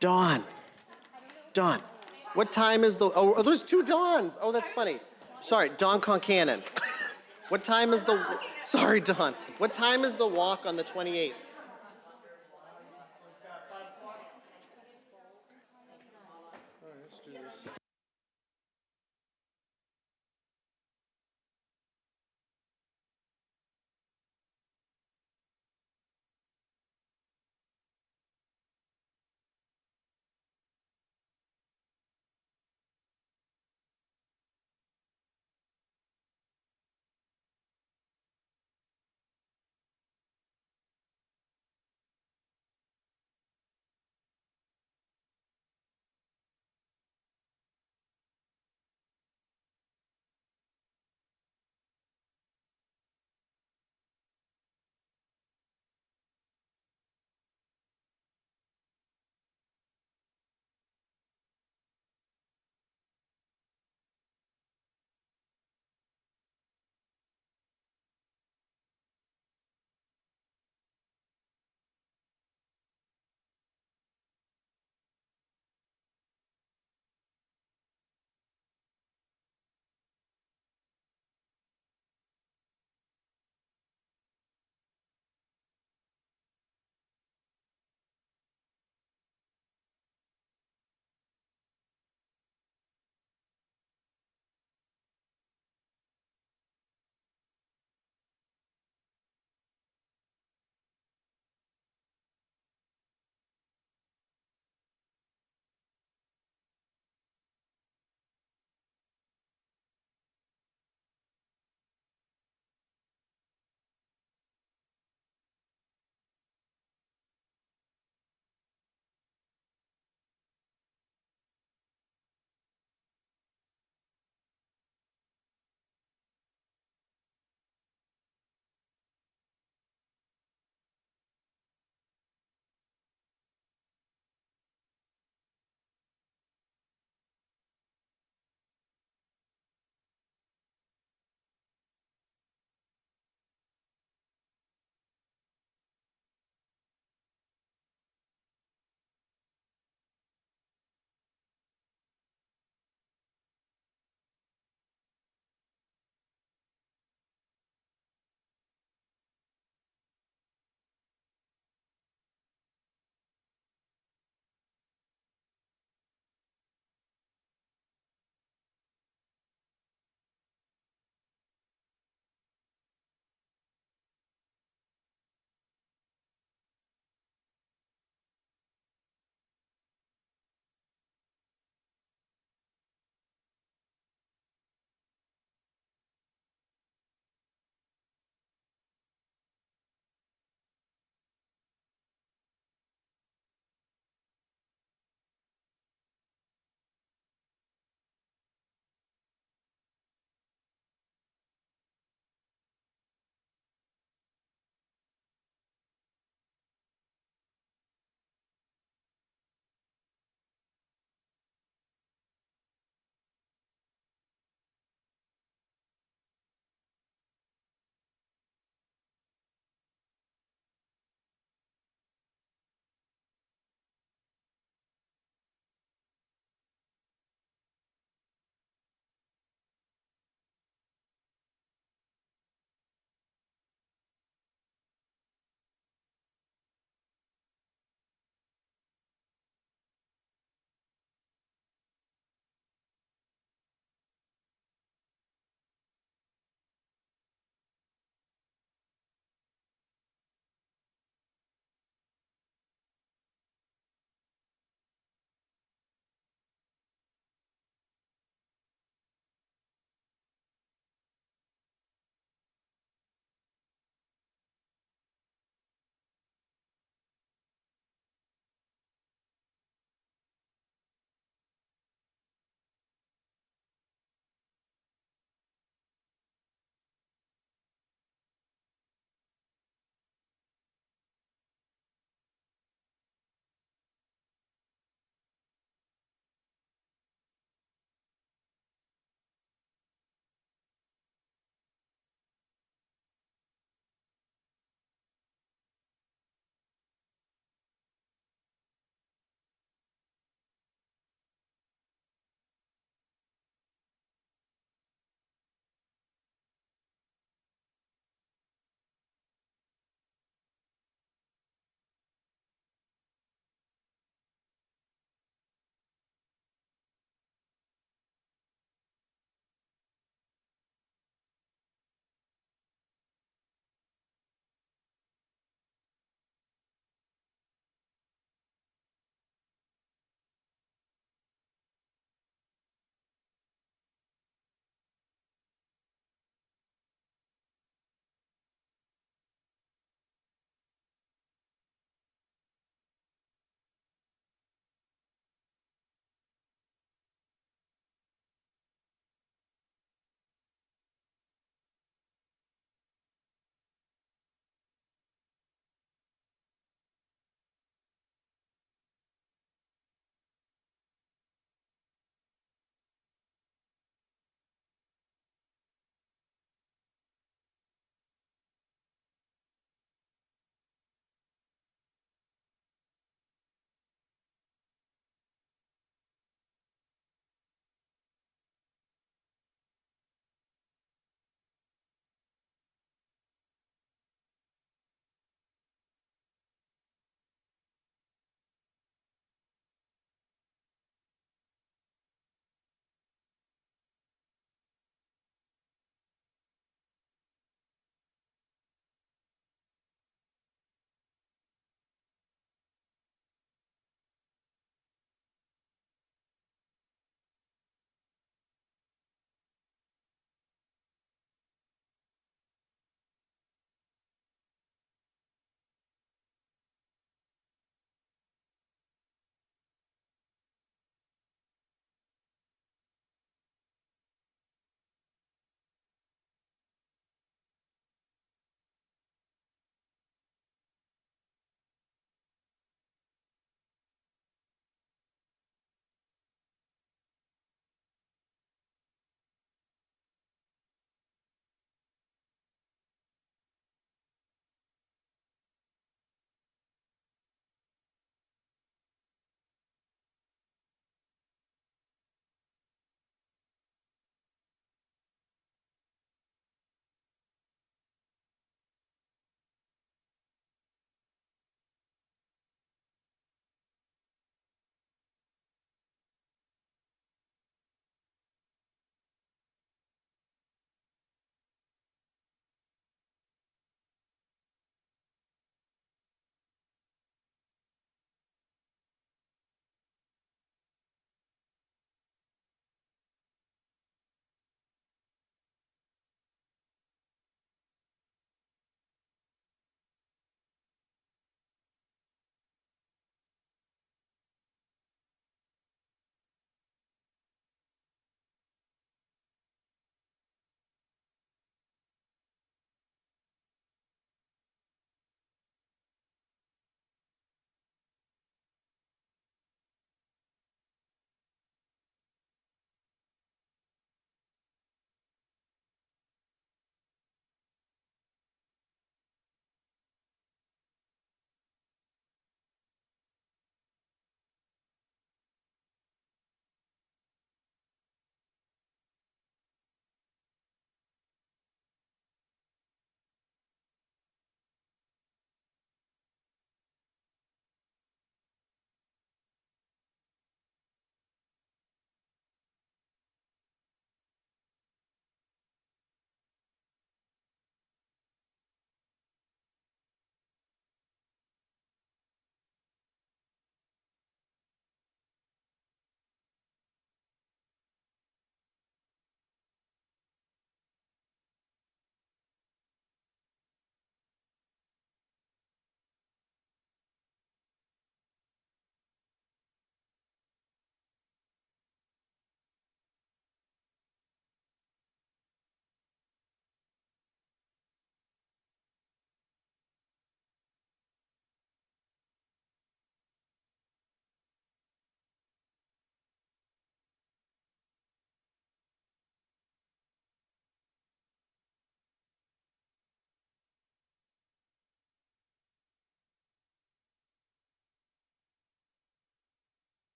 [SPEAKER 4] Dawn. Dawn. What time is the, oh, there's two Dawns. Oh, that's funny. Sorry, Dawn Concannon. What time is the, sorry, Dawn. What time is the walk on the 28th?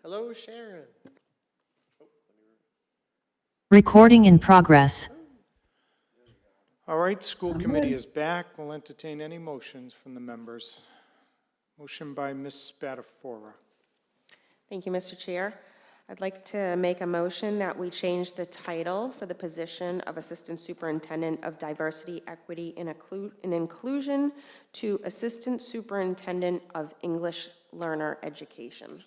[SPEAKER 4] Hello, Sharon.
[SPEAKER 17] Recording in progress.
[SPEAKER 1] All right, school committee is back. We'll entertain any motions from the members. Motion by Ms. Spadafora.
[SPEAKER 10] Thank you, Mr. Chair. I'd like to make a motion that we change the title for the position of Assistant Superintendent of Diversity, Equity, and Inclusion to Assistant Superintendent of English Learner Education.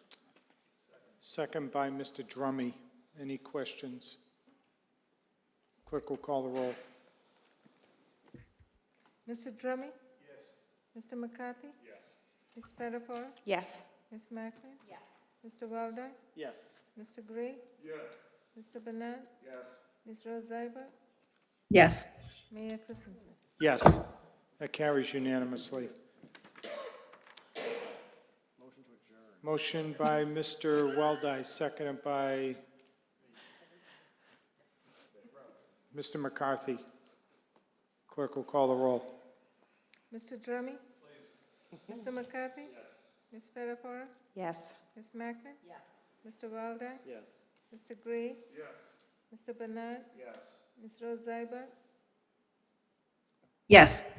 [SPEAKER 1] Second by Mr. Drummy. Any questions? Clerk will call the roll.
[SPEAKER 13] Mr. Drummy? Yes. Mr. McCarthy? Yes. Ms. Spadafora?
[SPEAKER 10] Yes.
[SPEAKER 13] Ms. Macklin? Yes. Mr. Walde?
[SPEAKER 4] Yes.
[SPEAKER 13] Mr. Gray?
[SPEAKER 11] Yes.
[SPEAKER 13] Mr. Bernard?
[SPEAKER 11] Yes.
[SPEAKER 13] Ms. Rose Seibert?
[SPEAKER 16] Yes.
[SPEAKER 13] Mayor Christensen?
[SPEAKER 1] Yes, that carries unanimously. Motion by Mr. Weldy, seconded by Mr. McCarthy. Clerk will call the roll.
[SPEAKER 13] Mr. Drummy? Please. Mr. McCarthy? Yes. Ms. Spadafora?
[SPEAKER 10] Yes.
[SPEAKER 13] Ms. Macklin? Yes. Mr. Walde?
[SPEAKER 4] Yes.
[SPEAKER 13] Mr. Gray?
[SPEAKER 11] Yes.
[SPEAKER 13] Mr. Bernard?
[SPEAKER 11] Yes.
[SPEAKER 13] Ms. Rose Seibert?
[SPEAKER 16] Yes.